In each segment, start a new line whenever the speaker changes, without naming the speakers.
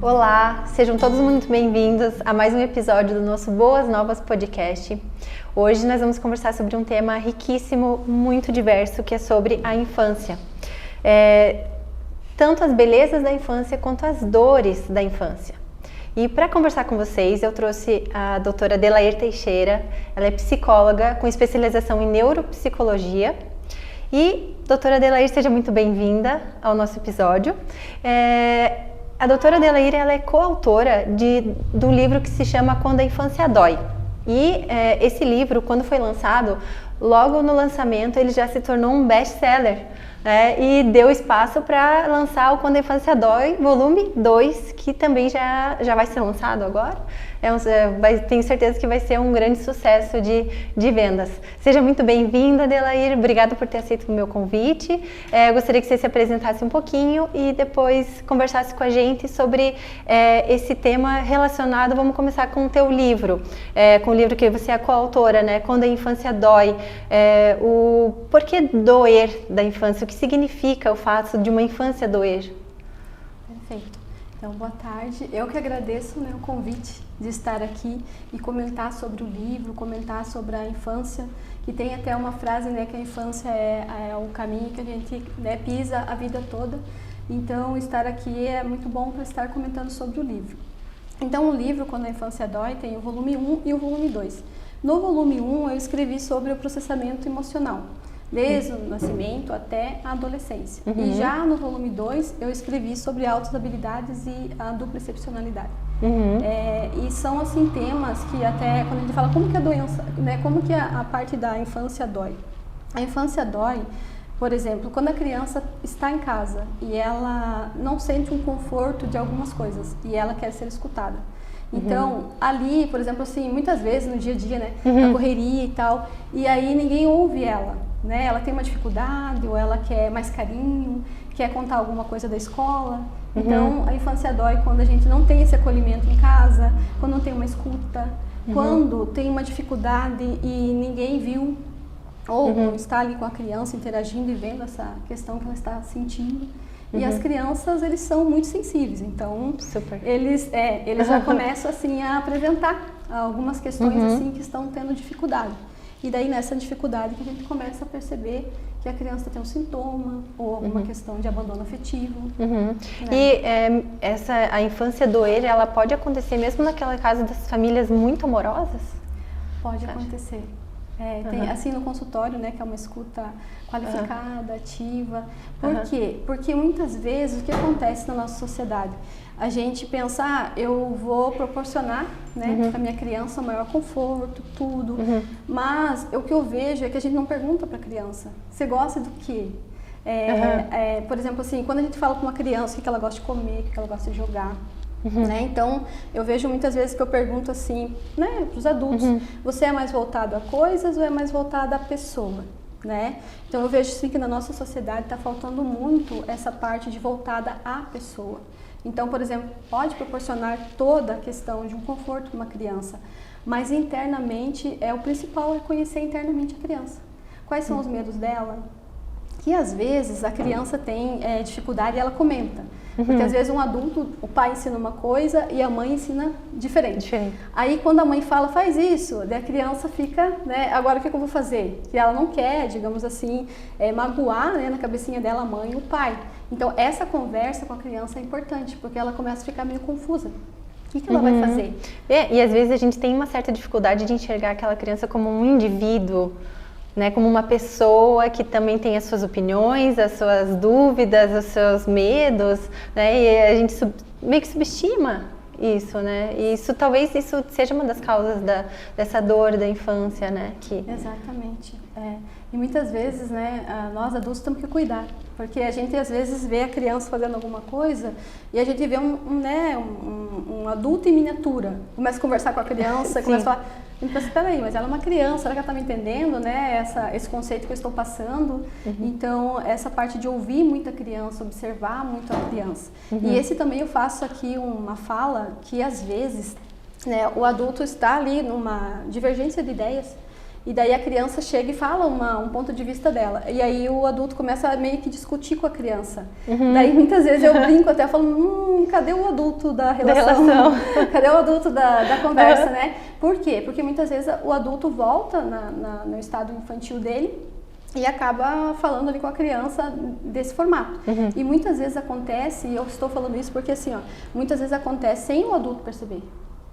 Olá, sejam todos muito bem-vindos a mais um episódio do nosso Boas Novas Podcast. Hoje nós vamos conversar sobre um tema riquíssimo, muito diverso, que é sobre a infância. Tanto as belezas da infância quanto as dores da infância. E para conversar com vocês, eu trouxe a doutora Adelair Teixeira. Ela é psicóloga com especialização em neuropsicologia. E, doutora Adelair, seja muito bem-vinda ao nosso episódio. A doutora Adelair, ela é coautora do livro que se chama Quando a Infância Dói. E esse livro, quando foi lançado, logo no lançamento ele já se tornou um best-seller, né? E deu espaço para lançar o Quando a Infância Dói, volume 2, que também já vai ser lançado agora. Tenho certeza que vai ser um grande sucesso de vendas. Seja muito bem-vinda, Adelair. Obrigada por ter aceito o meu convite. Gostaria que você se apresentasse um pouquinho e depois conversasse com a gente sobre esse tema relacionado. Vamos começar com o teu livro, com o livro que você é coautora, né? Quando a Infância Dói. O porquê doer da infância? O que significa o fato de uma infância doer?
Perfeito. Então, boa tarde. Eu que agradeço, né, o convite de estar aqui e comentar sobre o livro, comentar sobre a infância, que tem até uma frase, né, que a infância é o caminho que a gente, né, pisa a vida toda. Então, estar aqui é muito bom para estar comentando sobre o livro. Então, o livro, Quando a Infância Dói, tem o volume 1 e o volume 2. No volume 1, eu escrevi sobre o processamento emocional, desde o nascimento até a adolescência.
Uhum.
E já no volume 2, eu escrevi sobre autohabilidades e a dupla excepcionalidade.
Uhum.
E são, assim, temas que até, quando a gente fala como que a doença, né, como que a parte da infância dói. A infância dói, por exemplo, quando a criança está em casa e ela não sente um conforto de algumas coisas e ela quer ser escutada. Então, ali, por exemplo, assim, muitas vezes no dia a dia, né, a correria e tal, e aí ninguém ouve ela, né, ela tem uma dificuldade ou ela quer mais carinho, quer contar alguma coisa da escola. Então, a infância dói quando a gente não tem esse acolhimento em casa, quando não tem uma escuta, quando tem uma dificuldade e ninguém viu, ou não está ali com a criança interagindo e vendo essa questão que ela está sentindo. E as crianças, eles são muito sensíveis, então eles já começam assim a apresentar algumas questões assim que estão tendo dificuldade. E daí nessa dificuldade que a gente começa a perceber que a criança tem um sintoma ou alguma questão de abandono afetivo. Né?
E a infância doer, ela pode acontecer mesmo naquela casa das famílias muito amorosas?
Pode acontecer. Tem, assim, no consultório, né, que é uma escuta qualificada, ativa. Por quê? Porque muitas vezes o que acontece na nossa sociedade? A gente pensa, eu vou proporcionar, né, para minha criança o maior conforto, tudo. Mas o que eu vejo é que a gente não pergunta para a criança, você gosta do quê? Por exemplo, assim, quando a gente fala com uma criança o que ela gosta de comer, o que ela gosta de jogar. Né? Então, eu vejo muitas vezes que eu pergunto assim, né, para os adultos, você é mais voltado a coisas ou é mais voltado à pessoa? Né? Então, eu vejo sim que na nossa sociedade está faltando muito essa parte de voltada à pessoa. Então, por exemplo, pode proporcionar toda a questão de um conforto para uma criança, mas internamente, o principal é conhecer internamente a criança. Quais são os medos dela? Que às vezes a criança tem dificuldade e ela comenta. Porque às vezes um adulto, o pai ensina uma coisa e a mãe ensina diferente. Aí quando a mãe fala, faz isso, daí a criança fica, né, agora o que eu vou fazer? E ela não quer, digamos assim, magoar, né, na cabecinha dela a mãe e o pai. Então essa conversa com a criança é importante, porque ela começa a ficar meio confusa. O que ela vai fazer?
E às vezes a gente tem uma certa dificuldade de enxergar aquela criança como um indivíduo, né, como uma pessoa que também tem as suas opiniões, as suas dúvidas, os seus medos, né, e a gente meio que subestima isso, né, e talvez isso seja uma das causas dessa dor da infância, né, que...
Exatamente, e muitas vezes, né, nós adultos temos que cuidar, porque a gente às vezes vê a criança fazendo alguma coisa e a gente vê um adulto em miniatura, começa a conversar com a criança, começa a falar, então, peraí, mas ela é uma criança, será que ela está me entendendo, né, esse conceito que eu estou passando? Então, essa parte de ouvir muito a criança, observar muito a criança. E esse também eu faço aqui uma fala que às vezes, né, o adulto está ali numa divergência de ideias E daí a criança chega e fala um ponto de vista dela. E aí o adulto começa a meio que discutir com a criança. Daí muitas vezes eu brinco até falando, cadê o adulto da relação? Cadê o adulto da conversa, né? Por quê? Porque muitas vezes o adulto volta no estado infantil dele e acaba falando ali com a criança desse formato. E muitas vezes acontece, e eu estou falando isso porque assim, ó, muitas vezes acontece sem o adulto perceber.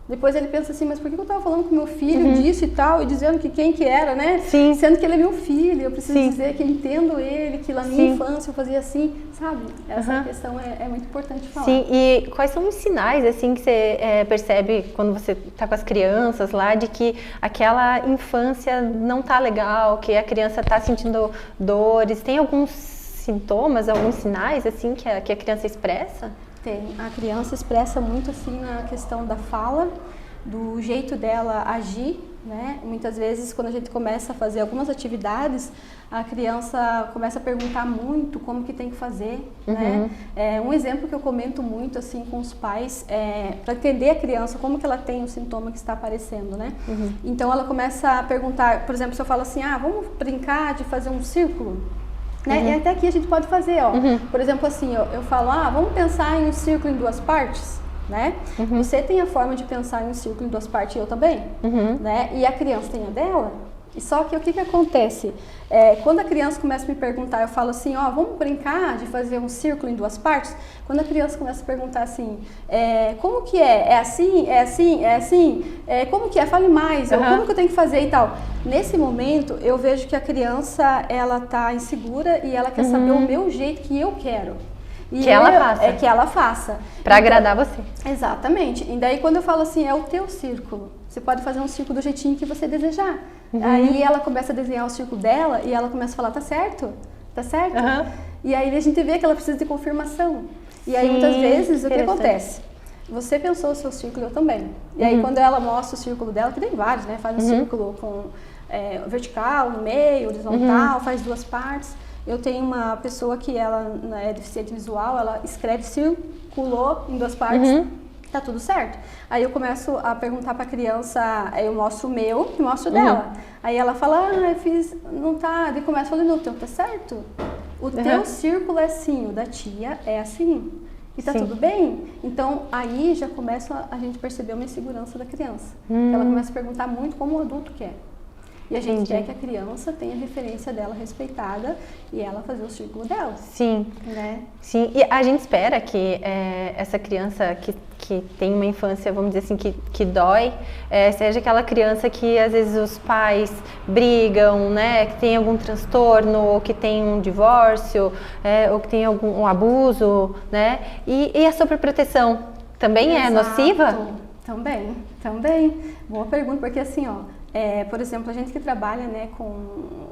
Depois ele pensa assim, mas por que eu estava falando com meu filho disso e tal, e dizendo que quem que era, né?
Sim.
Sendo que ele é meu filho, eu preciso dizer que eu entendo ele, que na minha infância eu fazia assim, sabe? Essa questão é muito importante falar.
Sim, e quais são os sinais, assim, que você percebe quando você está com as crianças lá, de que aquela infância não tá legal, que a criança está sentindo dores? Tem alguns sintomas, alguns sinais, assim, que a criança expressa?
Tem. A criança expressa muito assim na questão da fala, do jeito dela agir, né? Muitas vezes quando a gente começa a fazer algumas atividades, a criança começa a perguntar muito como que tem que fazer, né? Um exemplo que eu comento muito assim com os pais para entender a criança como que ela tem o sintoma que está aparecendo, né? Então ela começa a perguntar, por exemplo, se eu falo assim, vamos brincar de fazer um círculo? Né? E até aqui a gente pode fazer, ó. Por exemplo, assim, eu falo, vamos pensar em um círculo em duas partes, né? Você tem a forma de pensar em um círculo em duas partes e eu também, né? E a criança tem a dela. E só que o que acontece? Quando a criança começa a me perguntar, eu falo assim, vamos brincar de fazer um círculo em duas partes? Quando a criança começa a perguntar assim, como que é? É assim? É assim? É assim? Como que é? Fale mais. Como que eu tenho que fazer e tal? Nesse momento, eu vejo que a criança, ela tá insegura e ela quer saber o meu jeito que eu quero. E
que ela faça.
Que ela faça.
Pra agradar você.
Exatamente. E daí quando eu falo assim, é o teu círculo. Você pode fazer um círculo do jeitinho que você desejar. Aí ela começa a desenhar o círculo dela e ela começa a falar, tá certo? Tá certo? E aí a gente vê que ela precisa de confirmação. E aí muitas vezes o que acontece? Você pensou o seu círculo, eu também. E aí quando ela mostra o círculo dela, que tem vários, né? Faz um círculo com vertical, no meio, horizontal, faz duas partes. Eu tenho uma pessoa que ela é deficiente visual, ela escreve circulou em duas partes, tá tudo certo. Aí eu começo a perguntar pra criança, eu mostro o meu e mostro o dela. Aí ela fala, eu fiz, não tá, daí começa falando, o teu tá certo? O teu círculo é assim, o da tia é assim. E tá tudo bem? Então, aí já começa a gente perceber uma insegurança da criança. Ela começa a perguntar muito como o adulto quer. E a gente quer que a criança tenha a referência dela respeitada e ela fazer o círculo dela.
Sim.
Né?
Sim. E a gente espera que essa criança que tem uma infância, vamos dizer assim, que dói, seja aquela criança que às vezes os pais brigam, né? Que tem algum transtorno, ou que tem um divórcio, ou que tem algum abuso, né? E a sobreproteção também é nociva?
Também. Boa pergunta, porque assim, por exemplo, a gente que trabalha, né, com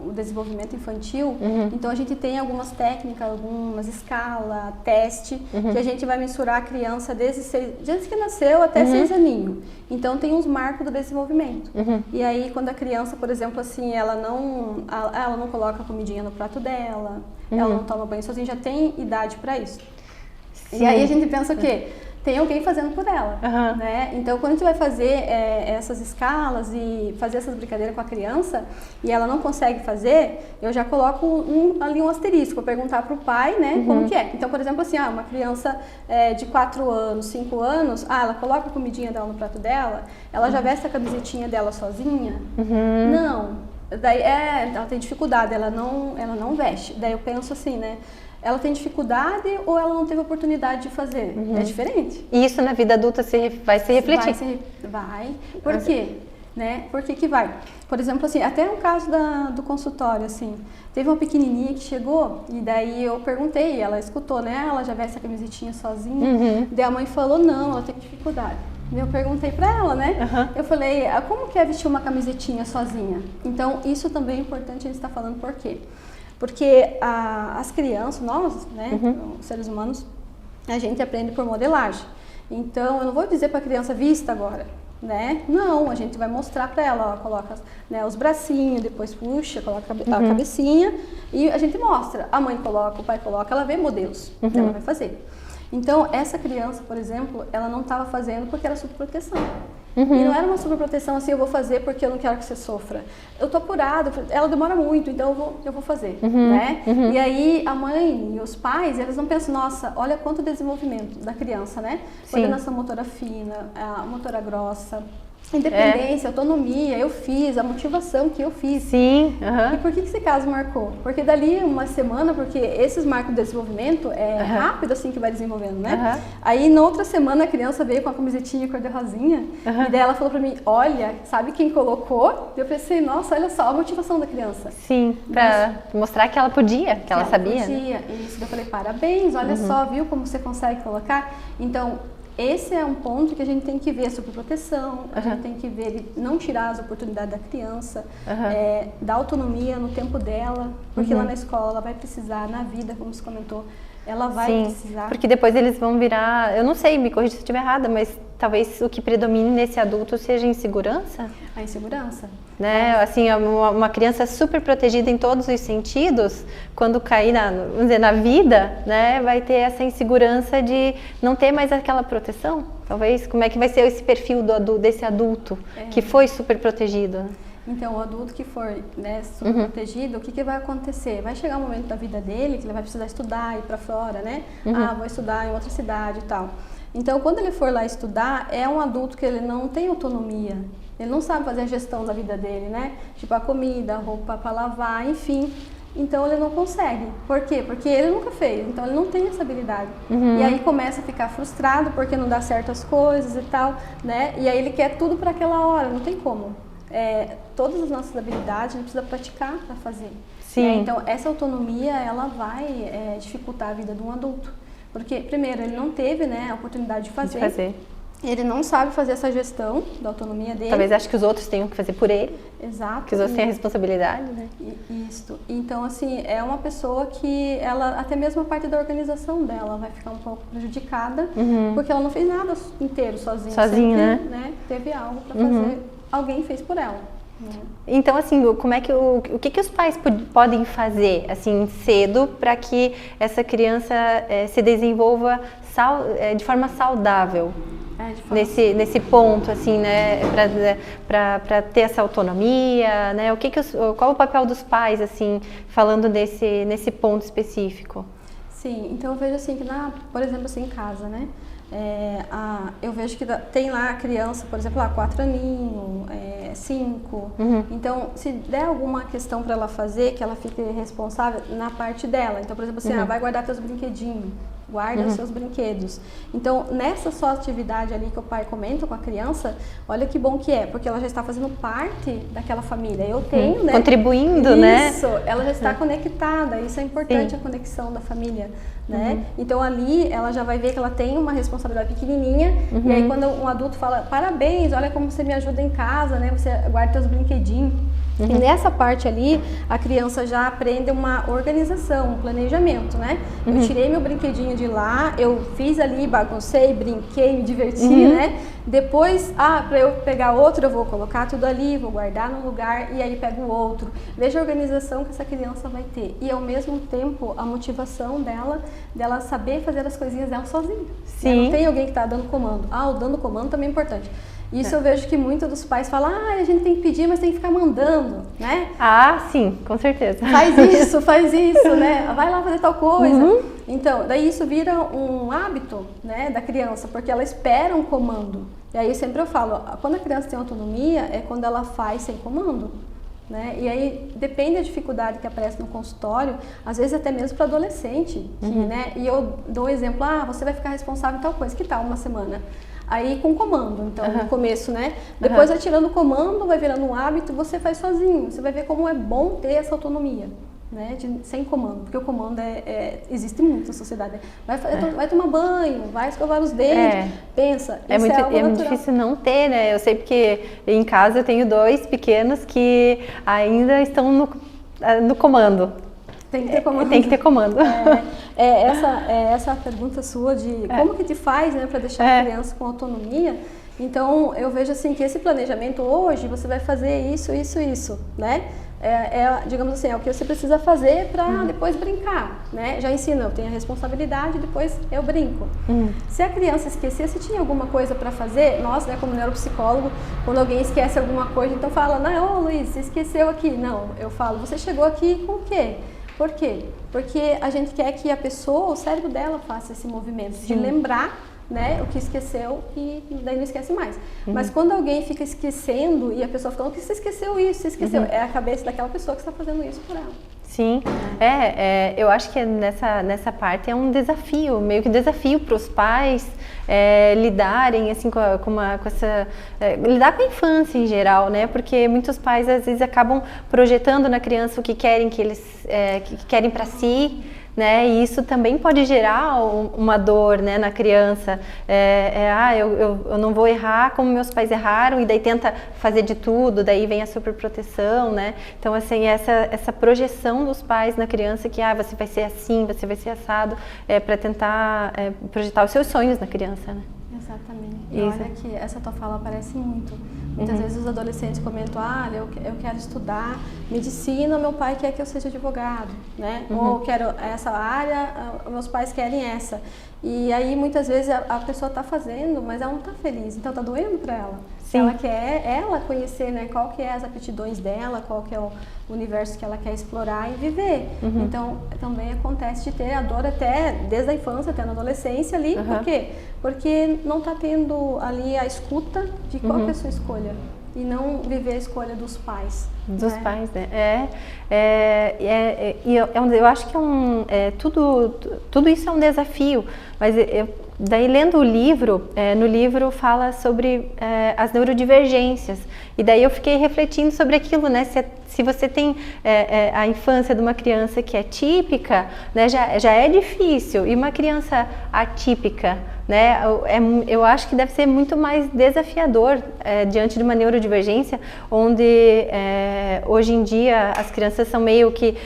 o desenvolvimento infantil, então a gente tem algumas técnicas, algumas escalas, teste, que a gente vai mensurar a criança desde que nasceu até 6 aninhos. Então tem uns marcos do desenvolvimento. E aí quando a criança, por exemplo, assim, ela não coloca a comidinha no prato dela, ela não toma banho sozinha, já tem idade para isso. Sim. E aí a gente pensa o quê? Tem alguém fazendo por ela, né? Então, quando a gente vai fazer essas escalas e fazer essas brincadeiras com a criança e ela não consegue fazer, eu já coloco ali um asterisco para perguntar para o pai, né, como que é. Então, por exemplo, assim, uma criança de 4 anos, 5 anos, ela coloca a comidinha dela no prato dela, ela já veste a camisetinha dela sozinha? Não. Daí ela tem dificuldade, ela não veste. Daí eu penso assim, né? Ela tem dificuldade ou ela não teve oportunidade de fazer? É diferente.
E isso na vida adulta vai se refletir?
Vai. Por quê? Né? Por que vai? Por exemplo, assim, até um caso do consultório, assim, teve uma pequenininha que chegou e daí eu perguntei, ela escutou, né? Ela já veste a camisetinha sozinha. Daí a mãe falou, não, ela tem dificuldade. Eu perguntei pra ela, né? Eu falei, como que é vestir uma camisetinha sozinha? Então, isso também é importante a gente estar falando por quê? Porque as crianças, nós, né, os seres humanos, a gente aprende por modelagem. Então, eu não vou dizer para a criança, vista agora, né? Não, a gente vai mostrar para ela, ó, coloca, né, os bracinhos, depois puxa, coloca a cabecinha e a gente mostra. A mãe coloca, o pai coloca, ela vê modelos, ela vai fazer. Então, essa criança, por exemplo, ela não estava fazendo porque era sob proteção. E não era uma superproteção assim, eu vou fazer porque eu não quero que você sofra. Eu tô apurada, ela demora muito, então eu vou fazer, né? E aí a mãe e os pais, eles não pensam, nossa, olha quanto desenvolvimento da criança, né? Coordenação motora fina, a motora grossa, independência, autonomia, eu fiz, a motivação que eu fiz.
Sim.
E por que esse caso marcou? Porque dali uma semana, porque esses marcos de desenvolvimento é rápido assim que vai desenvolvendo, né? Aí na outra semana a criança veio com a camisetinha cor-de-rosinha e daí ela falou pra mim, olha, sabe quem colocou? Eu pensei, nossa, olha só a motivação da criança.
Sim, pra mostrar que ela podia, que ela sabia.
Podia, isso. Eu falei, parabéns, olha só, viu como você consegue colocar? Então, esse é um ponto que a gente tem que ver sobre proteção, a gente tem que ver não tirar as oportunidades da criança, dar autonomia no tempo dela, porque lá na escola ela vai precisar, na vida, como você comentou, ela vai precisar.
Porque depois eles vão virar, eu não sei, me corrija se eu estiver errada, mas talvez o que predomine nesse adulto seja a insegurança?
A insegurança.
Né? Assim, uma criança super protegida em todos os sentidos, quando cair vamos dizer, na vida, né, vai ter essa insegurança de não ter mais aquela proteção. Talvez, como é que vai ser esse perfil desse adulto que foi super protegido?
Então, o adulto que for, né, super protegido, o que vai acontecer? Vai chegar um momento da vida dele que ele vai precisar estudar, ir para fora, né? Vou estudar em outra cidade e tal. Então, quando ele for lá estudar, é um adulto que ele não tem autonomia. Ele não sabe fazer a gestão da vida dele, né? Tipo, a comida, a roupa para lavar, enfim. Então, ele não consegue. Por quê? Porque ele nunca fez. Então, ele não tem essa habilidade. E aí, começa a ficar frustrado porque não dá certo as coisas e tal, né? E aí, ele quer tudo para aquela hora. Não tem como. Todas as nossas habilidades, a gente precisa praticar para fazer.
Sim.
Então, essa autonomia, ela vai dificultar a vida de um adulto. Porque, primeiro, ele não teve, né, a oportunidade de fazer. Ele não sabe fazer essa gestão da autonomia dele.
Talvez ache que os outros tenham que fazer por ele.
Exato.
Que os outros têm a responsabilidade, né?
Isso. Então, assim, é uma pessoa que ela, até mesmo a parte da organização dela vai ficar um pouco prejudicada, porque ela não fez nada inteiro sozinha.
Sozinha,
né? Teve algo para fazer, alguém fez por ela.
Então, assim, como é que o que os pais podem fazer, assim, cedo para que essa criança se desenvolva de forma saudável? Nesse ponto, assim, né, para ter essa autonomia, né, qual o papel dos pais, assim, falando nesse ponto específico?
Sim, então eu vejo assim que, por exemplo, assim, em casa, né, eu vejo que tem lá a criança, por exemplo, 4 aninhos, 5, então se der alguma questão para ela fazer, que ela fique responsável na parte dela, então, por exemplo, assim, vai guardar teus brinquedinhos, guarda os seus brinquedos. Então, nessa só atividade ali que o pai comenta com a criança, olha que bom que é, porque ela já está fazendo parte daquela família. Eu tenho, né?
Contribuindo,
isso,
né?
Isso, ela já está conectada, isso é importante, a conexão da família, né? Então, ali, ela já vai ver que ela tem uma responsabilidade pequenininha, e aí quando um adulto fala, parabéns, olha como você me ajuda em casa, né? Você guarda seus brinquedinhos. E nessa parte ali, a criança já aprende uma organização, um planejamento, né? Eu tirei meu brinquedinho de lá, eu fiz ali, baguncei, brinquei, me diverti, né? Depois, para eu pegar outro, eu vou colocar tudo ali, vou guardar num lugar e aí pego o outro. Veja a organização que essa criança vai ter. E ao mesmo tempo, a motivação dela saber fazer as coisinhas dela sozinha.
Sim.
Não tem alguém que está dando comando. O dando comando também é importante. Isso eu vejo que muitos dos pais falam, a gente tem que pedir, mas tem que ficar mandando, né?
Sim, com certeza.
Faz isso, né? Vai lá fazer tal coisa. Então, daí isso vira um hábito, né, da criança, porque ela espera um comando. E aí sempre eu falo, quando a criança tem autonomia, é quando ela faz sem comando. Né? E aí depende da dificuldade que aparece no consultório, às vezes até mesmo para adolescente, né? E eu dou um exemplo, você vai ficar responsável em tal coisa, que tal uma semana? Aí com comando, então no começo, né? Depois vai tirando o comando, vai virando um hábito, você faz sozinho, você vai ver como é bom ter essa autonomia, né? Sem comando, porque o comando existe muito na sociedade. Vai tomar banho, vai escovar os dentes, pensa.
É muito difícil não ter, né? Eu sei porque em casa eu tenho 2 pequenos que ainda estão no comando.
Tem que ter comando.
Tem que ter comando.
Essa pergunta sua de como que te faz, né, para deixar a criança com autonomia. Então, eu vejo assim que esse planejamento hoje, você vai fazer isso, né? digamos assim, é o que você precisa fazer para depois brincar, né? Já ensina, eu tenho a responsabilidade, depois eu brinco. Se a criança esquecer, se tinha alguma coisa para fazer, nós, né, como neuropsicólogo, quando alguém esquece alguma coisa, então fala, não, ô Luiz, você esqueceu aqui. Não, eu falo, você chegou aqui com o quê? Por quê? Porque a gente quer que a pessoa, o cérebro dela faça esse movimento de lembrar, né, o que esqueceu e daí não esquece mais. Mas quando alguém fica esquecendo e a pessoa fica, você esqueceu isso, você esqueceu, é a cabeça daquela pessoa que está fazendo isso por ela.
Sim, eu acho que nessa parte é um desafio, meio que desafio para os pais lidarem assim lidar com a infância em geral, né? Porque muitos pais às vezes acabam projetando na criança o que querem que querem para si, né? E isso também pode gerar uma dor, né, na criança. Eu não vou errar como meus pais erraram, e daí tenta fazer de tudo, daí vem a superproteção, né? Então, assim, essa projeção dos pais na criança que você vai ser assim, você vai ser assado, para tentar projetar os seus sonhos na criança, né?
Exatamente. E olha que essa tua fala aparece muito. Muitas vezes os adolescentes comentam, eu quero estudar medicina, meu pai quer que eu seja advogado, né? Ou quero essa área, meus pais querem essa. E aí muitas vezes a pessoa está fazendo, mas ela não está feliz, então está doendo para ela. Sim. Ela quer conhecer, né, qual que é as aptidões dela, qual que é o universo que ela quer explorar e viver. Então também acontece de ter a dor até desde a infância, até na adolescência ali. Por quê? Porque não está tendo ali a escuta de qual que é a sua escolha. E não viver a escolha dos pais.
Dos pais, né? Eu acho que tudo isso é um desafio, mas daí lendo o livro, no livro fala sobre as neurodivergências, e daí eu fiquei refletindo sobre aquilo, né? Se você tem a infância de uma criança que é típica, né, já é difícil, e uma criança atípica, né, eu acho que deve ser muito mais desafiador diante de uma neurodivergência, onde hoje em dia as crianças são meio que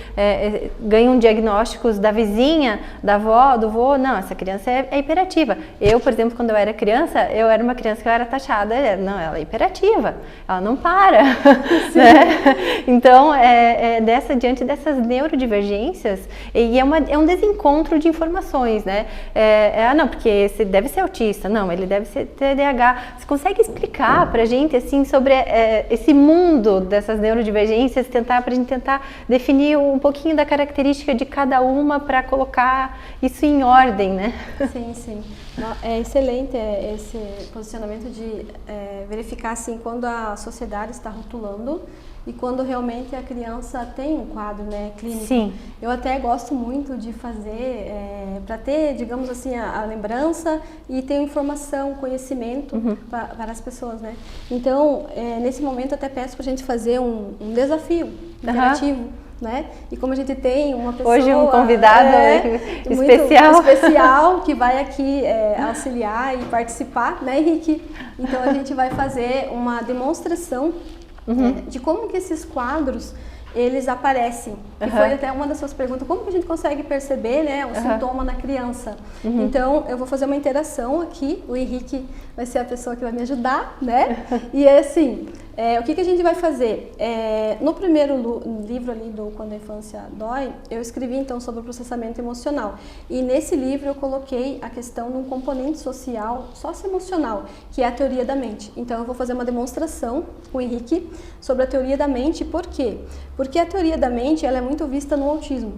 ganham diagnósticos da vizinha, da avó, do vô. Não, essa criança é hiperativa. Eu, por exemplo, quando eu era criança, eu era uma criança que eu era taxada, não, ela é hiperativa, ela não para, né? Então, diante dessas neurodivergências, e é um desencontro de informações, né? Não, porque você deve ser autista, não, ele deve ser TDAH. Você consegue explicar pra gente, assim, sobre esse mundo dessas neurodivergências, pra gente tentar definir um pouquinho da característica de cada uma para colocar isso em ordem, né?
Sim, sim. É excelente esse posicionamento de verificar, assim, quando a sociedade está rotulando e quando realmente a criança tem um quadro, né, clínico.
Sim.
Eu até gosto muito de fazer, para ter, digamos assim, a lembrança e ter informação, conhecimento para as pessoas, né? Então, nesse momento, eu até peço para a gente fazer um desafio interativo, né? E como a gente tem uma pessoa...
Hoje um convidado
especial que vai aqui auxiliar e participar, né, Henrique? Então, a gente vai fazer uma demonstração de como que esses quadros eles aparecem. E foi até uma das suas perguntas, como que a gente consegue perceber, né, o sintoma na criança? Então, eu vou fazer uma interação aqui, o Henrique vai ser a pessoa que vai me ajudar, né? E assim, o que a gente vai fazer? No primeiro livro ali do Quando a Infância Dói, eu escrevi então sobre o processamento emocional. E nesse livro eu coloquei a questão de um componente social, socioemocional, que é a teoria da mente. Então eu vou fazer uma demonstração com o Henrique sobre a teoria da mente. Por quê? Porque a teoria da mente ela é muito vista no autismo.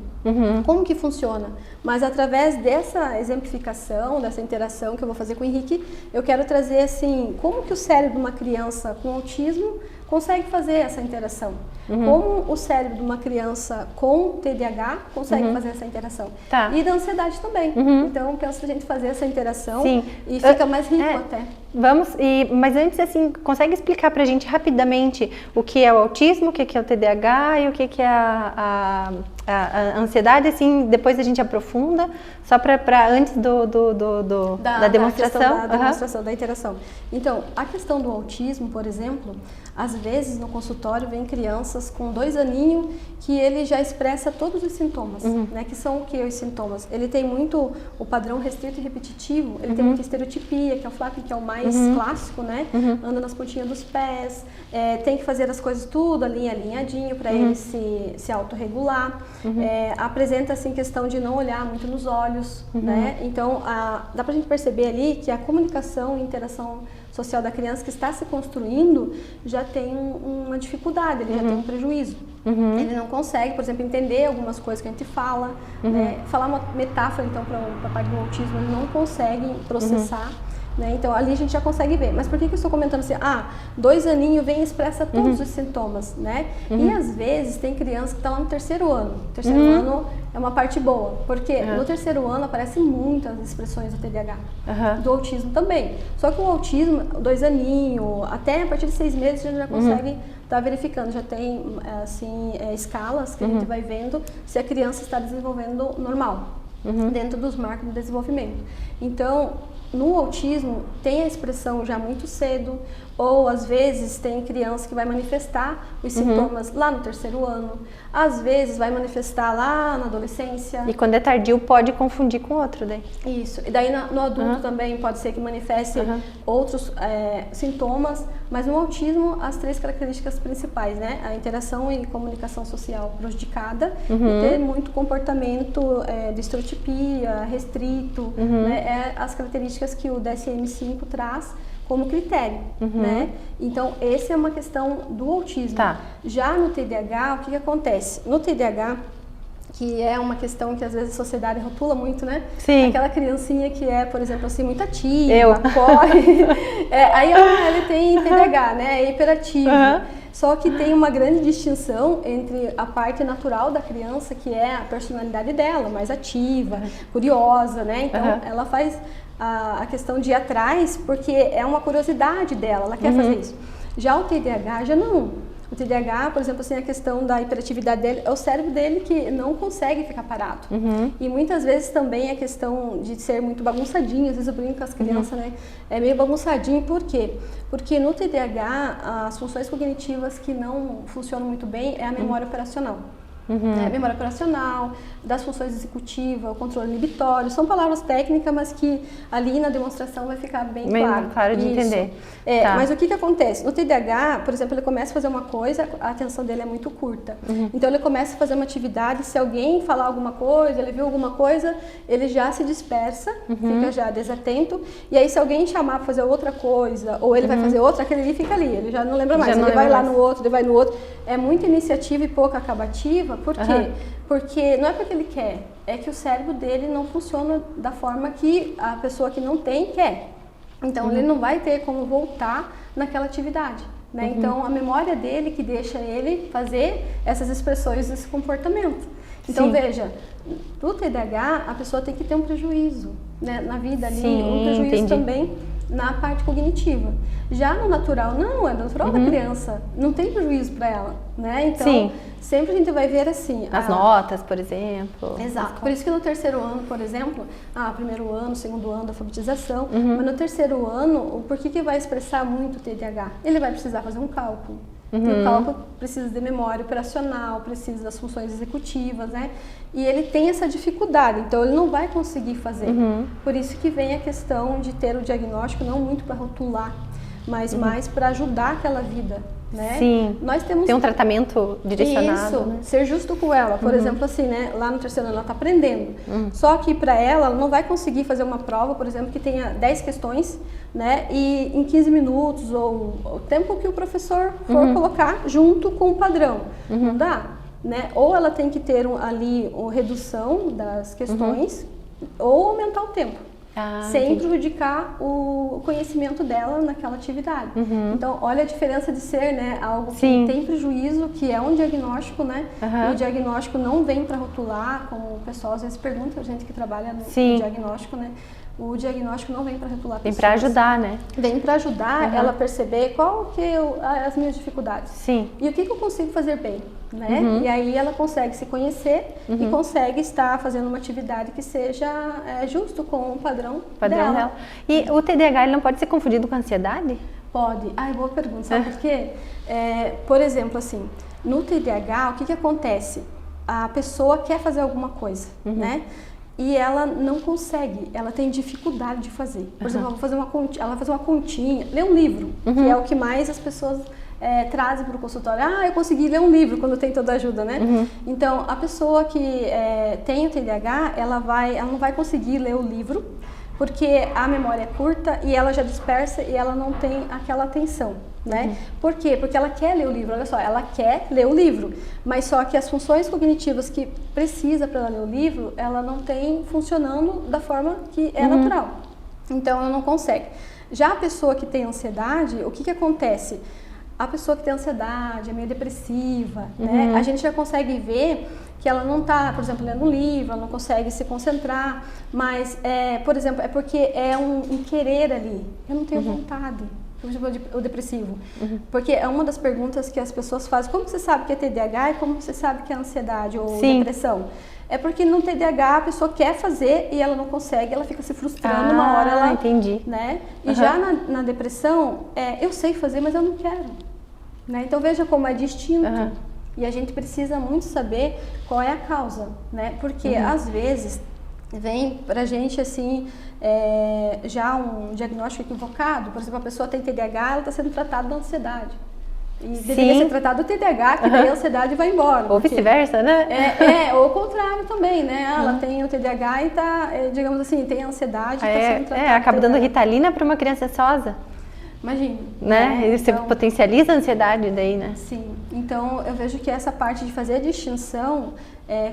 Como que funciona? Mas através dessa exemplificação, dessa interação que eu vou fazer com o Henrique, eu quero trazer assim, como que o cérebro de uma criança com autismo consegue fazer essa interação. Como o cérebro de uma criança com TDAH consegue fazer essa interação.
Tá.
E da ansiedade também. Então, eu penso a gente fazer essa interação.
Sim.
E fica mais rico até.
Vamos, mas antes, assim, consegue explicar pra gente rapidamente o que é o autismo, o que é o TDAH e o que é A ansiedade, assim, depois a gente aprofunda, só para antes da demonstração.
Da demonstração, da interação. Então, a questão do autismo, por exemplo, às vezes no consultório vem crianças com 2 aninhos que ele já expressa todos os sintomas, né? Que são o que os sintomas? Ele tem muito o padrão restrito e repetitivo, ele tem muita estereotipia, que é o flap, que é o mais clássico, né? Anda nas pontinhas dos pés, tem que fazer as coisas tudo alinhadinho para ele se autorregular. Apresenta assim questão de não olhar muito nos olhos, né? Então dá pra gente perceber ali que a comunicação e interação social da criança que está se construindo já tem uma dificuldade, ele já tem um prejuízo. Ele não consegue, por exemplo, entender algumas coisas que a gente fala, né? Falar uma metáfora, então, para a parte do autismo, ele não consegue processar. Né? Então, ali a gente já consegue ver. Mas por que eu estou comentando assim? 2 aninhos vem e expressa todos os sintomas, né? E às vezes tem criança que está lá no 3º ano. O 3º ano é uma parte boa, porque no 3º ano aparecem muitas expressões do TDAH, do autismo também. Só que o autismo, 2 aninhos, até a partir de 6 meses a gente já consegue estar verificando. Já tem, assim, escalas que a gente vai vendo se a criança está desenvolvendo normal, dentro dos marcos do desenvolvimento. Então, no autismo, tem a expressão já muito cedo, ou às vezes tem criança que vai manifestar os sintomas lá no 3º ano, às vezes vai manifestar lá na adolescência.
E quando é tardio pode confundir com outro daí.
Isso, e daí no adulto também pode ser que manifeste outros sintomas, mas no autismo as 3 características principais, né? A interação e comunicação social prejudicada e ter muito comportamento de estereotipia, restrito, né? As características que o DSM-5 traz como critério, né? Então, essa é uma questão do autismo. Já no TDAH, o que acontece? No TDAH, que é uma questão que às vezes a sociedade rotula muito, né?
Sim.
Aquela criancinha que é, por exemplo, assim, muito ativa, corre. Aí ele tem TDAH, né? É hiperativo. Só que tem uma grande distinção entre a parte natural da criança, que é a personalidade dela, mais ativa, curiosa, né? Então, ela faz a questão de ir atrás porque é uma curiosidade dela, ela quer fazer isso. Já o TDAH, já não. O TDAH, por exemplo, assim, a questão da hiperatividade dele, é o cérebro dele que não consegue ficar parado. E muitas vezes também a questão de ser muito bagunçadinho, às vezes eu brinco com as crianças, né? É meio bagunçadinho, por quê? Porque no TDAH, as funções cognitivas que não funcionam muito bem é a memória operacional. Memória operacional, das funções executivas, o controle inibitório, são palavras técnicas, mas que ali na demonstração vai ficar bem claro
de entender.
Mas o que acontece? No TDAH, por exemplo, ele começa a fazer uma coisa, a atenção dele é muito curta. Então ele começa a fazer uma atividade, se alguém falar alguma coisa, ele viu alguma coisa, ele já se dispersa, fica já desatento, e aí se alguém chamar para fazer outra coisa, ou ele vai fazer outra, aquele ali fica ali, ele já não lembra mais, ele vai lá no outro, ele vai no outro. É muita iniciativa e pouca acabativa. Por quê? Porque não é porque ele quer, é que o cérebro dele não funciona da forma que a pessoa que não tem quer. Então, ele não vai ter como voltar naquela atividade, né? Então, a memória dele que deixa ele fazer essas expressões, esse comportamento. Então, veja, do TDAH, a pessoa tem que ter um prejuízo, né, na vida ali, um prejuízo também na parte cognitiva. Já no natural, não, é natural da criança, não tem prejuízo para ela, né? Então, sempre a gente vai ver assim...
As notas, por exemplo.
Exato, por isso que no 3º ano, por exemplo, 1º ano, 2º ano da alfabetização, mas no 3º ano, por que vai expressar muito o TDAH? Ele vai precisar fazer um cálculo. E o cálculo precisa de memória operacional, precisa das funções executivas, né? E ele tem essa dificuldade, então ele não vai conseguir fazer. Por isso que vem a questão de ter o diagnóstico, não muito para rotular, mas mais para ajudar aquela vida, né?
Sim,
nós temos
tem um tratamento direcionado.
Isso, né? Ser justo com ela. Por exemplo, assim, né? Lá no 3º ano ela está aprendendo. Só que para ela não vai conseguir fazer uma prova, por exemplo, que tenha 10 questões, né? E em 15 minutos, ou o tempo que o professor for colocar junto com o padrão. Não dá, né? Ou ela tem que ter ali uma redução das questões, ou aumentar o tempo. Sem prejudicar o conhecimento dela naquela atividade. Então, olha a diferença de ser, né, algo que tem prejuízo, que é um diagnóstico, né? E o diagnóstico não vem para rotular, como o pessoal às vezes pergunta, a gente que trabalha no diagnóstico, né? O diagnóstico não vem para rotular pessoas.
Vem para ajudar, né?
Vem para ajudar ela a perceber qual que as minhas dificuldades. E o que eu consigo fazer bem. né? E aí ela consegue se conhecer e consegue estar fazendo uma atividade que seja justo com o padrão dela.
E o TDAH ele não pode ser confundido com ansiedade?
Pode. Boa pergunta. Sabe por quê? Por exemplo, assim, no TDAH, o que acontece? A pessoa quer fazer alguma coisa, né? E ela não consegue, ela tem dificuldade de fazer. Por exemplo, ela vai fazer uma continha, ler um livro, que é o que mais as pessoas trazem para o consultório. Eu consegui ler um livro quando tem toda a ajuda, né? Então, a pessoa que tem o TDAH, ela não vai conseguir ler o livro, porque a memória é curta e ela já dispersa e ela não tem aquela atenção, né? Por quê? Porque ela quer ler o livro, olha só, ela quer ler o livro, mas só que as funções cognitivas que precisa para ela ler o livro, ela não tem funcionando da forma que é natural. Então, ela não consegue. Já a pessoa que tem ansiedade, o que acontece? A pessoa que tem ansiedade, é meio depressiva, né? A gente já consegue ver que ela não está, por exemplo, lendo um livro, ela não consegue se concentrar, mas, por exemplo, é porque é um querer ali. Eu não tenho vontade, por exemplo, o depressivo. Porque é uma das perguntas que as pessoas fazem. Como você sabe que é TDAH e como você sabe que é ansiedade ou depressão? É porque no TDAH a pessoa quer fazer e ela não consegue, ela fica se frustrando, uma hora ela...
entendi.
Né? E já na depressão, eu sei fazer, mas eu não quero. Né? Então veja como é distinto. E a gente precisa muito saber qual é a causa, né? Porque às vezes vem pra gente assim, já um diagnóstico equivocado. Por exemplo, a pessoa tem TDAH, ela está sendo tratada da ansiedade. E deveria ser tratado do TDAH, que daí a ansiedade vai embora.
Ou vice-versa, né?
Ou o contrário também, né? Ela tem o TDAH e tá, digamos assim, tem a ansiedade e está sendo tratada.
Acaba dando Ritalina para uma criança ansiosa.
Imagina.
Né? Você então, potencializa a ansiedade daí, né?
Sim. Então, eu vejo que essa parte de fazer a distinção,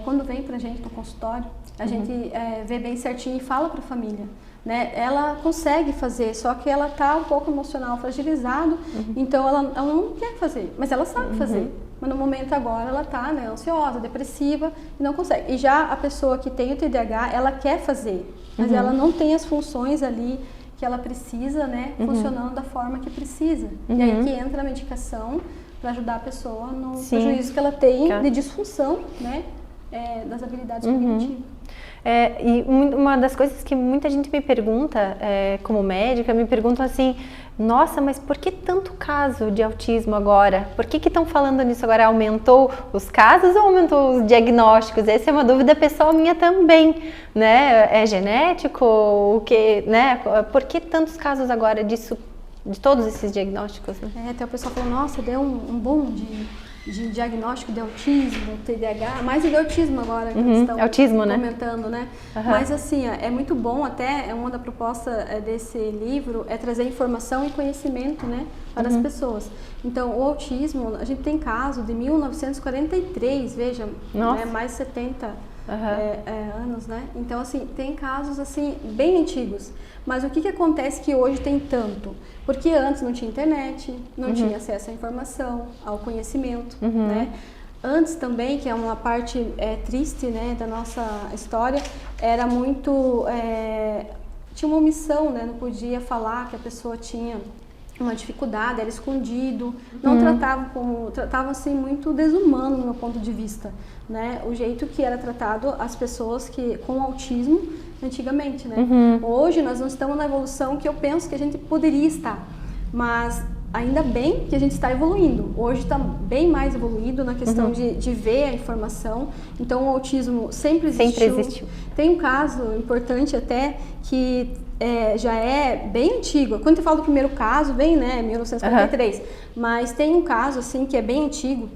quando vem pra gente pro consultório, a gente vê bem certinho e fala pra família. Né? Ela consegue fazer, só que ela tá um pouco emocional fragilizado, então ela não quer fazer, mas ela sabe fazer. Mas no momento agora ela tá, né, ansiosa, depressiva e não consegue. E já a pessoa que tem o TDAH, ela quer fazer, mas ela não tem as funções ali que ela precisa, né, funcionando da forma que precisa. E aí que entra a medicação para ajudar a pessoa no prejuízo que ela tem de disfunção, né, das habilidades cognitivas.
E uma das coisas que muita gente me pergunta, como médica, me perguntam assim, nossa, mas por que tanto caso de autismo agora? Por que estão falando nisso agora? Aumentou os casos ou aumentou os diagnósticos? Essa é uma dúvida pessoal minha também, né? É genético? O que, né? Por que tantos casos agora disso, de todos esses diagnósticos? Né?
Até o pessoal falou, nossa, deu um boom de diagnóstico de autismo, TDAH, mais de autismo agora que eles estão comentando, né? Mas assim, é muito bom, até uma da proposta desse livro é trazer informação e conhecimento, né, para as pessoas. Então, o autismo, a gente tem caso de 1943, veja, né, mais de 70 anos, né? Então, assim, tem casos, assim, bem antigos. Mas o que acontece que hoje tem tanto? Porque antes não tinha internet, não tinha acesso à informação, ao conhecimento, né? Antes também, que é uma parte triste, né, da nossa história, era muito... tinha uma omissão, né? Não podia falar que a pessoa tinha uma dificuldade, era escondido, não tratavam assim muito desumano no meu ponto de vista, né? O jeito que era tratado as pessoas com autismo antigamente, né? Hoje nós não estamos na evolução que eu penso que a gente poderia estar, mas ainda bem que a gente está evoluindo. Hoje está bem mais evoluído na questão de ver a informação. Então o autismo sempre existiu. Tem um caso importante até que já é bem antigo. Quando eu falo do primeiro caso, vem, né, 1943. Mas tem um caso assim que é bem antigo.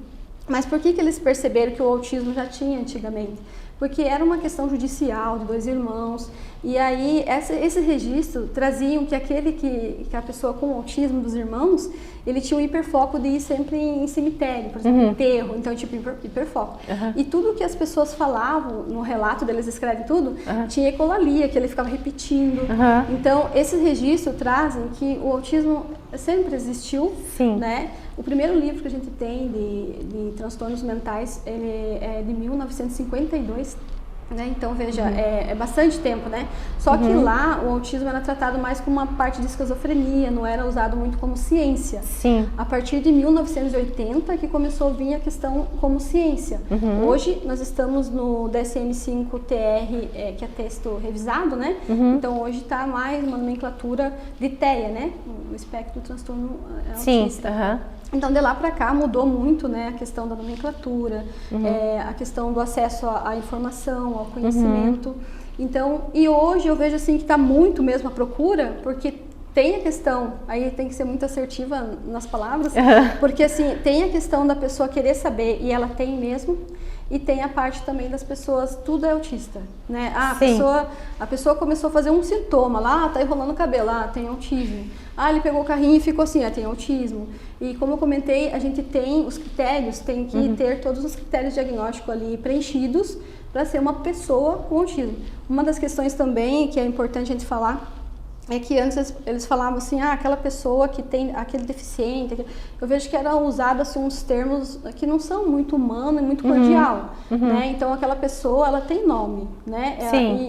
Mas por que eles perceberam que o autismo já tinha antigamente? Porque era uma questão judicial de 2 irmãos, e aí esse registro traziam que que a pessoa com autismo dos irmãos, ele tinha um hiperfoco de ir sempre em cemitério, por exemplo, enterro, então tipo hiperfoco. E tudo que as pessoas falavam, no relato deles escrevem tudo, tinha ecolalia, que ele ficava repetindo. Então esses registros trazem que o autismo sempre existiu, né? O primeiro livro que a gente tem de transtornos mentais, ele é de 1952, né? Então, veja, é bastante tempo, né? Só que lá o autismo era tratado mais como uma parte de esquizofrenia, não era usado muito como ciência.
Sim.
A partir de 1980 que começou a vir a questão como ciência. Hoje nós estamos no DSM-5-TR, que é texto revisado, né? Então hoje está mais uma nomenclatura de TEA, né? O espectro do transtorno autista.
Sim.
Então, de lá para cá, mudou muito, né, a questão da nomenclatura, a questão do acesso à informação, ao conhecimento. Então, e hoje eu vejo assim que está muito mesmo a procura, porque tem a questão, aí tem que ser muito assertiva nas palavras, porque assim, tem a questão da pessoa querer saber, e ela tem mesmo, e tem a parte também das pessoas, tudo é autista, né? A pessoa começou a fazer um sintoma lá, tá enrolando o cabelo, tem autismo. Ele pegou o carrinho e ficou assim, tem autismo. E como eu comentei, a gente tem os critérios, tem que ter todos os critérios diagnósticos ali preenchidos para ser uma pessoa com autismo. Uma das questões também que é importante a gente falar é que antes eles falavam assim, aquela pessoa que tem aquele deficiente, eu vejo que eram usados assim, uns termos que não são muito humanos e muito cordial, né? Então aquela pessoa, ela tem nome, né?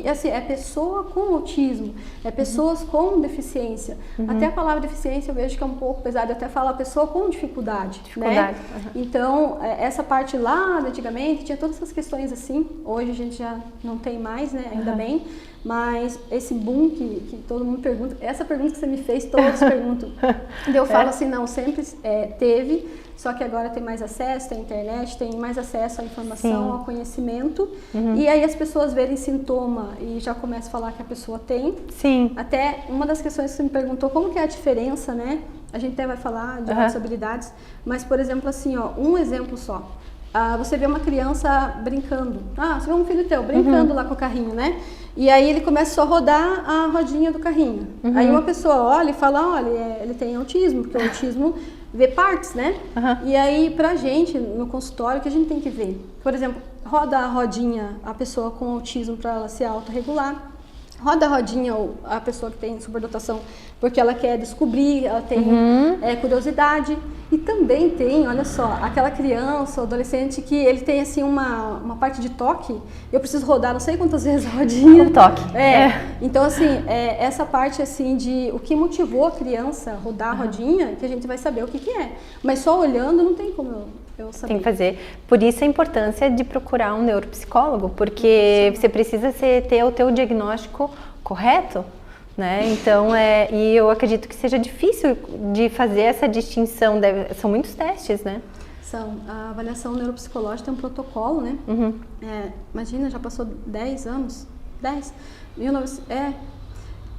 E assim, é pessoa com autismo, é pessoas com deficiência. Até a palavra deficiência eu vejo que é um pouco pesada, eu até falo a pessoa com dificuldade, né? Então, essa parte lá, antigamente, tinha todas essas questões assim, hoje a gente já não tem mais, né? Ainda bem. Mas esse boom que todo mundo pergunta, essa pergunta que você me fez, todos perguntam. E eu falo assim, não, sempre teve, só que agora tem mais acesso, tem internet, tem mais acesso à informação, ao conhecimento. E aí as pessoas verem sintoma e já começam a falar que a pessoa tem. Até uma das questões que você me perguntou, como que é a diferença, né? A gente até vai falar de outras habilidades, mas, por exemplo, assim, um exemplo só. Você vê uma criança brincando. Você vê um filho teu brincando lá com o carrinho, né? E aí ele começa só a rodar a rodinha do carrinho. Aí uma pessoa olha e fala, olha, ele tem autismo, porque o autismo vê partes, né? E aí pra gente, no consultório, o que a gente tem que ver? Por exemplo, roda a rodinha a pessoa com autismo para ela se autorregular. Roda a rodinha a pessoa que tem superdotação porque ela quer descobrir, ela tem curiosidade. E também tem, olha só, aquela criança ou adolescente que ele tem assim uma parte de toque, eu preciso rodar não sei quantas vezes a rodinha.
Um toque.
Então assim, essa parte assim de o que motivou a criança a rodar a rodinha, que a gente vai saber o que é. Mas só olhando não tem como eu saber.
Tem que fazer. Por isso a importância de procurar um neuropsicólogo, porque você precisa ter o teu diagnóstico correto, né? Então, e eu acredito que seja difícil de fazer essa distinção, são muitos testes, né?
A avaliação neuropsicológica tem um protocolo, né? Imagina, já passou 10 anos,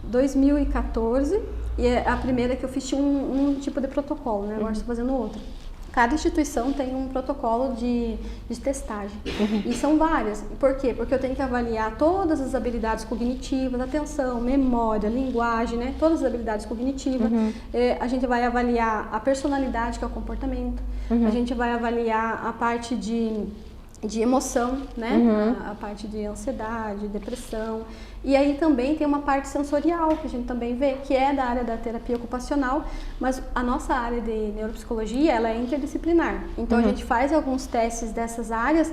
2014, e a primeira que eu fiz tinha um tipo de protocolo, né? Agora estou fazendo outro. Cada instituição tem um protocolo de testagem. E são várias. Por quê? Porque eu tenho que avaliar todas as habilidades cognitivas, atenção, memória, linguagem, né? Todas as habilidades cognitivas. A gente vai avaliar a personalidade, que é o comportamento. A gente vai avaliar a parte de emoção, né? A parte de ansiedade, depressão. E aí também tem uma parte sensorial que a gente também vê, que é da área da terapia ocupacional, mas a nossa área de neuropsicologia, ela é interdisciplinar. Então a gente faz alguns testes dessas áreas,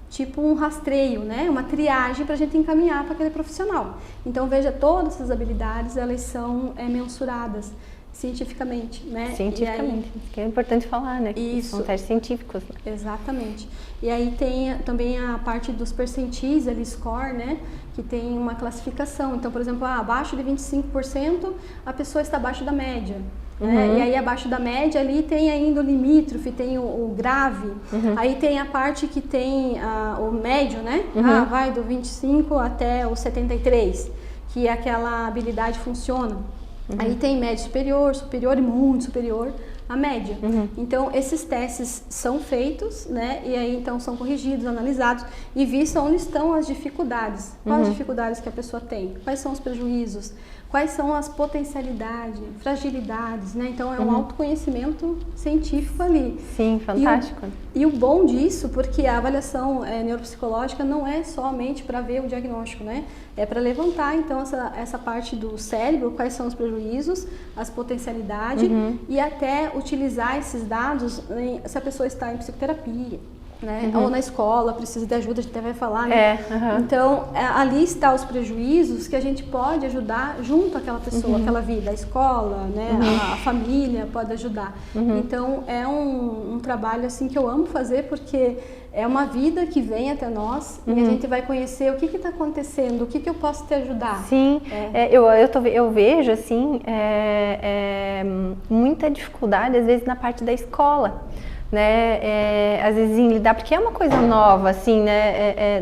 tipo um rastreio, né? Uma triagem para a gente encaminhar para aquele profissional. Então veja, todas essas habilidades, elas são mensuradas cientificamente, né?
Cientificamente, que é importante falar, né?
Isso.
São testes científicos. Né?
Exatamente. E aí tem também a parte dos percentis, ali, score, né? Que tem uma classificação. Então, por exemplo, abaixo de 25%, a pessoa está abaixo da média. Né? E aí abaixo da média ali tem ainda o limítrofe, tem o grave. Aí tem a parte que tem o médio, né? Vai do 25 até o 73, que é aquela habilidade funciona. Aí tem médio superior, superior e muito superior à média. Então, esses testes são feitos, né? E aí, então, são corrigidos, analisados e visto onde estão as dificuldades. Quais as dificuldades que a pessoa tem? Quais são os prejuízos? Quais são as potencialidades, fragilidades, né? Então, é um autoconhecimento científico ali.
Sim, fantástico.
E o bom disso, porque a avaliação neuropsicológica não é somente para ver o diagnóstico, né? É para levantar, então, essa parte do cérebro, quais são os prejuízos, as potencialidades e até utilizar esses dados se a pessoa está em psicoterapia, né? Ou na escola, precisa de ajuda, a gente até vai falar, né? Então, ali está os prejuízos que a gente pode ajudar junto àquela pessoa, aquela vida, a escola, né? A família pode ajudar. Então, é um trabalho assim que eu amo fazer, porque é uma vida que vem até nós e a gente vai conhecer o que está acontecendo, o que eu posso te ajudar.
Sim, eu vejo assim, muita dificuldade às vezes na parte da escola. Né, às vezes em lidar, porque é uma coisa nova, assim, né,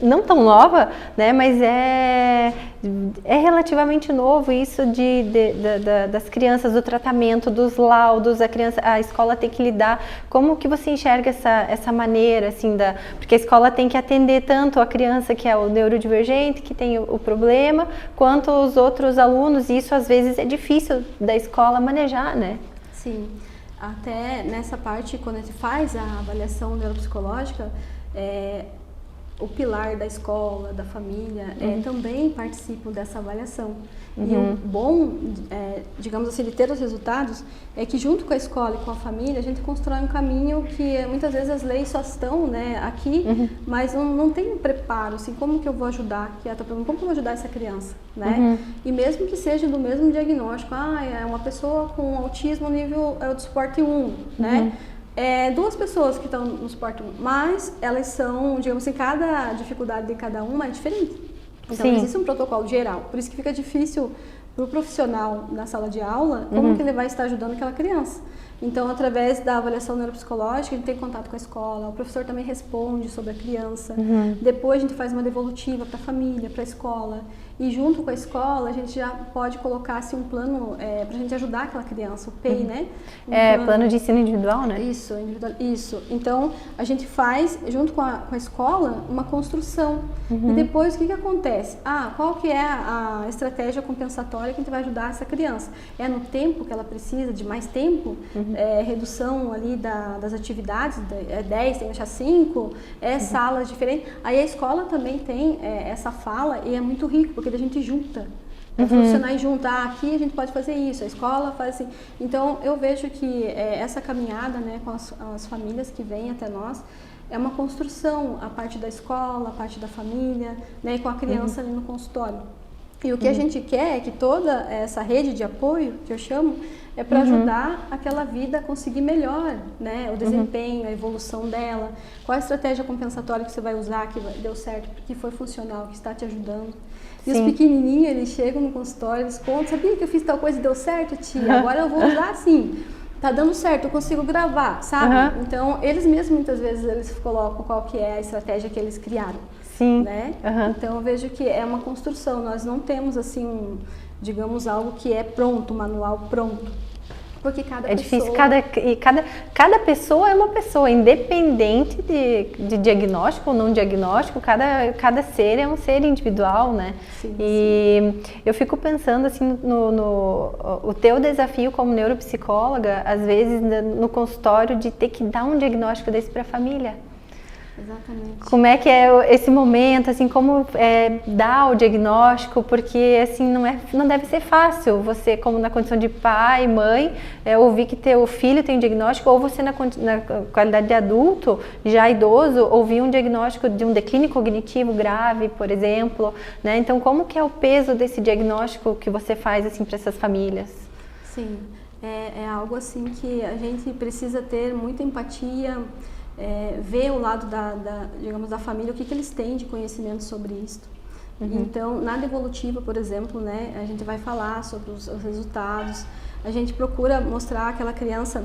não tão nova, né, mas é relativamente novo isso das crianças, do tratamento, dos laudos, a escola tem que lidar, como que você enxerga essa maneira, assim, porque a escola tem que atender tanto a criança que é o neurodivergente, que tem o problema, quanto os outros alunos, e isso às vezes é difícil da escola manejar, né?
Sim. Até nessa parte, quando a gente faz a avaliação neuropsicológica, o pilar da escola, da família, também participam dessa avaliação. E o bom, digamos assim, de ter os resultados, é que junto com a escola e com a família, a gente constrói um caminho que muitas vezes as leis só estão, né, aqui, mas não tem um preparo, assim, como que eu vou ajudar, como que eu vou ajudar essa criança, né? E mesmo que seja do mesmo diagnóstico, é uma pessoa com autismo nível do suporte 1, né? Duas pessoas que estão no suporte 1, mas elas são, digamos assim, cada dificuldade de cada uma é diferente. Então, existe um protocolo geral, por isso que fica difícil para o profissional na sala de aula, como que ele vai estar ajudando aquela criança. Então, através da avaliação neuropsicológica, a gente tem contato com a escola, o professor também responde sobre a criança, depois a gente faz uma devolutiva para a família, para a escola, e junto com a escola a gente já pode colocar assim, um plano para a gente ajudar aquela criança, o PEI, né?
Plano de ensino individual, né?
Isso, isso. Então, a gente faz, junto com a escola, uma construção. E depois, o que acontece? Qual que é a estratégia compensatória que a gente vai ajudar essa criança? É no tempo que ela precisa, de mais tempo? Redução ali das atividades, 10, tem que deixar 5, salas diferentes. Aí a escola também tem essa fala e é muito rico, porque a gente junta. Profissionais juntar, aqui a gente pode fazer isso, a escola faz assim. Então, eu vejo que essa caminhada, né, com as famílias que vêm até nós, é uma construção, a parte da escola, a parte da família, né, e com a criança ali no consultório. E o que a gente quer é que toda essa rede de apoio, que eu chamo, é para ajudar aquela vida a conseguir melhor, né, o desempenho, a evolução dela, qual a estratégia compensatória que você vai usar, que deu certo, que foi funcional, que está te ajudando. E os pequenininhos, eles chegam no consultório, eles contam, sabia que eu fiz tal coisa e deu certo, tia? Agora eu vou usar assim. Tá dando certo, eu consigo gravar, sabe? Então, eles mesmos, muitas vezes, eles colocam qual que é a estratégia que eles criaram.
Sim.
Né? Então, eu vejo que é uma construção. Nós não temos, assim, digamos, algo que é pronto, um manual pronto. Porque cada pessoa...
difícil, cada pessoa é uma pessoa, independente de diagnóstico ou não diagnóstico, cada ser é um ser individual, né?
Sim,
e eu fico pensando assim, o teu desafio como neuropsicóloga, às vezes no consultório, de ter que dar um diagnóstico desse para a família.
Exatamente.
Como é que é esse momento, assim, como dar o diagnóstico, porque assim, não deve ser fácil você, como na condição de pai, mãe, ouvir que teu filho tem um diagnóstico, ou você na qualidade de adulto, já idoso, ouvir um diagnóstico de um declínio cognitivo grave, por exemplo, né? Então, como que é o peso desse diagnóstico que você faz, assim, para essas famílias?
Sim, é algo assim que a gente precisa ter muita empatia, ver o lado digamos, da família, o que eles têm de conhecimento sobre isso. Então, na devolutiva, por exemplo, né, a gente vai falar sobre os resultados, a gente procura mostrar àquela criança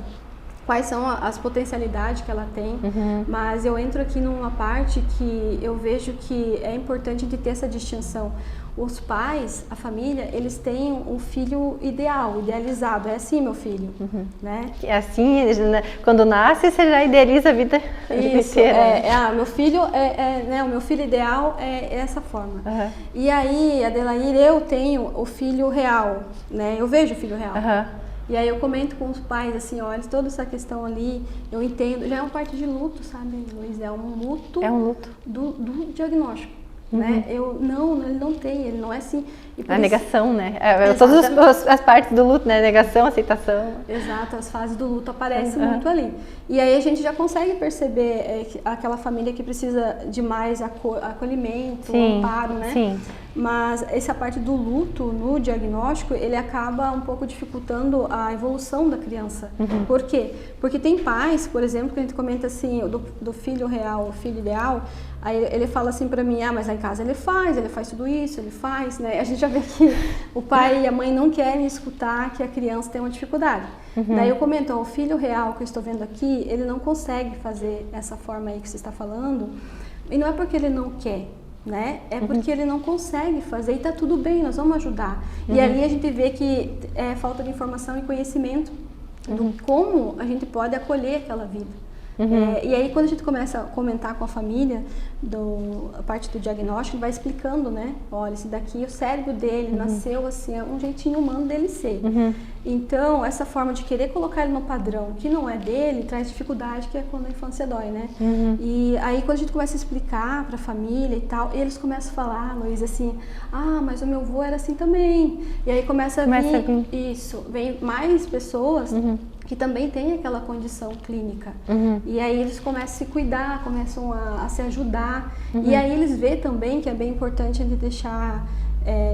quais são as potencialidades que ela tem, mas eu entro aqui numa parte que eu vejo que é importante de ter essa distinção. Os pais, a família, eles têm um filho ideal, idealizado. É assim, meu filho, né?
É assim, quando nasce, você já idealiza a vida inteira.
Meu filho né, o meu filho ideal é essa forma. E aí, Adelair, eu tenho o filho real, né? Eu vejo o filho real. E aí eu comento com os pais, assim, olha, toda essa questão ali, eu entendo, já é uma parte de luto, sabe, Luiz? É um luto, do diagnóstico. né? Ele não tem, ele não é assim.
A negação, né? Todas as partes do luto, né? Negação, aceitação.
Exato, as fases do luto aparecem muito ali. E aí a gente já consegue perceber aquela família que precisa de mais acolhimento, amparo, né? Sim. Mas essa parte do luto no diagnóstico, ele acaba um pouco dificultando a evolução da criança. Por quê? Porque tem pais, por exemplo, que a gente comenta assim, do filho real, o filho ideal, aí ele fala assim pra mim, mas lá em casa ele faz tudo isso, ele faz, né? A gente já vê que o pai e a mãe não querem escutar que a criança tem uma dificuldade. Daí eu comento, o filho real que eu estou vendo aqui, ele não consegue fazer essa forma aí que você está falando, e não é porque ele não quer, né? É porque ele não consegue fazer e tá tudo bem, nós vamos ajudar. E ali a gente vê que é falta de informação e conhecimento do como a gente pode acolher aquela vida. E aí quando a gente começa a comentar com a família a parte do diagnóstico, vai explicando, né? Olha, esse daqui, o cérebro dele nasceu assim, é um jeitinho humano dele ser. Então, essa forma de querer colocar ele no padrão que não é dele, traz dificuldade, que é quando a infância dói, né? E aí quando a gente começa a explicar pra família e tal, eles começam a falar, Luiz, assim, mas o meu avô era assim também. E aí começa a vir isso, vem mais pessoas que também tem aquela condição clínica. E aí eles começam a se cuidar, começam a se ajudar. E aí eles veem também que é bem importante a gente deixar,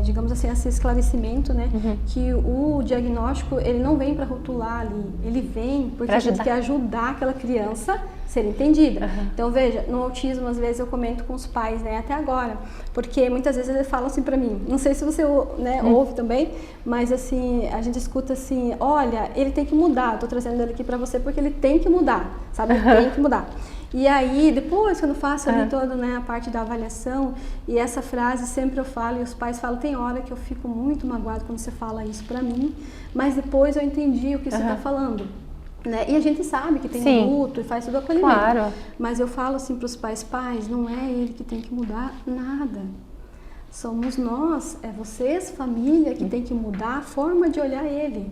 digamos assim, esse esclarecimento, né? Que o diagnóstico, ele não vem para rotular ali, ele vem porque a gente quer ajudar aquela criança a ser entendida. Então, veja, no autismo, às vezes eu comento com os pais, né, até agora, porque muitas vezes eles falam assim para mim, não sei se você, né, ouve também, mas assim, a gente escuta assim, olha, ele tem que mudar, tô trazendo ele aqui para você porque ele tem que mudar, sabe? Ele tem que mudar. E aí, depois, quando eu faço ali toda, né, a parte da avaliação, e essa frase sempre eu falo, e os pais falam, tem hora que eu fico muito magoado quando você fala isso pra mim, mas depois eu entendi o que você tá falando. Né? E a gente sabe que tem luto e faz tudo acolhimento. Claro. Mas eu falo assim pros pais, não é ele que tem que mudar nada. Somos nós, é vocês, família, que tem que mudar a forma de olhar ele.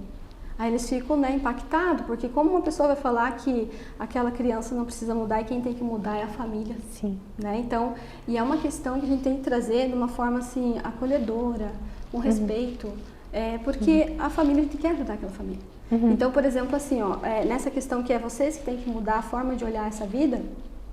Aí eles ficam, né, impactados, porque como uma pessoa vai falar que aquela criança não precisa mudar e quem tem que mudar é a família.
Sim.
Né? Então, e é uma questão que a gente tem que trazer de uma forma assim, acolhedora, com respeito, porque a família, a gente quer ajudar aquela família. Então, por exemplo, assim, nessa questão que é vocês que têm que mudar a forma de olhar essa vida,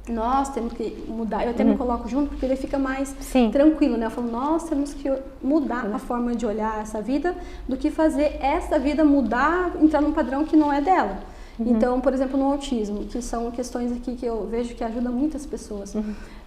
nós temos que mudar, eu até me coloco junto porque ele fica mais tranquilo, né? Eu falo, nós temos que mudar a forma de olhar essa vida do que fazer essa vida mudar, entrar num padrão que não é dela. Então, por exemplo, no autismo, que são questões aqui que eu vejo que ajudam muitas pessoas.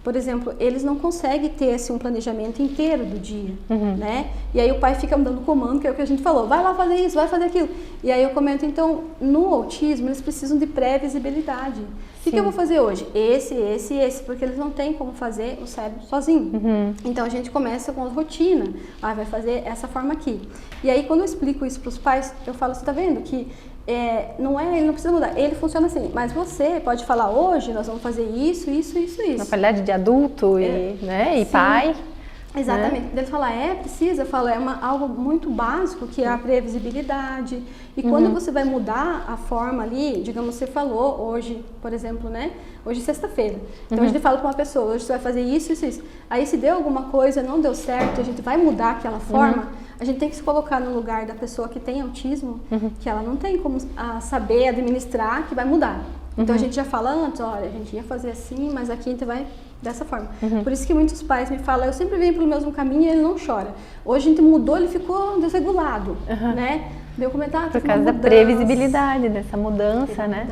Por exemplo, eles não conseguem ter assim, um planejamento inteiro do dia, né? E aí o pai fica dando comando, que é o que a gente falou, vai lá fazer isso, vai fazer aquilo. E aí eu comento, então, no autismo, eles precisam de pré-visibilidade. O que eu vou fazer hoje? Esse, porque eles não têm como fazer o cérebro sozinho. Então a gente começa com a rotina, vai fazer essa forma aqui. E aí quando eu explico isso para os pais, eu falo, você tá vendo que ele não precisa mudar, ele funciona assim, mas você pode falar, hoje nós vamos fazer isso. Na
qualidade de adulto e pai.
Exatamente. Ele fala, precisa, eu falo, algo muito básico, que é a previsibilidade. E quando você vai mudar a forma ali, digamos, você falou hoje, por exemplo, né? Hoje é sexta-feira. Então a gente fala para uma pessoa, hoje você vai fazer isso. Aí se deu alguma coisa, não deu certo, a gente vai mudar aquela forma, a gente tem que se colocar no lugar da pessoa que tem autismo, que ela não tem como saber administrar, que vai mudar. Então a gente já fala antes, olha, a gente ia fazer assim, mas aqui a gente vai dessa forma. Por isso que muitos pais me falam, eu sempre venho pelo mesmo caminho e ele não chora. Hoje a gente mudou, ele ficou desregulado, né? Deu comentário.
Por causa da previsibilidade dessa mudança, né?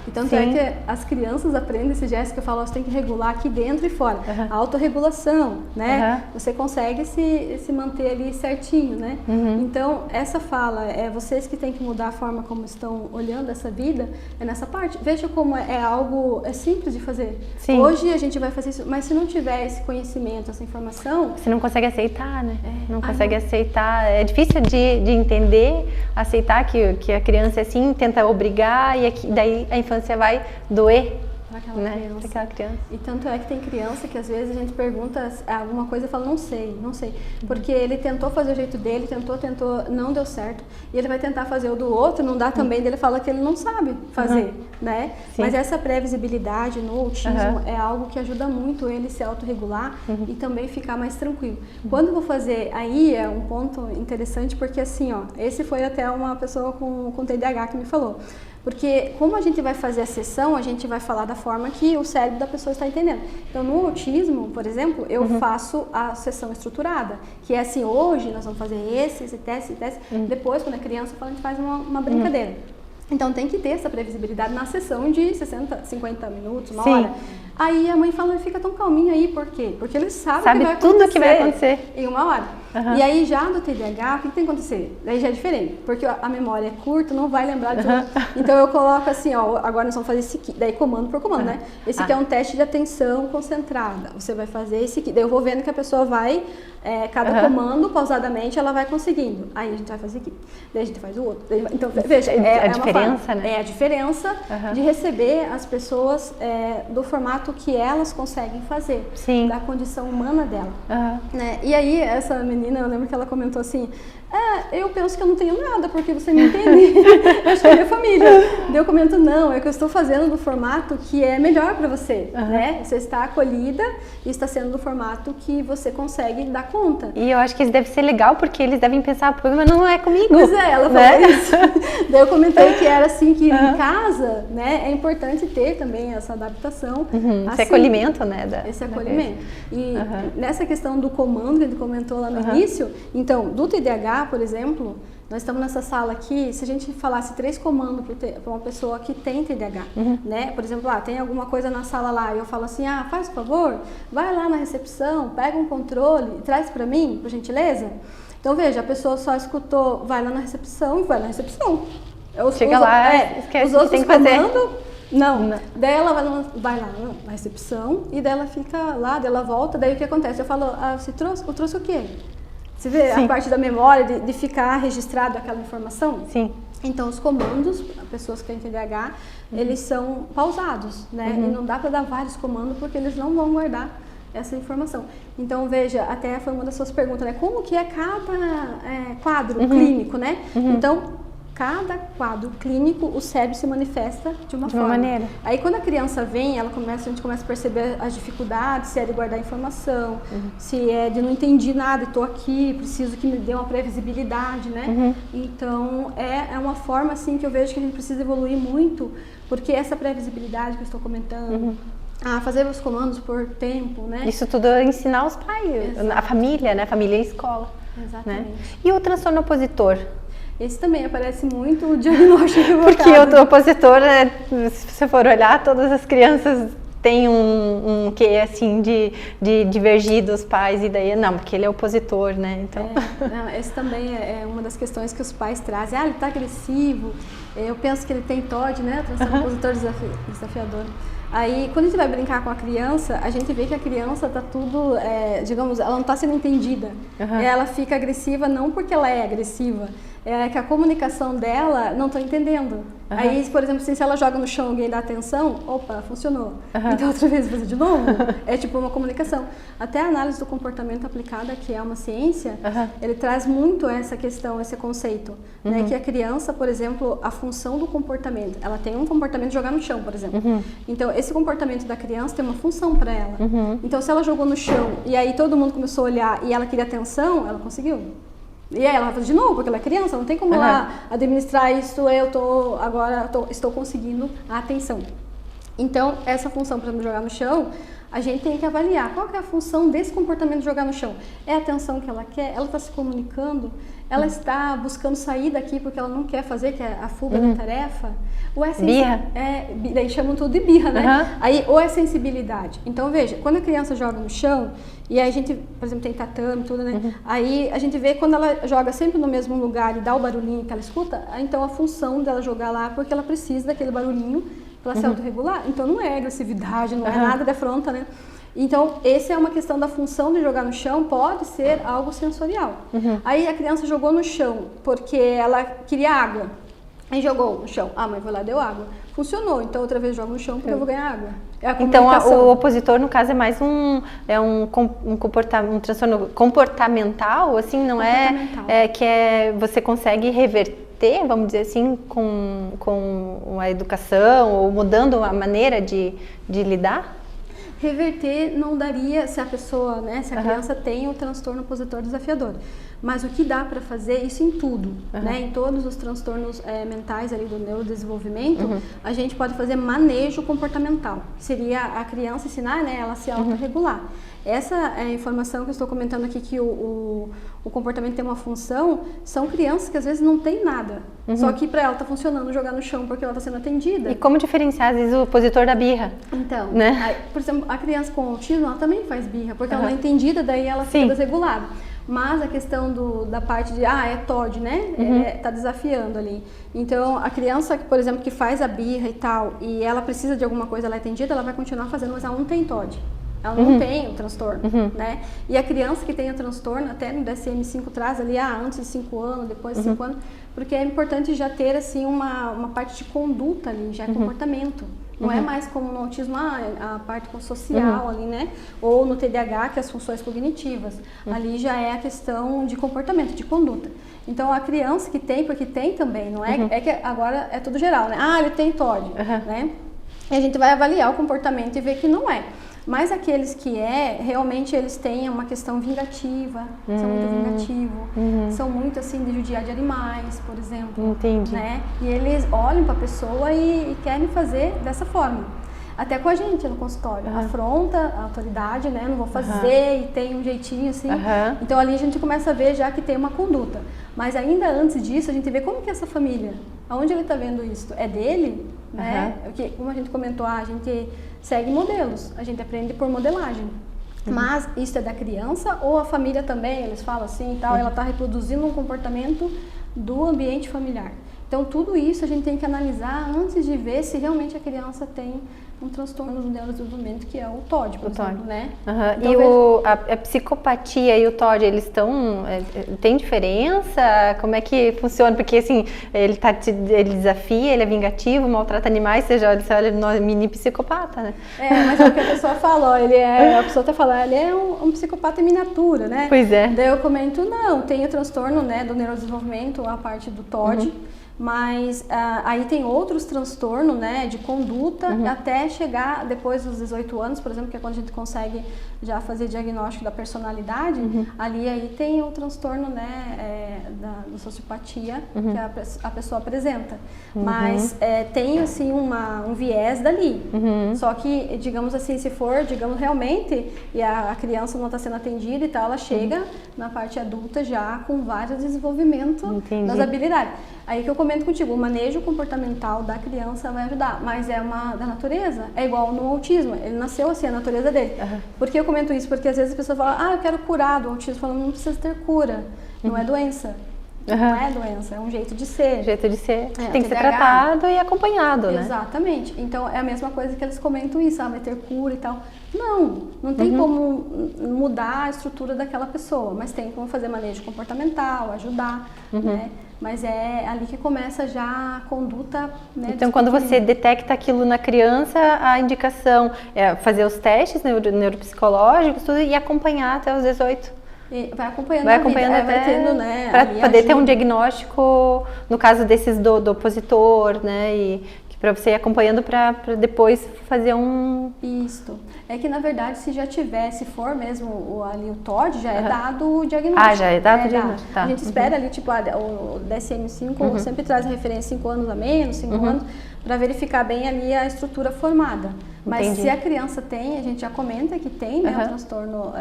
Então, é que as crianças aprendem esse gesto que eu falo, você tem que regular aqui dentro e fora. A autorregulação, né? Você consegue se manter ali certinho, né? Então, essa fala, vocês que têm que mudar a forma como estão olhando essa vida, é nessa parte. Veja como é algo simples de fazer. Hoje a gente vai fazer isso, mas se não tiver esse conhecimento, essa informação...
Você não consegue aceitar, né? Não consegue aceitar. É difícil de entender, aceitar que a criança é assim, tenta obrigar e daí a infância vai doer, Para aquela criança.
E tanto é que tem criança que às vezes a gente pergunta alguma coisa e fala, não sei. Porque ele tentou fazer o jeito dele, tentou, não deu certo. E ele vai tentar fazer o do outro, não dá também, ele fala que ele não sabe fazer, né? Sim. Mas essa previsibilidade no autismo é algo que ajuda muito ele se autorregular e também ficar mais tranquilo. Quando eu vou fazer, aí é um ponto interessante, porque assim, ó, esse foi até uma pessoa com TDAH que me falou. Porque como a gente vai fazer a sessão, a gente vai falar da forma que o cérebro da pessoa está entendendo. Então, no autismo, por exemplo, eu faço a sessão estruturada, que é assim, hoje nós vamos fazer esse teste. Depois, quando é criança, a gente faz uma brincadeira. Então, tem que ter essa previsibilidade na sessão de 60, 50 minutos, uma hora. Aí a mãe fala, fica tão calminho aí, por quê? Porque ele sabe
tudo que vai acontecer
em uma hora. E aí já do TDAH, o que tem que acontecer? Daí já é diferente, porque a memória é curta, não vai lembrar de tudo. Então eu coloco assim, ó, agora nós vamos fazer esse aqui, daí comando por comando, né? Esse aqui é um teste de atenção concentrada, você vai fazer esse aqui. Daí eu vou vendo que a pessoa vai, cada comando, pausadamente, ela vai conseguindo. Aí a gente vai fazer aqui, daí a gente faz o outro. Então, veja,
a diferença, né?
É a diferença de receber as pessoas do formato que elas conseguem fazer, da condição humana dela. Né? E aí, essa menina, eu lembro que ela comentou assim, eu penso que eu não tenho nada, porque você me entende. Acho que é minha família. Daí eu comento, não, é que eu estou fazendo do formato que é melhor para você, né? Você está acolhida e está sendo do formato que você consegue dar conta.
E eu acho que isso deve ser legal, porque eles devem pensar, mas não é comigo.
Pois é, ela falou isso. Daí eu comentei que era assim, que em casa, né, é importante ter também essa adaptação. Assim,
esse acolhimento, né?
Esse acolhimento. E nessa questão do comando que ele comentou lá no início, então, do TDAH, por exemplo, nós estamos nessa sala aqui, se a gente falasse 3 comandos para uma pessoa que tem TDAH, né? Por exemplo, tem alguma coisa na sala lá e eu falo assim, faz por favor, vai lá na recepção, pega um controle e traz para mim, por gentileza. Então, veja, a pessoa só escutou, vai lá na recepção e vai na recepção.
Chega lá, esquece o que tem que fazer.
Não. Daí ela vai lá na recepção e daí ela fica lá, daí ela volta, daí o que acontece? Eu falo, eu trouxe o quê? Você vê a parte da memória, de ficar registrado aquela informação?
Sim.
Então, os comandos, as pessoas que têm TDAH, eles são pausados, né? E não dá para dar vários comandos porque eles não vão guardar essa informação. Então, veja, até foi uma das suas perguntas, né? Como que é cada quadro clínico, né? Então, cada quadro clínico, o cérebro se manifesta de uma forma.
Maneira.
Aí, quando a criança vem, a gente começa a perceber as dificuldades, se é de guardar informação, se é de não entendi nada, estou aqui, preciso que me dê uma previsibilidade, né? Então, é uma forma, assim, que eu vejo que a gente precisa evoluir muito, porque essa previsibilidade que eu estou comentando, fazer os comandos por tempo, né?
Isso tudo é ensinar os pais, a família, né? Família e escola.
Exatamente.
Né? E o transtorno opositor?
Esse também aparece muito o diagnóstico equivocado.
Porque o opositor, se você for olhar, todas as crianças têm um quê, assim, de divergir dos pais, e daí, não, porque ele é opositor, né? Então...
esse também é uma das questões que os pais trazem. Ele está agressivo, eu penso que ele tem TOD, né? Transtorno opositor desafiador. Aí, quando a gente vai brincar com a criança, a gente vê que a criança está tudo, digamos, ela não está sendo entendida. Ela fica agressiva não porque ela é agressiva, é que a comunicação dela não está entendendo. Aí, por exemplo, se ela joga no chão e alguém dá atenção, opa, funcionou. Então, outra vez fazer de novo. É tipo uma comunicação. Até a análise do comportamento aplicada, que é uma ciência, ele traz muito essa questão, esse conceito. Né? Que a criança, por exemplo, a função do comportamento, ela tem um comportamento de jogar no chão, por exemplo. Então, esse comportamento da criança tem uma função para ela. Então, se ela jogou no chão e aí todo mundo começou a olhar e ela queria atenção, ela conseguiu. E aí ela vai fazer de novo, porque ela é criança, não tem como ela administrar isso, estou conseguindo a atenção. Então, essa função, por exemplo, de jogar no chão, a gente tem que avaliar qual que é a função desse comportamento de jogar no chão. É a atenção que ela quer? Ela está se comunicando? Ela está buscando sair daqui porque ela não quer fazer, que é a fuga da tarefa? Ou é
birra?
Daí chamam tudo de birra, né? Aí, ou é sensibilidade. Então, veja, quando a criança joga no chão, e aí a gente, por exemplo, tem tatame, tudo, né? Aí a gente vê quando ela joga sempre no mesmo lugar e dá o barulhinho que ela escuta, então a função dela jogar lá é porque ela precisa daquele barulhinho para se autorregular. Então não é agressividade, não é nada de afronta, né? Então, essa é uma questão da função de jogar no chão, pode ser algo sensorial. Aí a criança jogou no chão porque ela queria água. E jogou no chão. A mãe foi lá, deu água. Funcionou. Então, outra vez joga no chão porque eu vou ganhar água. É a
então, o opositor, no caso, é mais um transtorno comportamental, assim, não é que você consegue reverter, vamos dizer assim, com a educação ou mudando a maneira de lidar?
Reverter não daria se a pessoa, né, se a criança tem o transtorno opositor desafiador. Mas o que dá para fazer, isso em tudo, né, em todos os transtornos mentais ali do neurodesenvolvimento, a gente pode fazer manejo comportamental. Seria a criança ensinar, né, ela se autorregular. Essa informação que eu estou comentando aqui, que o comportamento tem uma função, são crianças que às vezes não tem nada. Só que para ela está funcionando jogar no chão porque ela está sendo atendida.
E como diferenciar, às vezes, o opositor da birra?
Então,
né?
Por exemplo, a criança com autismo, ela também faz birra, porque ela não é entendida, daí ela fica desregulada. Mas a questão da parte de, é TOD, né? Tá desafiando ali. Então, a criança, por exemplo, que faz a birra e tal, e ela precisa de alguma coisa, ela é atendida, ela vai continuar fazendo, mas ela não tem TOD. Ela não tem o transtorno, né? E a criança que tem o transtorno, até no DSM-5 traz ali, antes de 5 anos, depois de 5 anos, porque é importante já ter, assim, uma parte de conduta ali, já é comportamento. Não é mais como no autismo, a parte social ali, né? Ou no TDAH, que é as funções cognitivas. Ali já é a questão de comportamento, de conduta. Então, a criança que tem, porque tem também, não é? É que agora é tudo geral, né? Ele tem TOD, né? E a gente vai avaliar o comportamento e ver que não é. Mas aqueles que realmente eles têm uma questão vingativa, são muito vingativos, são muito assim de judiar de animais, por exemplo.
Entendi.
Né? E eles olham para a pessoa e querem fazer dessa forma. Até com a gente no consultório. Afronta a autoridade, né? Não vou fazer e tem um jeitinho assim. Então ali a gente começa a ver já que tem uma conduta. Mas ainda antes disso a gente vê como que é essa família. Aonde ele está vendo isso? É dele? Né? Porque, como a gente comentou, a gente segue modelos, a gente aprende por modelagem. Mas isso é da criança ou a família também, eles falam assim e tal, ela está reproduzindo um comportamento do ambiente familiar. Então tudo isso a gente tem que analisar antes de ver se realmente a criança tem um transtorno do neurodesenvolvimento, que é o TOD, por exemplo, né?
Então, e a psicopatia e o TOD, eles tem diferença? Como é que funciona? Porque assim, ele desafia, ele é vingativo, maltrata animais, você olha no mini psicopata, né?
Mas é o que a pessoa falou, a pessoa até fala, ele é um psicopata em miniatura, né?
Pois é.
Daí eu comento, não, tem o transtorno, né, do neurodesenvolvimento, a parte do TOD, mas aí tem outros transtornos, né, de conduta, até chegar depois dos 18 anos, por exemplo, que é quando a gente consegue já fazer diagnóstico da personalidade, ali aí tem o transtorno, né, da sociopatia que a pessoa apresenta. Mas tem, assim, um viés dali. Só que, digamos assim, se for, realmente, e a criança não está sendo atendida e tal, ela chega na parte adulta já com vários desenvolvimentos das habilidades. Aí que eu comento contigo, o manejo comportamental da criança vai ajudar, mas é da natureza, é igual no autismo, ele nasceu assim, a natureza dele. Por que eu comento isso? Porque às vezes a pessoa fala, eu quero curar do autismo, falando, não precisa ter cura, não é doença. Não é doença, é um jeito de ser.
Jeito de ser. Tem que ser tratado e acompanhado, né?
Exatamente. Então, é a mesma coisa que eles comentam isso, vai ter cura e tal. Não tem como mudar a estrutura daquela pessoa, mas tem como fazer manejo comportamental, ajudar, né? Mas é ali que começa já a conduta, né?
Então, quando você detecta aquilo na criança, a indicação é fazer os testes neuropsicológicos tudo, e acompanhar até os 18.
E vai acompanhando
até,
vai tendo, né,
para poder ter um diagnóstico, no caso desses do opositor, né, e para você ir acompanhando para depois fazer
Isso. É que, na verdade, se for mesmo ali o TOD, já é dado o diagnóstico.
Já é dado o diagnóstico. Tá.
A gente espera ali, tipo, o DSM-5 sempre traz a referência 5 anos a menos, 5 anos, para verificar bem ali a estrutura formada. Mas se a criança tem, a gente já comenta que tem, né, o transtorno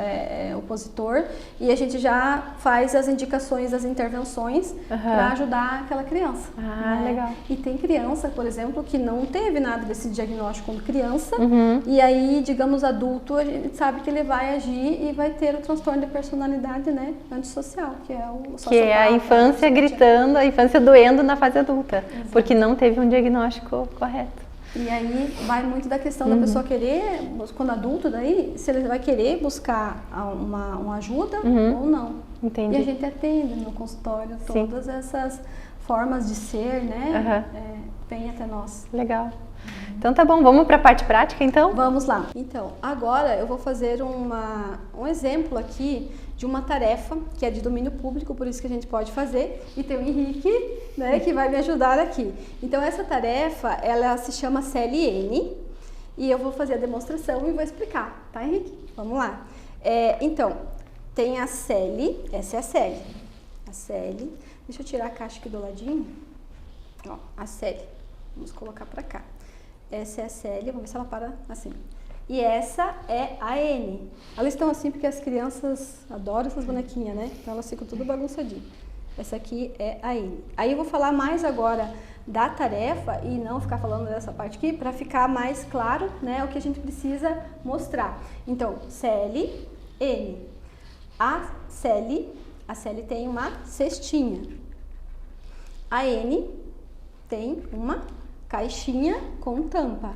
opositor, e a gente já faz as indicações, as intervenções para ajudar aquela criança. Né?
Legal.
E tem criança, por exemplo, que não teve nada desse diagnóstico quando criança, e aí, digamos, adulto, a gente sabe que ele vai agir e vai ter o transtorno de personalidade, né, antissocial, que é o sociopata.
Que é a infância gritando, a infância doendo na fase adulta, porque não teve um diagnóstico correto.
E aí vai muito da questão da pessoa querer, quando adulto, daí, se ele vai querer buscar uma ajuda ou não.
Entendi.
E a gente atende no consultório todas essas formas de ser, né? Vem até nós.
Legal. Então tá bom, vamos para a parte prática então?
Vamos lá. Então, agora eu vou fazer um exemplo aqui de uma tarefa que é de domínio público, por isso que a gente pode fazer, e tem o Henrique, né, que vai me ajudar aqui. Então essa tarefa, ela se chama CLN, e eu vou fazer a demonstração e vou explicar, tá, Henrique? Vamos lá. Então, tem a CL, essa é a CL. A CL, deixa eu tirar a caixa aqui do ladinho. Ó, a CL, vamos colocar pra cá. Essa é a CL, vamos ver se ela para assim. E essa é a N. Elas estão assim porque as crianças adoram essas bonequinhas, né? Então elas ficam tudo bagunçadinho. Essa aqui é a N. Aí eu vou falar mais agora da tarefa e não ficar falando dessa parte aqui para ficar mais claro, né, o que a gente precisa mostrar. Então, CL, N. A CL tem uma cestinha. A N tem uma caixinha com tampa.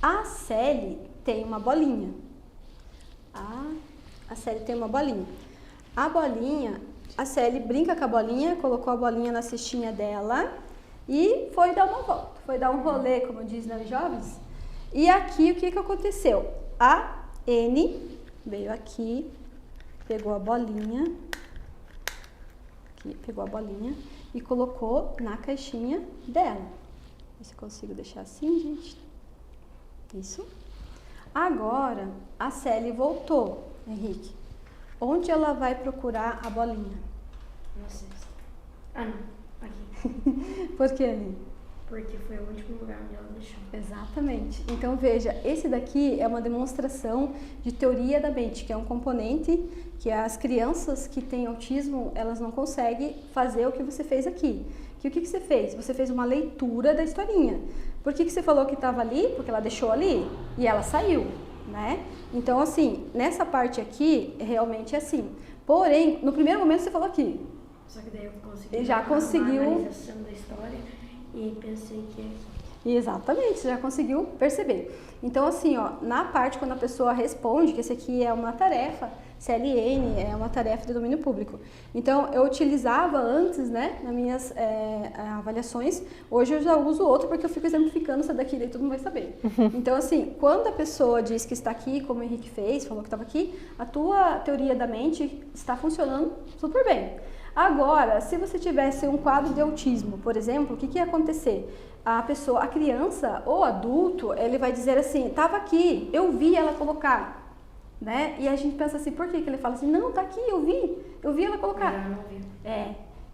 A CL tem uma bolinha. A CL tem uma bolinha. A bolinha, a CL brinca com a bolinha, colocou a bolinha na cestinha dela e foi dar uma volta, foi dar um rolê, como dizem os jovens. E aqui o que aconteceu? A N veio aqui, pegou a bolinha, e colocou na caixinha dela. Ver se eu consigo deixar assim, gente. Isso. Agora, a CL voltou, Henrique. Onde ela vai procurar a bolinha?
Na cesta. Ah, não. Aqui.
Por que ali?
Porque foi o último lugar onde ela deixou.
Exatamente. Então, veja, esse daqui é uma demonstração de teoria da mente, que é um componente que as crianças que têm autismo, elas não conseguem fazer o que você fez aqui. Que o que você fez? Você fez uma leitura da historinha. Por que você falou que estava ali? Porque ela deixou ali e ela saiu, né? Então, assim, nessa parte aqui, realmente é assim. Porém, no primeiro momento você falou aqui.
Só que daí eu consegui
já conseguiu
uma analisação da história e pensei que é aqui.
Exatamente, você já conseguiu perceber. Então, assim, ó, na parte quando a pessoa responde que esse aqui é uma tarefa, CLN é uma tarefa de domínio público. Então, eu utilizava antes, né, nas minhas avaliações. Hoje eu já uso outro porque eu fico exemplificando essa daqui, daí todo mundo vai saber. Então, assim, quando a pessoa diz que está aqui, como o Henrique fez, falou que estava aqui, a tua teoria da mente está funcionando super bem. Agora, se você tivesse um quadro de autismo, por exemplo, o que ia acontecer? A criança ou adulto, ele vai dizer assim, estava aqui, eu vi ela colocar, né? E a gente pensa assim, por que ele fala assim? Não, tá aqui, eu vi ela colocar.
Ela não viu.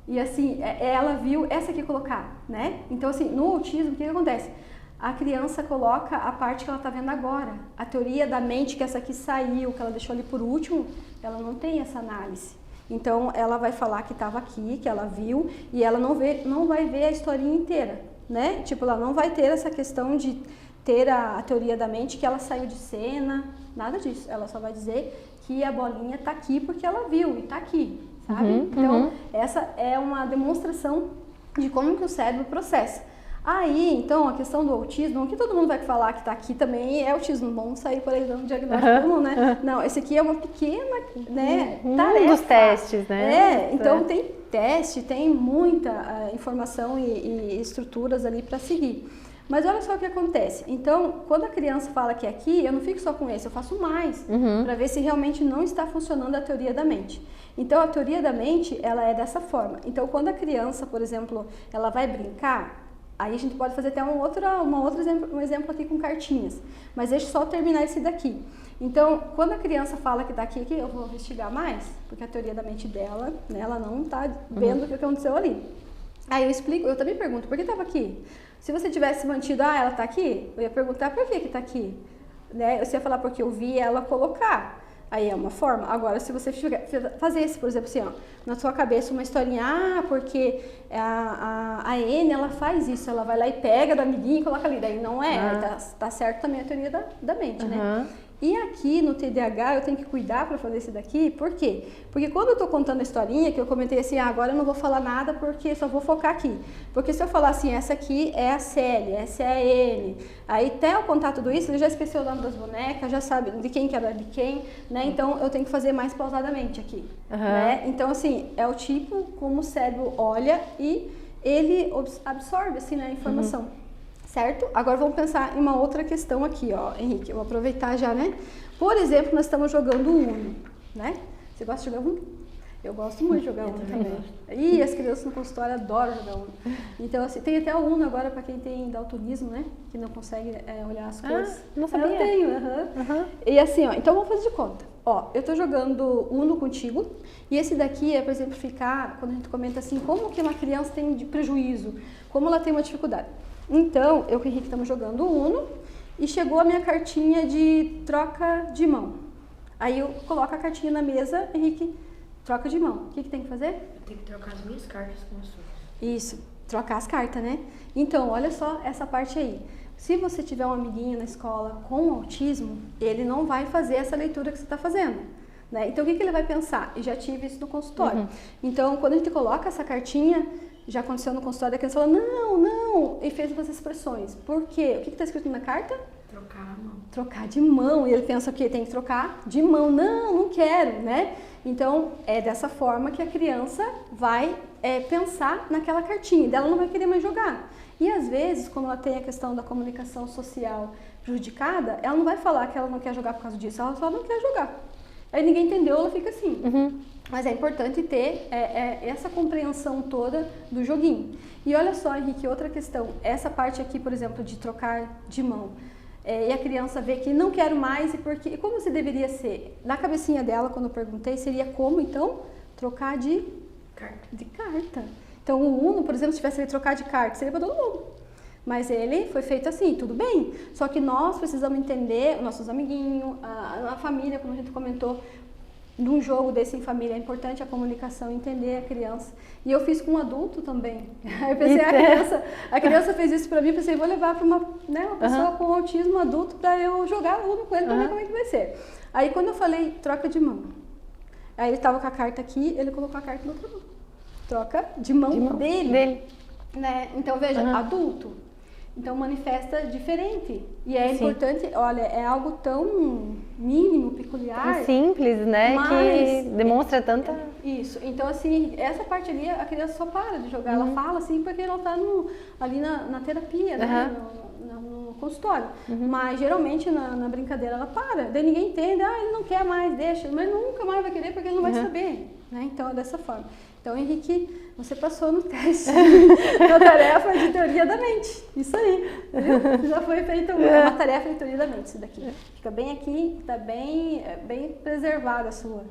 E assim, ela viu essa aqui colocar, né? Então assim, no autismo, o que acontece? A criança coloca a parte que ela tá vendo agora. A teoria da mente, que essa aqui saiu, que ela deixou ali por último, ela não tem essa análise. Então, ela vai falar que estava aqui, que ela viu, e ela não vai ver a historinha inteira, né? Tipo, ela não vai ter essa questão de ter a teoria da mente, que ela saiu de cena, nada disso. Ela só vai dizer que a bolinha tá aqui porque ela viu e tá aqui, sabe? Então, essa é uma demonstração de como que o cérebro processa. Aí, então, a questão do autismo, o que todo mundo vai falar que está aqui também é autismo. Vamos sair por aí dando diagnóstico comum, né? Não, esse aqui é uma pequena, né, tarefa.
Dos testes, né?
Então tem teste, tem muita informação e estruturas ali para seguir. Mas olha só o que acontece. Então, quando a criança fala que é aqui, eu não fico só com esse, eu faço mais, para ver se realmente não está funcionando a teoria da mente. Então, a teoria da mente, ela é dessa forma. Então, quando a criança, por exemplo, ela vai brincar, aí a gente pode fazer até um outro exemplo aqui com cartinhas. Mas deixa eu só terminar esse daqui. Então, quando a criança fala que está aqui, eu vou investigar mais, porque a teoria da mente dela, né, ela não está vendo o que aconteceu ali. Aí eu explico, eu também pergunto, por que estava aqui? Se você tivesse mantido, ela está aqui, eu ia perguntar por que está aqui. Né? Você ia falar porque eu vi ela colocar. Aí é uma forma. Agora, se você fazer esse, por exemplo, assim, ó, na sua cabeça uma historinha, porque a N, ela faz isso, ela vai lá e pega do amiguinho e coloca ali. Daí não é, tá certo também a teoria da mente, né? E aqui no TDAH eu tenho que cuidar para fazer esse daqui, por quê? Porque quando eu estou contando a historinha, que eu comentei assim, agora eu não vou falar nada porque só vou focar aqui. Porque se eu falar assim, essa aqui é a Célia, essa é a N, aí até eu contar tudo isso, ele já esqueceu o nome das bonecas, já sabe de quem que era de quem, né? Então eu tenho que fazer mais pausadamente aqui, né? Então assim, é o tipo como o cérebro olha e ele absorve assim, né, a informação. Certo? Agora vamos pensar em uma outra questão aqui, ó, Henrique, eu vou aproveitar já, né? Por exemplo, nós estamos jogando Uno, né? Você gosta de jogar Uno? Eu gosto muito de jogar Uno também. E as crianças no consultório adoram jogar Uno. Então, assim, tem até o Uno agora para quem tem daltonismo, né? Que não consegue olhar as cores.
Não sabia.
Eu tenho, E assim, ó, então vamos fazer de conta. Ó, eu tô jogando Uno contigo e esse daqui é para exemplificar, quando a gente comenta assim, como que uma criança tem de prejuízo, como ela tem uma dificuldade. Então, eu e o Henrique estamos jogando Uno e chegou a minha cartinha de troca de mão. Aí eu coloco a cartinha na mesa, Henrique, troca de mão. O que tem que fazer?
Eu tenho que trocar as minhas cartas com as suas.
Isso, trocar as cartas, né? Então, olha só essa parte aí. Se você tiver um amiguinho na escola com autismo, ele não vai fazer essa leitura que você está fazendo. Né? Então, o que ele vai pensar? E já tive isso no consultório. Então, quando a gente coloca essa cartinha, já aconteceu no consultório, a criança fala, não, e fez essas expressões. Por quê? O que está escrito na carta?
Trocar a mão.
Trocar de mão. E ele pensa o quê? Tem que trocar de mão. Não quero, né? Então, é dessa forma que a criança vai pensar naquela cartinha. Dela não vai querer mais jogar. E às vezes, quando ela tem a questão da comunicação social prejudicada, ela não vai falar que ela não quer jogar por causa disso, ela só não quer jogar. Aí ninguém entendeu, ela fica assim. Mas é importante ter essa compreensão toda do joguinho. E olha só, Henrique, outra questão. Essa parte aqui, por exemplo, de trocar de mão. E a criança vê que não quero mais e como se deveria ser? Na cabecinha dela, quando eu perguntei, seria como, então, trocar de carta. Então, o Uno, por exemplo, se tivesse ele trocar de carta, seria para todo mundo. Mas ele foi feito assim, tudo bem. Só que nós precisamos entender, nossos amiguinhos, a família, como a gente comentou, num jogo desse em família, é importante a comunicação, entender a criança. E eu fiz com um adulto também. Aí eu pensei, a criança fez isso pra mim, pensei, vou levar para uma pessoa com autismo adulto para eu jogar Uno com ele para ver como é que vai ser. Aí quando eu falei, troca de mão. Aí ele estava com a carta aqui, ele colocou a carta na outra mão. Troca de mão dele. Né? Então veja, adulto. Então manifesta diferente. E é importante, olha, é algo tão mínimo, peculiar.
Tão simples, né?
Mas
que demonstra tanta...
Isso. Então, assim, essa parte ali, a criança só para de jogar. Ela fala assim porque ela está ali na terapia, né? No consultório. Mas geralmente na brincadeira ela para. Daí ninguém entende, ele não quer mais, deixa. Mas nunca mais vai querer porque ele não vai saber. Né? Então é dessa forma. Então, Henrique, você passou no teste da tarefa de teoria da mente. Isso aí, viu? Já foi feita uma tarefa de teoria da mente, isso daqui. Fica bem aqui, está bem preservada a sua.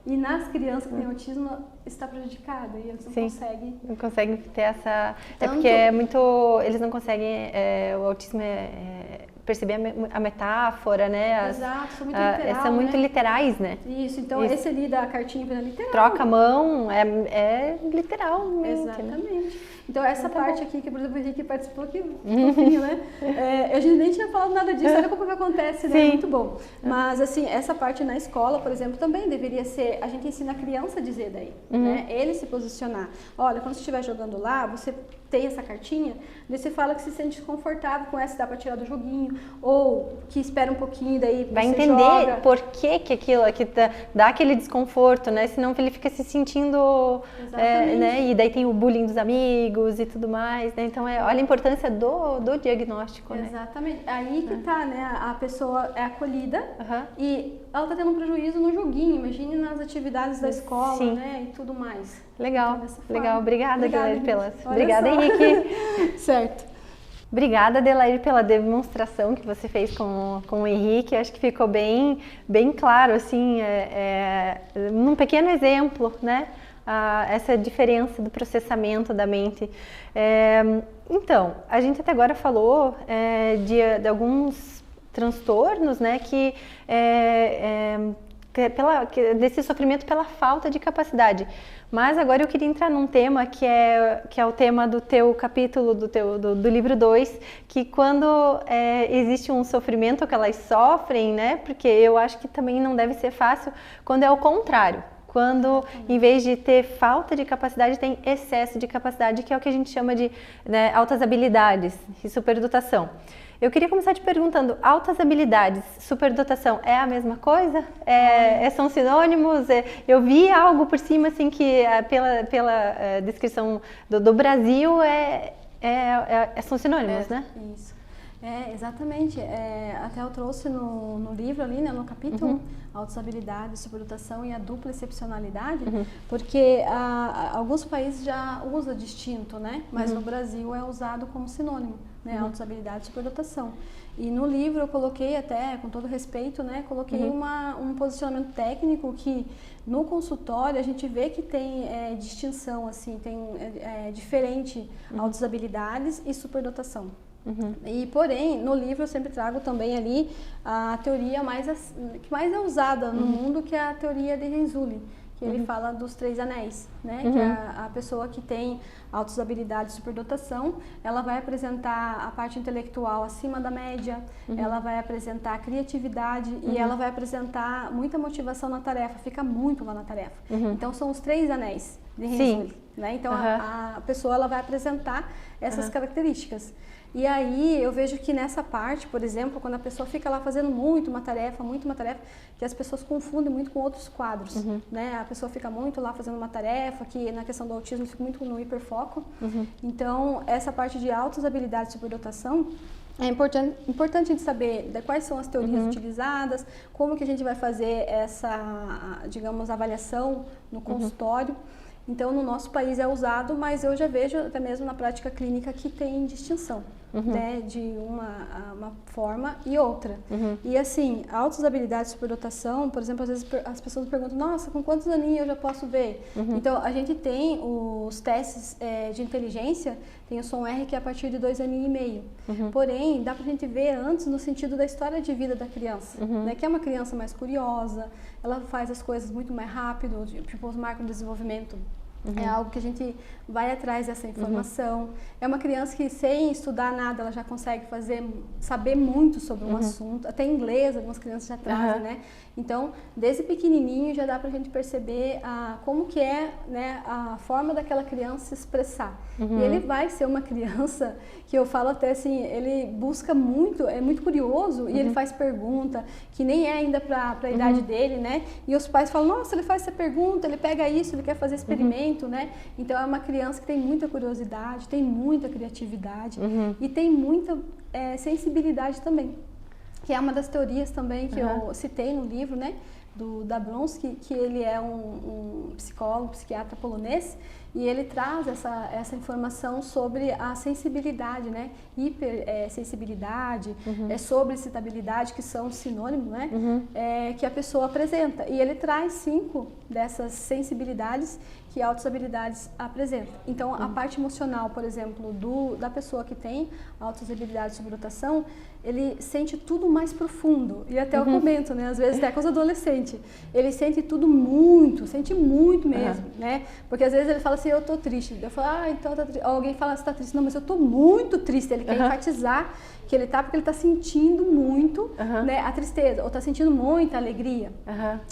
E nas crianças que têm autismo, está prejudicada e eles não conseguem...
Não conseguem ter essa... É porque é muito... Eles não conseguem... o autismo perceber a metáfora, né?
Exato, são muito literais.
São muito literais, né?
Isso, então esse ali da cartinha é literal.
Troca a mão, é literalmente.
Exatamente.
Né?
Então essa parte aqui, que por exemplo o Henrique participou aqui, um pouquinho, né? A gente nem tinha falado nada disso, olha como que acontece, né? É muito bom. Mas assim, essa parte na escola, por exemplo, também deveria ser, a gente ensina a criança a dizer daí, né? Ele se posicionar. Olha, quando você estiver jogando lá, você tem essa cartinha, daí você fala que se sente desconfortável com essa, dá pra tirar do joguinho, ou que espera um pouquinho, daí
vai
você
entender
joga.
por que aquilo aqui dá aquele desconforto, né? Senão ele fica se sentindo, né? E daí tem o bullying dos amigos e tudo mais, né? Então, olha a importância do diagnóstico, né?
Exatamente. Aí que tá, né? A pessoa é acolhida e ela tá tendo um prejuízo no joguinho, imagine nas atividades da escola, né? E tudo mais.
Legal,
então,
legal. Obrigada, Adelaide,
Obrigada,
Henrique.
Certo.
Obrigada, Adelaide, pela demonstração que você fez com o Henrique. Acho que ficou bem claro, assim, num pequeno exemplo, né? Essa diferença do processamento da mente. Então, a gente até agora falou de alguns transtornos, né? Que desse sofrimento pela falta de capacidade. Mas agora eu queria entrar num tema que é o tema do teu capítulo, do livro 2, que quando existe um sofrimento que elas sofrem, né? Porque eu acho que também não deve ser fácil, quando é o contrário. Quando, em vez de ter falta de capacidade, tem excesso de capacidade, que é o que a gente chama de, né, altas habilidades e superdotação. Eu queria começar te perguntando, altas habilidades, superdotação, é a mesma coisa? São sinônimos? Eu vi algo por cima, assim, que pela descrição do Brasil, são sinônimos, né?
Isso. Exatamente. Até eu trouxe no livro ali, né, no capítulo, altas habilidades, superdotação e a dupla excepcionalidade, porque alguns países já usam distinto, né? Mas no Brasil é usado como sinônimo, né? Altas habilidades e superdotação. E no livro eu coloquei até, com todo respeito, né? Coloquei um posicionamento técnico que no consultório a gente vê que tem distinção, assim, tem diferente altas habilidades e superdotação. E, porém, no livro eu sempre trago também ali a teoria que mais é usada no mundo, que é a teoria de Renzulli, que ele fala dos 3 anéis, né? Que é a pessoa que tem altas habilidades e superdotação, ela vai apresentar a parte intelectual acima da média, ela vai apresentar a criatividade e ela vai apresentar muita motivação na tarefa, fica muito lá na tarefa. Então, são os 3 anéis de Renzulli, né? Então, a pessoa ela vai apresentar essas características. E aí eu vejo que nessa parte, por exemplo, quando a pessoa fica lá fazendo muito uma tarefa, que as pessoas confundem muito com outros quadros, né? A pessoa fica muito lá fazendo uma tarefa, que na questão do autismo fica muito no hiperfoco. Então, essa parte de altas habilidades de superdotação, é importante a gente saber quais são as teorias utilizadas, como que a gente vai fazer essa, digamos, avaliação no consultório. Então, no nosso país é usado, mas eu já vejo até mesmo na prática clínica que tem distinção, né, de uma forma e outra. E assim, altas habilidades de superdotação, por exemplo, às vezes as pessoas perguntam, nossa, com quantos aninhos eu já posso ver? Então, a gente tem os testes de inteligência, tem o som R que é a partir de 2 aninhos e meio. Porém, dá pra gente ver antes no sentido da história de vida da criança, né, que é uma criança mais curiosa, ela faz as coisas muito mais rápido, tipo os marcos de desenvolvimento. É algo que a gente vai atrás dessa informação. É uma criança que, sem estudar nada, ela já consegue saber muito sobre um assunto. Até inglês, algumas crianças já trazem, né? Então, desde pequenininho já dá pra gente perceber como que é, né, a forma daquela criança se expressar. E ele vai ser uma criança que eu falo até assim, ele busca muito, é muito curioso e ele faz pergunta que nem é ainda pra idade dele, né? E os pais falam, nossa, ele faz essa pergunta, ele pega isso, ele quer fazer experimento, né? Então é uma criança que tem muita curiosidade, tem muita criatividade e tem muita sensibilidade também. Que é uma das teorias também que eu citei no livro, né, do Dabrowski, que ele é um psicólogo, psiquiatra polonês, e ele traz essa informação sobre a sensibilidade, né, hipersensibilidade, sobre excitabilidade, que são sinônimos, né, que a pessoa apresenta. E ele traz 5 dessas sensibilidades que altas habilidades apresentam. Então, a parte emocional, por exemplo, da pessoa que tem altas habilidades de superdotação, ele sente tudo mais profundo. E até eu comento, né? Às vezes até com os adolescentes. Ele sente sente muito mesmo, né? Porque às vezes ele fala assim, eu tô triste. Eu falo, então tá triste. Ou alguém fala, você tá triste? Não, mas eu tô muito triste. Ele quer enfatizar que ele tá, porque ele tá sentindo muito, né, a tristeza, ou tá sentindo muita alegria.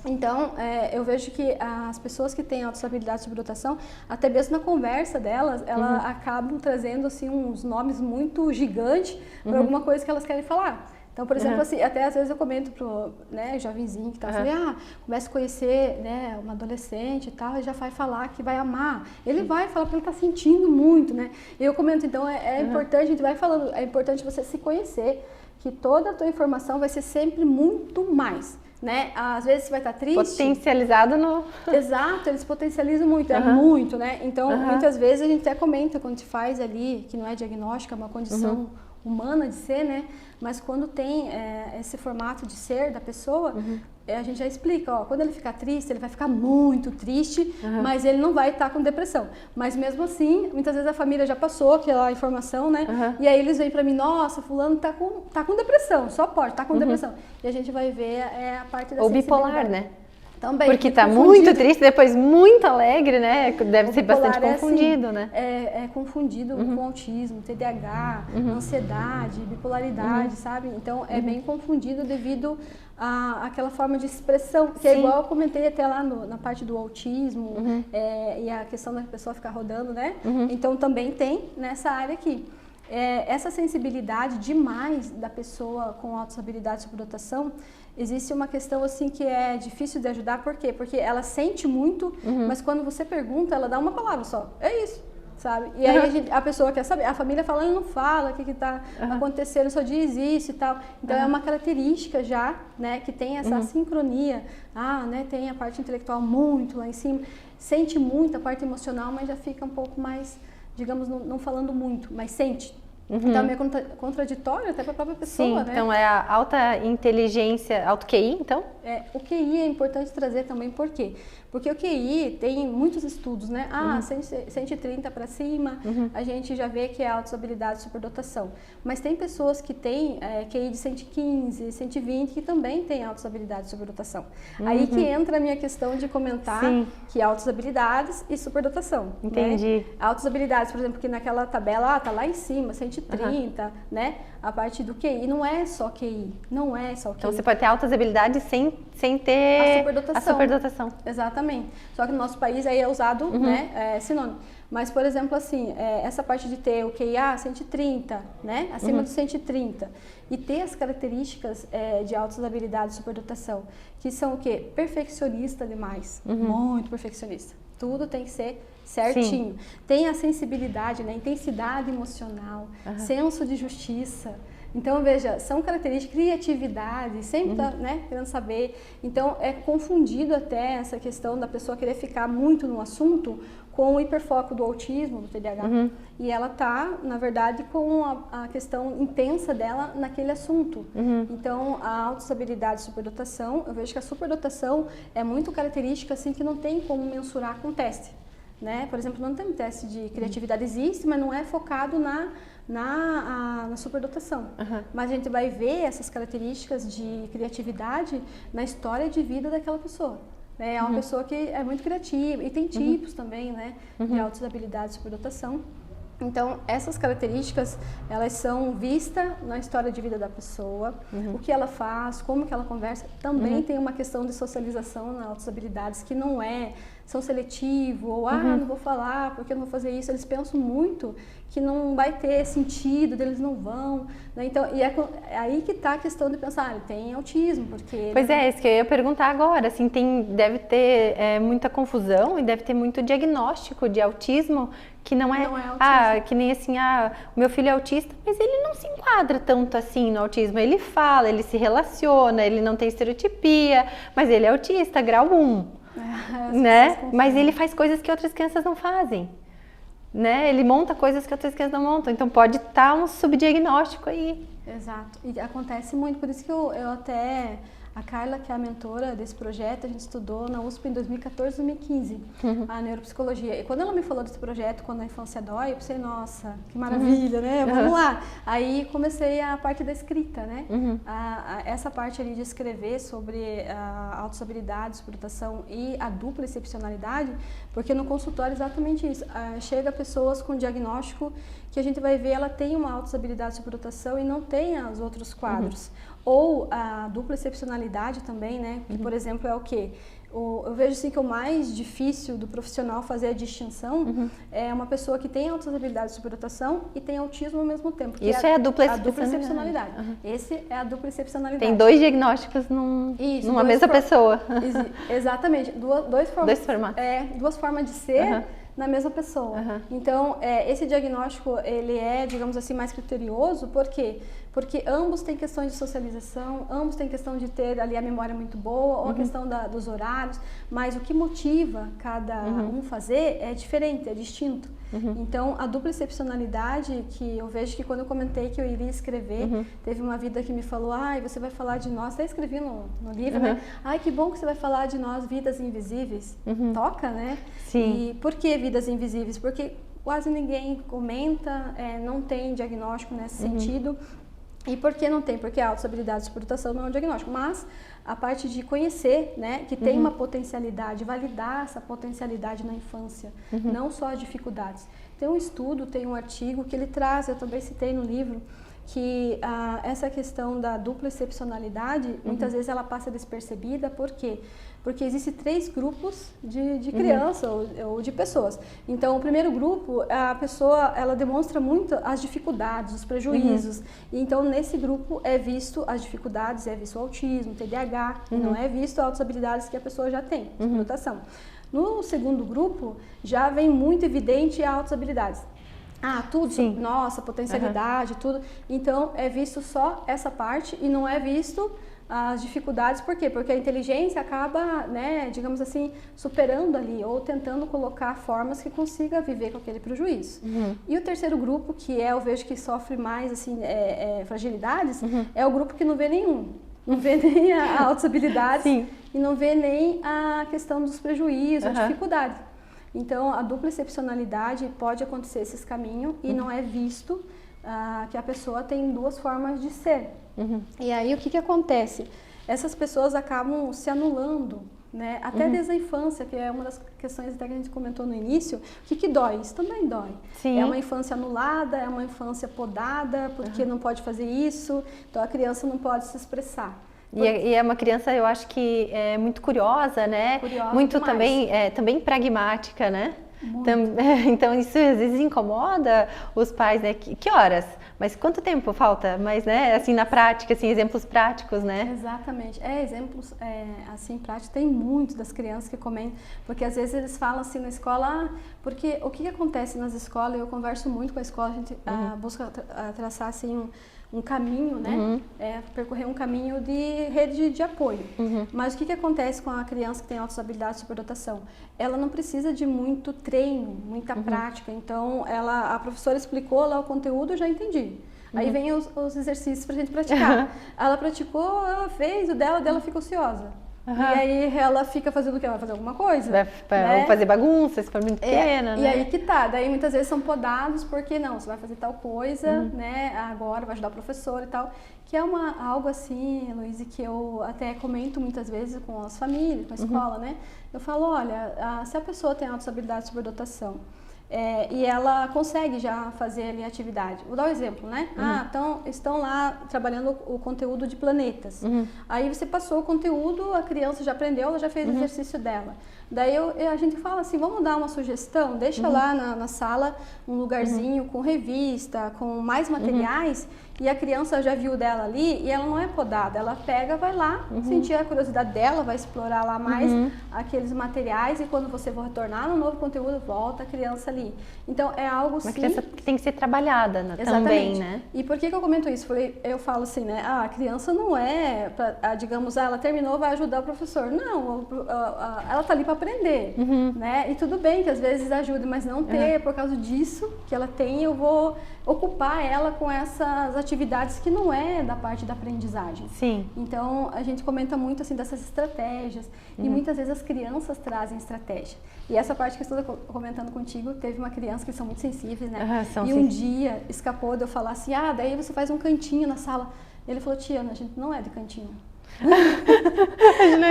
Então, eu vejo que as pessoas que têm altas habilidades de superdotação, até mesmo na conversa delas, elas acabam trazendo, assim, uns nomes muito gigantes para alguma coisa que elas querem falar. Então, por exemplo, assim, até às vezes eu comento pro, né, jovenzinho que tá assim, começa a conhecer, né, uma adolescente e tal, ele já vai falar que vai amar. Ele vai falar porque ele tá sentindo muito, né? E eu comento, então, importante, a gente vai falando, é importante você se conhecer, que toda a tua informação vai ser sempre muito mais, né? Às vezes você vai estar triste.
Potencializado no...
Exato, eles potencializam muito, é muito, né? Então, muitas vezes a gente até comenta quando te faz ali, que não é diagnóstico, é uma condição humana de ser, né? Mas quando tem esse formato de ser da pessoa, a gente já explica, ó, quando ele ficar triste, ele vai ficar muito triste, mas ele não vai estar com depressão. Mas mesmo assim, muitas vezes a família já passou aquela informação, né? E aí eles vêm pra mim, nossa, fulano tá com depressão, só pode, tá com depressão. E a gente vai ver a parte da
ou bipolar, né?
Também.
Porque tá muito triste, depois muito alegre, né? Deve ser bastante confundido,
assim,
né?
É confundido com autismo, TDAH, ansiedade, bipolaridade, sabe? Então é bem confundido devido àquela forma de expressão, que é igual eu comentei até lá na parte do autismo e a questão da pessoa ficar rodando, né? Então também tem nessa área aqui. Essa sensibilidade demais da pessoa com altas habilidades de superdotação, existe uma questão assim que é difícil de ajudar, por quê? Porque ela sente muito, mas quando você pergunta, ela dá uma palavra só, é isso, sabe? E aí a pessoa quer saber, a família fala, ele não fala, o que está acontecendo, só diz isso e tal. Então é uma característica já, né, que tem essa sincronia, né, tem a parte intelectual muito lá em cima, sente muito a parte emocional, mas já fica um pouco mais, digamos, não falando muito, mas sente. Então é meio contraditório até para a própria pessoa, né?
Então é a alta inteligência, alto QI, então?
O QI é importante trazer também, por quê? Porque o QI tem muitos estudos, né? 130 para cima, a gente já vê que é altas habilidades de superdotação. Mas tem pessoas que têm QI de 115, 120, que também têm altas habilidades de superdotação. Aí que entra a minha questão de comentar que altas habilidades e superdotação.
Entendi.
Né? Altas habilidades, por exemplo, que naquela tabela, tá lá em cima, 130, né? A parte do QI não é só QI, não é só QI.
Então você pode ter altas habilidades sem ter a superdotação.
Exatamente. Só que no nosso país aí é usado, né, sinônimo. Mas, por exemplo, assim, essa parte de ter o QI 130, né, acima do 130, e ter as características de altas habilidades de superdotação, que são o quê? Perfeccionista demais, muito perfeccionista. Tudo tem que ser certinho. Sim. Tem a sensibilidade, né, intensidade emocional, senso de justiça. Então, veja, são características, criatividade, sempre tá, né, querendo saber. Então, é confundido até essa questão da pessoa querer ficar muito no assunto com o hiperfoco do autismo, do TDAH. E ela tá, na verdade, com a questão intensa dela naquele assunto. Então, a altas habilidades de superdotação, eu vejo que a superdotação é muito característica, assim, que não tem como mensurar com teste. Né? Por exemplo, não tem teste de criatividade, existe, mas não é focado na superdotação. Mas a gente vai ver essas características de criatividade na história de vida daquela pessoa. É uma pessoa que é muito criativa e tem tipos também, né, de altas habilidades de superdotação. Então, essas características, elas são vistas na história de vida da pessoa, o que ela faz, como que ela conversa. Também tem uma questão de socialização nas altas habilidades que não são seletivo, ou não vou falar porque eu não vou fazer isso. Eles pensam muito que não vai ter sentido, eles não vão. Né? Então, e é aí que está a questão de pensar, ele tem autismo, porque...
Pois é, isso que eu ia perguntar agora, assim, deve ter muita confusão e deve ter muito diagnóstico de autismo que não é autismo. Que nem assim, o meu filho é autista, mas ele não se enquadra tanto assim no autismo. Ele fala, ele se relaciona, ele não tem estereotipia, mas ele é autista, grau 1, né? Mas ele faz coisas que outras crianças não fazem, né? Ele monta coisas que outras crianças não montam, então pode estar um subdiagnóstico aí.
Exato, e acontece muito, por isso que eu até... A Carla, que é a mentora desse projeto, a gente estudou na USP em 2014, 2015, a neuropsicologia. E quando ela me falou desse projeto, quando a infância dói, eu pensei, nossa, que maravilha, né? Vamos lá. Aí comecei a parte da escrita, né? Essa parte ali de escrever sobre altas habilidades, superdotação e a dupla excepcionalidade, porque no consultório é exatamente isso. Chega pessoas com diagnóstico que a gente vai ver, ela tem uma altas habilidades de superdotação e não tem os outros quadros. Ou a dupla excepcionalidade também, né? Que, por exemplo, é o quê? Eu vejo assim que o mais difícil do profissional fazer a distinção é uma pessoa que tem altas habilidades de superdotação e tem autismo ao mesmo tempo.
Isso é a dupla
excepcionalidade. Esse é a dupla excepcionalidade.
Tem dois diagnósticos numa mesma pessoa.
Exatamente. Dois formatos. Duas formas de ser na mesma pessoa. Então, esse diagnóstico, ele é, digamos assim, mais criterioso, por quê? Porque ambos têm questões de socialização, ambos têm questão de ter ali a memória muito boa, ou a questão dos horários, mas o que motiva cada um fazer é diferente, é distinto. Então, a dupla excepcionalidade, que eu vejo que quando eu comentei que eu iria escrever, teve uma vida que me falou, você vai falar de nós, até escrevi no livro, né? Que bom que você vai falar de nós, vidas invisíveis. Toca, né?
Sim.
E por que vidas invisíveis? Porque quase ninguém comenta, não tem diagnóstico nesse sentido. E por que não tem? Porque a autossabotagem de superdotação não é um diagnóstico, mas a parte de conhecer, né, que tem uma potencialidade, validar essa potencialidade na infância, não só as dificuldades. Tem um estudo, tem um artigo que ele traz, eu também citei no livro, que essa questão da dupla excepcionalidade, muitas vezes ela passa despercebida, por quê? Porque existem 3 grupos de criança ou de pessoas. Então, o primeiro grupo, a pessoa, ela demonstra muito as dificuldades, os prejuízos. E, então, nesse grupo é visto as dificuldades, é visto o autismo, o TDAH, não é visto as habilidades que a pessoa já tem, de notação. No segundo grupo, já vem muito evidente as altas habilidades. Tudo, sim. Nossa, potencialidade, tudo. Então, é visto só essa parte e não é visto as dificuldades. Por quê? Porque a inteligência acaba, né, digamos assim, superando ali ou tentando colocar formas que consiga viver com aquele prejuízo. E o terceiro grupo, que eu vejo que sofre mais assim, fragilidades, é o grupo que não vê nenhum. Não vê nem a altas habilidades e não vê nem a questão dos prejuízos, a dificuldade. Então, a dupla excepcionalidade pode acontecer esses caminhos e não é visto que a pessoa tem 2 formas de ser. E aí, o que acontece? Essas pessoas acabam se anulando, né? Até desde a infância, que é uma das questões até que a gente comentou no início. O que dói? Isso também dói. Sim. É uma infância anulada, é uma infância podada, porque não pode fazer isso, então a criança não pode se expressar.
E é uma criança, eu acho que é muito curiosa, né?
Curiosa
muito
demais.
também pragmática, né?
Muito.
Então isso às vezes incomoda os pais, né? Que horas? Mas quanto tempo falta? Mas, né, assim, na prática, assim, exemplos práticos, né?
Exatamente. Exemplos, assim, práticos. Tem muitos das crianças que comentam, porque às vezes eles falam assim na escola, porque o que acontece nas escolas, eu converso muito com a escola, a gente busca traçar, assim, um caminho, né? Percorrer um caminho de rede de apoio. Mas o que acontece com a criança que tem altas habilidades de superdotação? Ela não precisa de muito treino, muita prática. Então, a professora explicou lá o conteúdo, eu já entendi. Aí vem os exercícios pra gente praticar. Ela praticou, ela fez, o dela fica ociosa. E aí ela fica fazendo o quê? Ela vai fazer alguma coisa.
Vai fazer bagunça, se for muito pequena, né?
E aí que tá, daí muitas vezes são podados porque não, você vai fazer tal coisa, né? Agora vai ajudar o professor e tal. Que é algo assim, Luísa, que eu até comento muitas vezes com as famílias, com a escola, né? Eu falo, olha, se a pessoa tem altas habilidades de superdotação, e ela consegue já fazer ali a atividade. Vou dar um exemplo, né? Então, estão lá trabalhando o conteúdo de planetas. Aí você passou o conteúdo, a criança já aprendeu, ela já fez o exercício dela. Daí a gente fala assim, vamos dar uma sugestão, deixa lá na sala um lugarzinho com revista, com mais materiais, e a criança já viu dela ali e ela não é podada, ela pega, vai lá, sentir a curiosidade dela, vai explorar lá mais aqueles materiais e quando você for retornar no novo conteúdo, volta a criança ali. Então é algo
uma criança que tem que ser trabalhada também, né?
E por que eu comento isso? Eu falo assim, né? A criança não é, digamos, ela terminou, vai ajudar o professor. Não, ela tá ali para aprender, né? E tudo bem que às vezes ajude, mas não ter, por causa disso que ela tem, eu vou ocupar ela com essas atividades que não é da parte da aprendizagem.
Sim.
Então, a gente comenta muito assim dessas estratégias e muitas vezes as crianças trazem estratégia. E essa parte que eu estou comentando contigo, teve uma criança que são muito sensíveis, né? Um dia escapou de eu falar assim, daí você faz um cantinho na sala. Ele falou, tia, a gente não é de cantinho.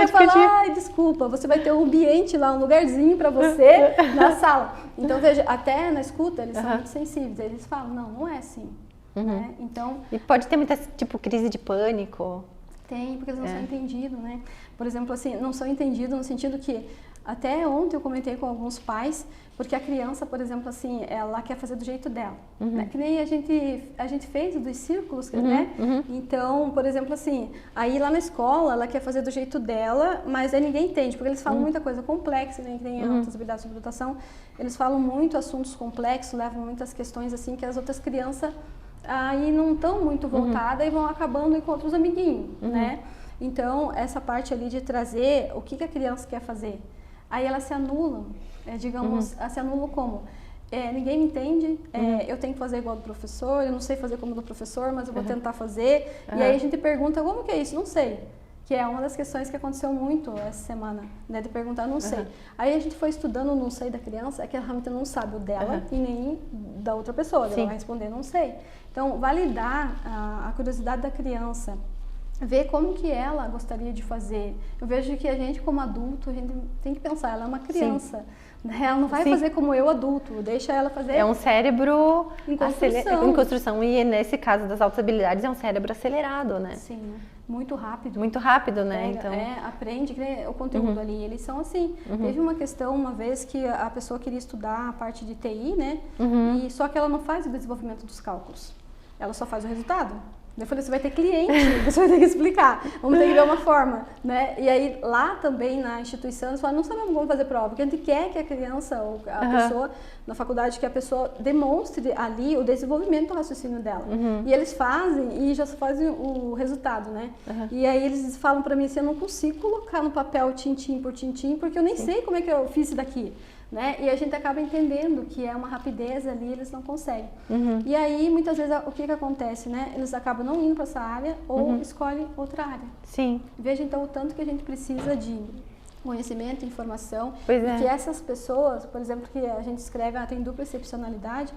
Eu falo, desculpa, você vai ter um ambiente lá, um lugarzinho para você na sala. Então, veja, até na escuta eles são muito sensíveis. Eles falam, não é assim. Né? Então,
e pode ter muita, tipo, crise de pânico.
Tem, porque eles não são entendidos, né? Por exemplo, assim, não são entendidos no sentido que até ontem eu comentei com alguns pais, porque a criança, por exemplo, assim, ela quer fazer do jeito dela, né? Que nem a gente fez dos círculos, né? Então, por exemplo, assim, aí lá na escola ela quer fazer do jeito dela, mas aí ninguém entende, porque eles falam muita coisa complexa, né? Que tem altas habilidades de superdotação, eles falam muito assuntos complexos, levam muitas questões assim que as outras crianças aí não estão muito voltadas e vão acabando com outros amiguinhos, né? Então, essa parte ali de trazer o que a criança quer fazer, aí elas se anulam, digamos, se anulam como? Ninguém me entende, eu tenho que fazer igual do professor, eu não sei fazer como do professor, mas eu vou tentar fazer. E aí a gente pergunta, como que é isso? Não sei. que é uma das questões que aconteceu muito essa semana, né, de perguntar não sei. Aí a gente foi estudando o não sei da criança, é que ela realmente não sabe o dela e nem da outra pessoa, ela vai responder não sei. Então, validar a curiosidade da criança, ver como que ela gostaria de fazer. Eu vejo que a gente, como adulto, a gente tem que pensar, ela é uma criança, né? Ela não vai fazer como eu, adulto, deixa ela fazer...
É um cérebro
em construção.
E nesse caso das altas habilidades, é um cérebro acelerado, né?
Sim, muito rápido.
Muito rápido, né?
Pega,
então...
aprende o conteúdo ali, eles são assim. Teve uma questão uma vez que a pessoa queria estudar a parte de TI, né? E só que ela não faz o desenvolvimento dos cálculos, ela só faz o resultado. Eu falei, você vai ter cliente, você vai ter que explicar, vamos ter que ver uma forma, né? E aí, lá também na instituição, eles falam, não sabemos como fazer prova, porque a gente quer que a criança ou a pessoa, na faculdade, que a pessoa demonstre ali o desenvolvimento do raciocínio dela. E eles fazem, e já fazem o resultado, né? E aí, eles falam pra mim assim, eu não consigo colocar no papel tintim por tintim, porque eu nem sei como é que eu fiz isso daqui. Né? E a gente acaba entendendo que é uma rapidez ali, eles não conseguem. E aí, muitas vezes, o que acontece, né? Eles acabam não indo para essa área ou escolhem outra área.
Sim.
Veja, então, o tanto que a gente precisa de conhecimento, informação.
Pois
e
é.
que essas pessoas, por exemplo, que a gente escreve, tem dupla excepcionalidade,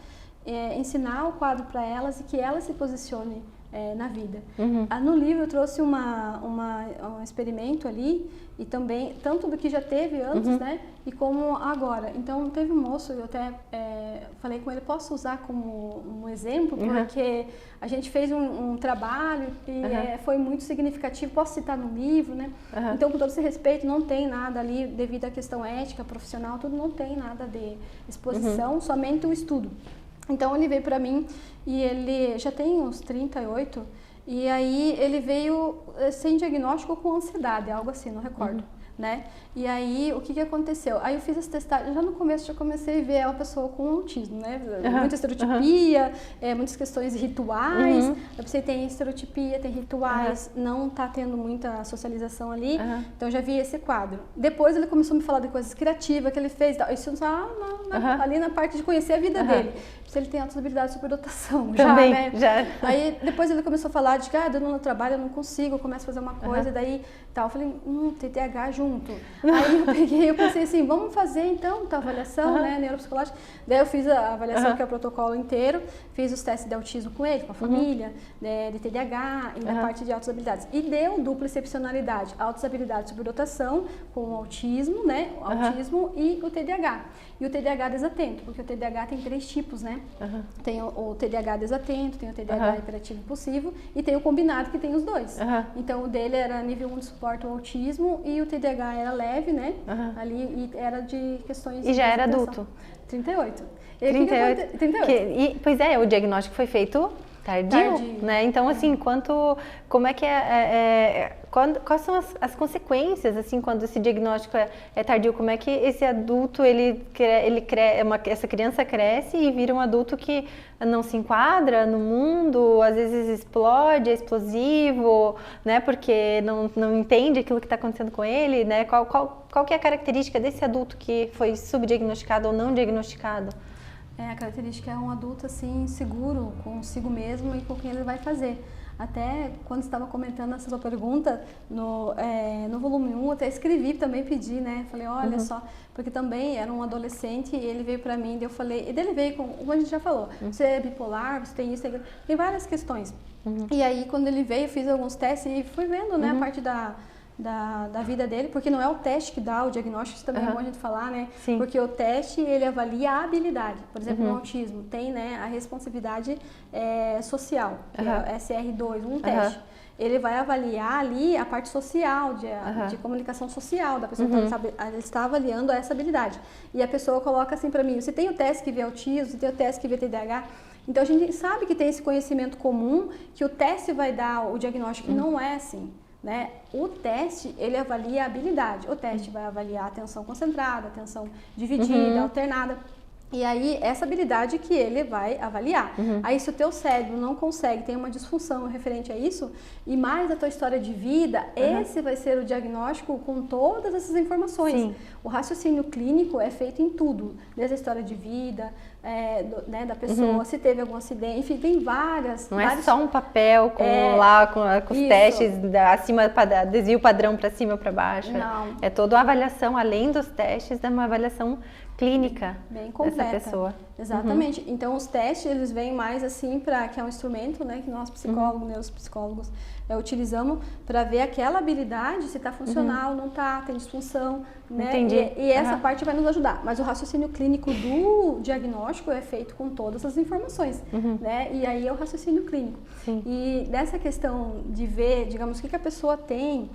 ensinar o quadro para elas e que elas se posicionem na vida. No livro eu trouxe um experimento ali, e também, tanto do que já teve antes, né, e como agora. Então, teve um moço, eu até falei com ele, posso usar como um exemplo, porque a gente fez um trabalho e foi muito significativo, posso citar no livro, né? Então, com todo esse respeito, não tem nada ali, devido à questão ética, profissional, tudo, não tem nada de exposição, somente o estudo. Então, ele veio para mim e ele já tem uns 38, e aí ele veio sem diagnóstico com ansiedade, algo assim, não recordo, né? E aí, o que aconteceu? Aí eu fiz as testagens, já no começo já comecei a ver uma pessoa com autismo, né? Muita estereotipia, muitas questões rituais. Eu pensei, tem estereotipia, tem rituais, não tá tendo muita socialização ali. Então, eu já vi esse quadro. Depois, ele começou a me falar de coisas criativas que ele fez. Isso ali na parte de conhecer a vida dele. Se ele tem altas habilidades de superdotação,
também,
né?
Já.
Aí, depois ele começou a falar de que, dando no trabalho, eu não consigo, eu começo a fazer uma coisa, daí, tal. Eu falei, TDAH junto. Aí eu pensei assim, vamos fazer então a avaliação, né, neuropsicológica. Daí eu fiz a avaliação, que é o protocolo inteiro, fiz os testes de autismo com ele, com a família, de TDAH e da parte de altas habilidades. E deu dupla excepcionalidade, altas habilidades de superdotação com o autismo, né, o autismo e o TDAH. E o TDAH desatento, porque o TDAH tem 3 tipos, né? Tem o TDAH desatento, tem o TDAH hiperativo impulsivo e tem o combinado que tem os dois. Então o dele era nível 1 de suporte ao autismo e o TDAH era leve, né? Ali e era de questões...
E já era adulto?
38.
38.
38.
Pois é, o diagnóstico foi feito tardio, né? Então, assim, como é que quais são as consequências, assim, quando esse diagnóstico é tardio? Como é que esse adulto, essa criança cresce e vira um adulto que não se enquadra no mundo, às vezes explode, é explosivo, né? Porque não entende aquilo que está acontecendo com ele, né? Qual que é a característica desse adulto que foi subdiagnosticado ou não diagnosticado?
A característica é um adulto, assim, seguro consigo mesmo e com quem ele vai fazer. Até quando estava comentando essa sua pergunta, no volume 1, eu até escrevi, também pedi, né? Falei, olha só, porque também era um adolescente e ele veio para mim, e eu falei, e ele veio com, como a gente já falou, você é bipolar, você tem isso, tem várias questões. E aí, quando ele veio, eu fiz alguns testes e fui vendo, né, a parte da vida dele, porque não é o teste que dá o diagnóstico, isso também é bom a gente falar, né?
Sim.
Porque o teste, ele avalia a habilidade. Por exemplo, no autismo, tem, né, a responsividade social, que é o SR2, um teste. Ele vai avaliar ali a parte social, de comunicação social da pessoa. Então, ele está avaliando essa habilidade. E a pessoa coloca assim para mim, você tem o teste que vê autismo, você tem o teste que vê TDAH. Então, a gente sabe que tem esse conhecimento comum, que o teste vai dar o diagnóstico, não é assim. Né? O teste, ele avalia a habilidade. O teste vai avaliar a atenção concentrada, atenção dividida, alternada. E aí, essa habilidade que ele vai avaliar. Aí, se o teu cérebro não consegue, tem uma disfunção referente a isso, e mais a tua história de vida, esse vai ser o diagnóstico com todas essas informações.
Sim.
O raciocínio clínico é feito em tudo, desde a história de vida, né, da pessoa, se teve algum acidente, enfim, tem várias.
Não é só um papel com os testes acima, desvio padrão para cima ou para baixo.
Não.
É toda a avaliação, além dos testes, é uma avaliação clínica
bem completa.
dessa pessoa.
Exatamente. Então, os testes, eles vêm mais assim que é um instrumento, né, que nós psicólogos, neuropsicólogos, utilizamos para ver aquela habilidade, se está funcional, não está, tem disfunção, né?
Entendi.
E essa parte vai nos ajudar. Mas o raciocínio clínico do diagnóstico é feito com todas as informações, né? E aí é o raciocínio clínico.
Sim.
E nessa questão de ver, digamos, o que a pessoa tem,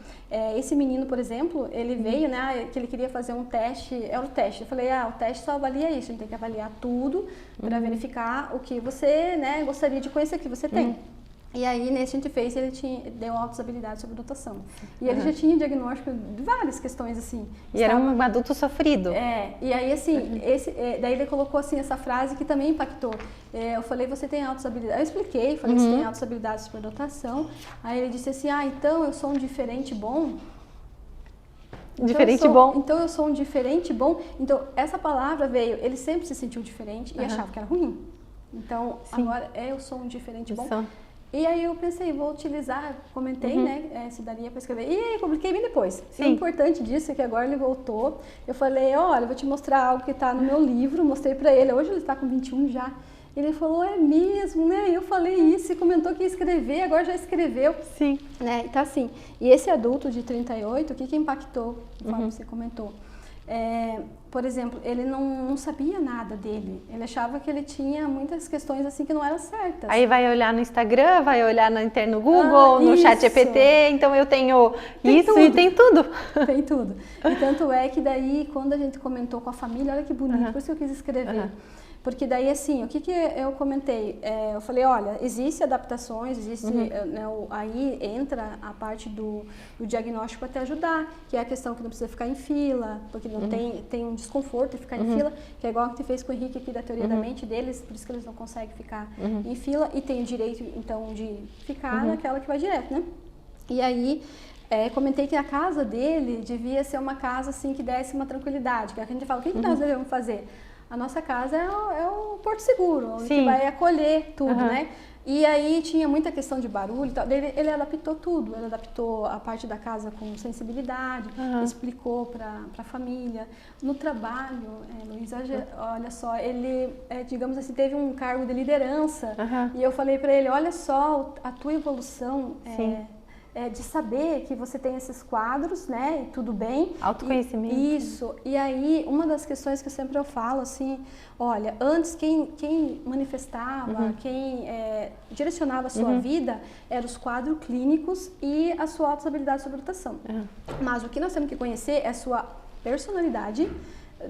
esse menino, por exemplo, ele veio, né, que ele queria fazer um teste, o teste. Eu falei, o teste só avalia isso, a gente tem que avaliar tudo para verificar o que você, né, gostaria de conhecer, que você tem. E aí, nesse a gente fez, ele deu altas habilidades sobre notação. E ele já tinha diagnóstico de várias questões, assim.
E era um adulto sofrido.
E aí, assim, daí ele colocou, assim, essa frase que também impactou. Eu falei, você tem altas habilidades? Eu expliquei, falei, você tem altas habilidades sobre notação. Aí ele disse assim, então eu sou um diferente bom? Então eu sou um diferente bom. Então, essa palavra veio, ele sempre se sentiu diferente e achava que era ruim. Então, agora eu sou um diferente bom. E aí eu pensei, vou utilizar, comentei, né, se daria para escrever. E aí publiquei bem depois. E o importante disso é que agora ele voltou. Eu falei, olha, eu vou te mostrar algo que está no meu livro. Mostrei para ele, hoje ele está com 21 já. Ele falou, é mesmo, né? Eu falei isso e comentou que ia escrever, agora já escreveu.
Sim.
Né? Então assim, e esse adulto de 38, o que impactou, conforme você comentou? Por exemplo, ele não sabia nada dele. Ele achava que ele tinha muitas questões assim que não eram certas.
Aí vai olhar no Instagram, vai olhar no Google, no ChatGPT, então eu tenho isso e tem tudo.
Tem tudo. E tanto é que daí, quando a gente comentou com a família, olha que bonito, por isso que eu quis escrever. Porque daí, assim, o que eu comentei? Eu falei, olha, existem adaptações, né, aí entra a parte do diagnóstico para te ajudar, que é a questão que não precisa ficar em fila, porque não tem um desconforto em ficar em fila, que é igual que você fez com o Henrique aqui da teoria da mente deles, por isso que eles não conseguem ficar em fila e tem o direito, então, de ficar naquela que vai direto, né? E aí, comentei que a casa dele devia ser uma casa, assim, que desse uma tranquilidade, que a gente fala, o que nós devemos fazer? A nossa casa é o porto seguro, onde que vai acolher tudo, né? E aí tinha muita questão de barulho e tal. Ele adaptou tudo, ele adaptou a parte da casa com sensibilidade, explicou para a família. No trabalho, Luísa, olha só, ele, digamos assim, teve um cargo de liderança. E eu falei para ele, olha só, a tua evolução de saber que você tem esses quadros, né, e tudo bem.
Autoconhecimento.
Isso. E aí, uma das questões que eu falo, assim, olha, antes quem manifestava, quem direcionava a sua vida, eram os quadros clínicos e a sua autohabilidade sobre notação. Mas o que nós temos que conhecer é a sua personalidade,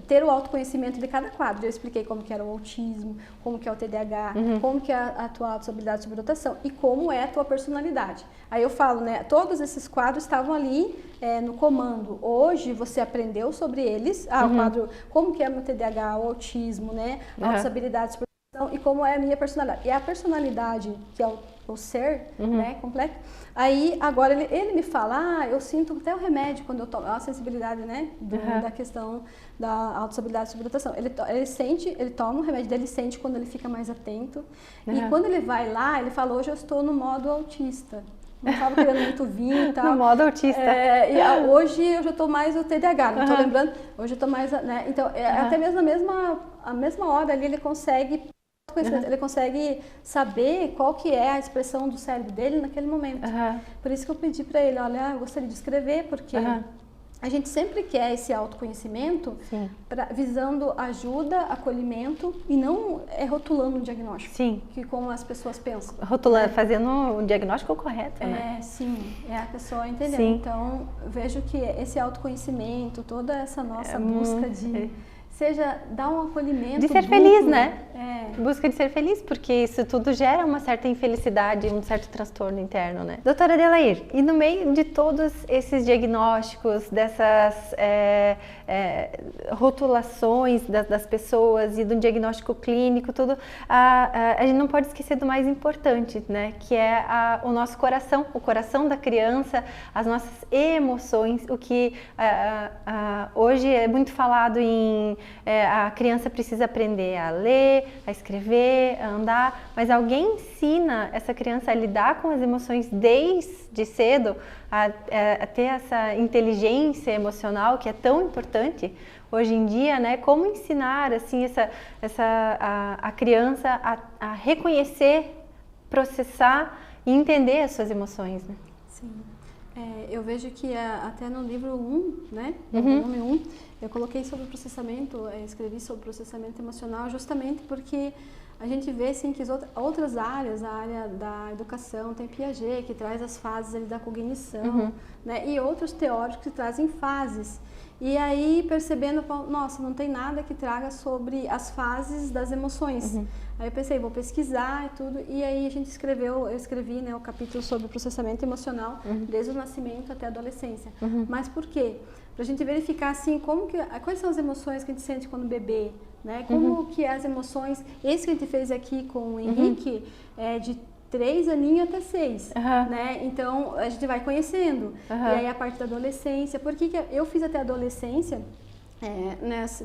ter o autoconhecimento de cada quadro. Eu expliquei como que era o autismo, como que é o TDAH, como que é a tua autohabilidade sobre notação e como é a tua personalidade. Aí eu falo, né, todos esses quadros estavam ali no comando. Hoje você aprendeu sobre eles, o quadro, como que é o meu TDAH, o autismo, né, a autohabilidade sobre notação e como é a minha personalidade. E a personalidade, que é o ser, né, completo. Aí, agora, ele me fala, eu sinto até o remédio quando eu tomo, a sensibilidade, né, da questão da autohabilidade sobre notação. Ele sente, ele toma o remédio dele, sente quando ele fica mais atento. E quando ele vai lá, ele fala, hoje eu estou no modo autista. Não estava querendo muito vir e tal.
No modo autista.
E hoje eu já estou mais o TDAH, não estou lembrando. Hoje eu estou mais, né, então, até mesmo a mesma hora ali ele consegue... Ele consegue saber qual que é a expressão do cérebro dele naquele momento. Por isso que eu pedi para ele, olha, eu gostaria de escrever, porque a gente sempre quer esse autoconhecimento visando ajuda, acolhimento e não rotulando um diagnóstico. Que como as pessoas pensam.
Rotulando, fazendo um diagnóstico correto, né?
Sim, a pessoa entendeu. Então, vejo que esse autoconhecimento, toda essa nossa busca de... Seja dar um acolhimento
de ser
duplo,
feliz, né? Busca de ser feliz, porque isso tudo gera uma certa infelicidade, um certo transtorno interno, né? Doutora Adelair, e no meio de todos esses diagnósticos, dessas rotulações das pessoas e do diagnóstico clínico, tudo, a gente não pode esquecer do mais importante, né? Que é o nosso coração, o coração da criança, as nossas emoções, o que hoje é muito falado em a criança precisa aprender a ler, a escrever, a andar, mas alguém ensina essa criança a lidar com as emoções desde cedo, a ter essa inteligência emocional que é tão importante hoje em dia, né? Como ensinar assim a criança a reconhecer, processar e entender as suas emoções, né?
Sim. Eu vejo que até no livro 1, né, no volume 1, eu coloquei sobre o processamento, escrevi sobre o processamento emocional justamente porque a gente vê assim, que outras áreas, a área da educação, tem Piaget, que traz as fases ali da cognição, né, e outros teóricos que trazem fases. E aí, percebendo, nossa, não tem nada que traga sobre as fases das emoções. Aí eu pensei, vou pesquisar e tudo, e aí eu escrevi, né, o capítulo sobre o processamento emocional, desde o nascimento até a adolescência. Mas por quê? Pra gente verificar, assim, quais são as emoções que a gente sente quando bebê, né? Como que as emoções, esse que a gente fez aqui com o Henrique, de 3 aninhos até 6, né? Então, a gente vai conhecendo. E aí, a parte da adolescência, por que eu fiz até a adolescência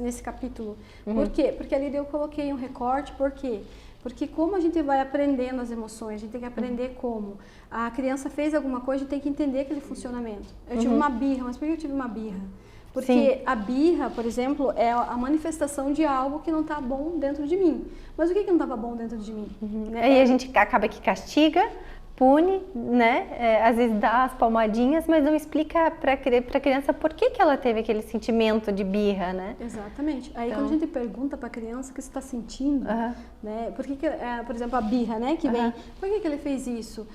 nesse capítulo? Por quê? Porque ali eu coloquei um recorte, por quê? Porque como a gente vai aprendendo as emoções, a gente tem que aprender como. A criança fez alguma coisa, a gente tem que entender aquele funcionamento. Eu tive uma birra, mas por que eu tive uma birra? Porque a birra, por exemplo, é a manifestação de algo que não está bom dentro de mim. Mas o que não estava bom dentro de mim? Né?
Aí a gente acaba que castiga, pune, né? Às vezes dá as palmadinhas, mas não explica para a criança por que ela teve aquele sentimento de birra, né?
Exatamente. Aí quando a gente pergunta para a criança o que você está sentindo, né? Por exemplo, a birra, né? Que vem, por que ele fez isso?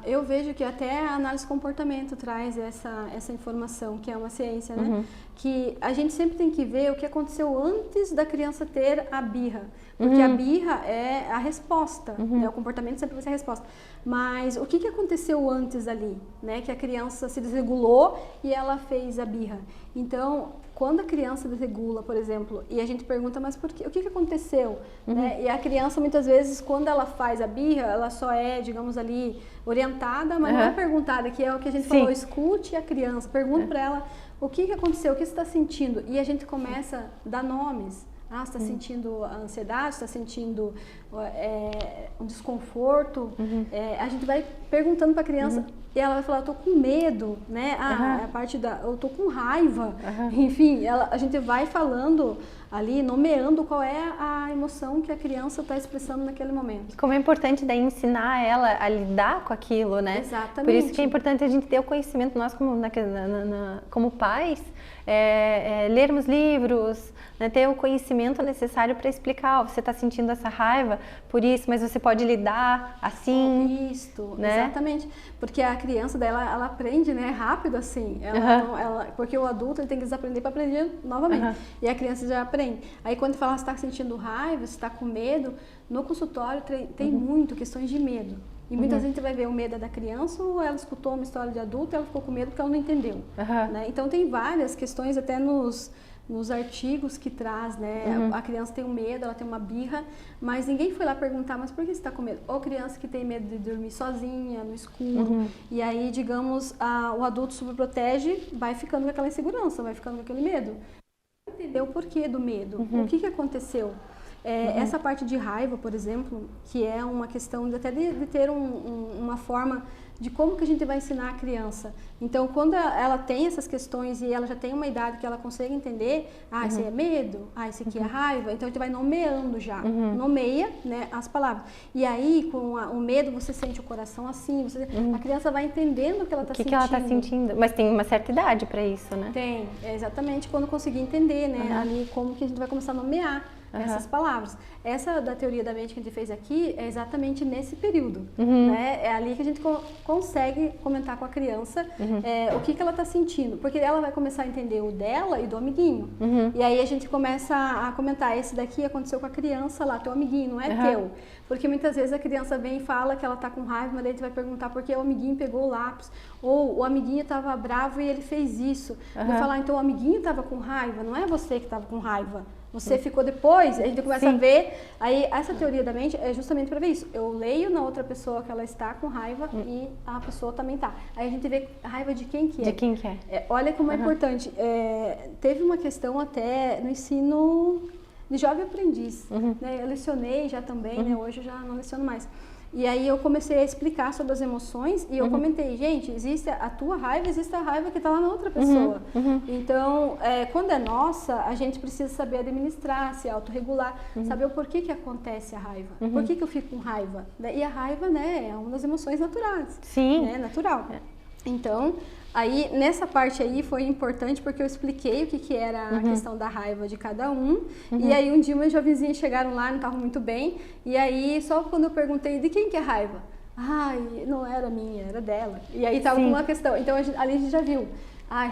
Eu vejo que até a análise de comportamento traz essa informação, que é uma ciência, né? Que a gente sempre tem que ver o que aconteceu antes da criança ter a birra. Porque a birra é a resposta, né? O comportamento sempre vai ser a resposta. Mas o que aconteceu antes ali, né? Que a criança se desregulou e ela fez a birra. Então, quando a criança desregula, por exemplo, e a gente pergunta, mas por quê? O que aconteceu? Né? E a criança, muitas vezes, quando ela faz a birra, ela só é, digamos ali, orientada, mas não é perguntada, que é o que a gente falou, escute a criança, pergunte para ela o que aconteceu, o que você está sentindo, e a gente começa a dar nomes. Você está sentindo a ansiedade, está sentindo um desconforto. A gente vai perguntando para a criança e ela vai falar, eu estou com medo, né? A parte eu estou com raiva. Enfim, a gente vai falando ali, nomeando qual é a emoção que a criança está expressando naquele momento.
Como é importante daí ensinar ela a lidar com aquilo, né?
Exatamente.
Por isso que é importante a gente ter o conhecimento, nós como pais, lermos livros, né, ter o conhecimento necessário para explicar, você está sentindo essa raiva por isso, mas você pode lidar assim.
Isso,
né?
Exatamente. Porque a criança dela, ela aprende, né, rápido assim. Porque o adulto ele tem que desaprender para aprender novamente. E a criança já aprende. Aí quando fala você está sentindo raiva, você está com medo, no consultório tem muito questões de medo. E muita gente vai ver o medo da criança ou ela escutou uma história de adulto e ela ficou com medo porque ela não entendeu. Né? Então tem várias questões até nos artigos que traz, né? A criança tem um medo, ela tem uma birra, mas ninguém foi lá perguntar, mas por que você está com medo? Ou criança que tem medo de dormir sozinha, no escuro, e aí, digamos, o adulto superprotege, vai ficando com aquela insegurança, vai ficando com aquele medo. Entender o porquê do medo, o que aconteceu. Essa parte de raiva, por exemplo, que é uma questão até de ter uma forma de como que a gente vai ensinar a criança. Então, quando ela tem essas questões e ela já tem uma idade que ela consegue entender, esse é medo, esse aqui é raiva, então a gente vai nomeando já, nomeia, né, as palavras. E aí, com o medo, você sente o coração assim, a criança vai entendendo o que ela está sentindo.
O que ela está sentindo, mas tem uma certa idade para isso, né?
Tem, exatamente, quando conseguir entender, né, ali como que a gente vai começar a nomear essas palavras. Essa da teoria da mente que a gente fez aqui é exatamente nesse período, né? É ali que a gente consegue comentar com a criança o que ela está sentindo, porque ela vai começar a entender o dela e do amiguinho. E aí a gente começa a comentar, esse daqui aconteceu com a criança lá, teu amiguinho, não é teu. Porque muitas vezes a criança vem e fala que ela está com raiva, mas daí tu vai perguntar por que o amiguinho pegou o lápis, ou o amiguinho estava bravo e ele fez isso. Vai falar, então o amiguinho estava com raiva, não é você que estava com raiva. Você ficou depois, a gente começa a ver, aí essa teoria da mente é justamente para ver isso. Eu leio na outra pessoa que ela está com raiva e a pessoa também está. Aí a gente vê a raiva de quem que é.
De quem que é.
Olha como é importante. Teve uma questão até no ensino de jovem aprendiz. Né? Eu lecionei já também, né? Hoje eu já não leciono mais. E aí eu comecei a explicar sobre as emoções e eu comentei, gente, existe a tua raiva, existe a raiva que está lá na outra pessoa. Então, quando é nossa, a gente precisa saber administrar, se autorregular, saber o porquê que acontece a raiva, por que eu fico com raiva. E a raiva, né, é uma das emoções naturais.
Sim.
Né, natural. Então, aí nessa parte aí foi importante porque eu expliquei o que era a questão da raiva de cada um. E aí um dia meus jovenzinhos chegaram lá, não estavam muito bem. E aí só quando eu perguntei de quem que é a raiva? Ai, não era minha, era dela. E aí tava com uma questão. Então ali a gente já viu.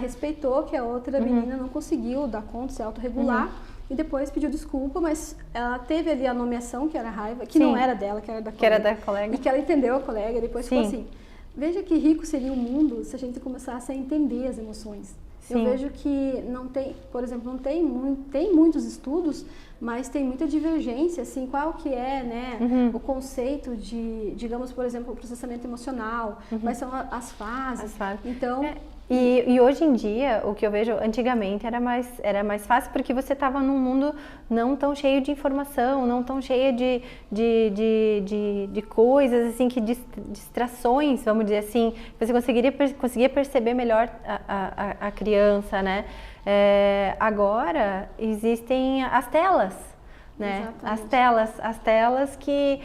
Respeitou que a outra menina não conseguiu dar conta, se autorregular. E depois pediu desculpa, mas ela teve ali a nomeação que era a raiva, que não era dela, que era da colega.
Que era da colega.
E que ela entendeu a colega, e depois ficou assim. Veja que rico seria o mundo se a gente começasse a entender as emoções. Eu vejo que não tem, por exemplo, não tem muitos estudos, mas tem muita divergência, assim, qual que é, né, o conceito de, digamos, por exemplo, o processamento emocional, quais são as fases. Então...
E hoje em dia, o que eu vejo, antigamente era mais fácil porque você estava num mundo não tão cheio de informação, não tão cheio de coisas, assim, que distrações, vamos dizer assim, você conseguia perceber melhor a criança, né? Agora existem as telas, né? As telas que...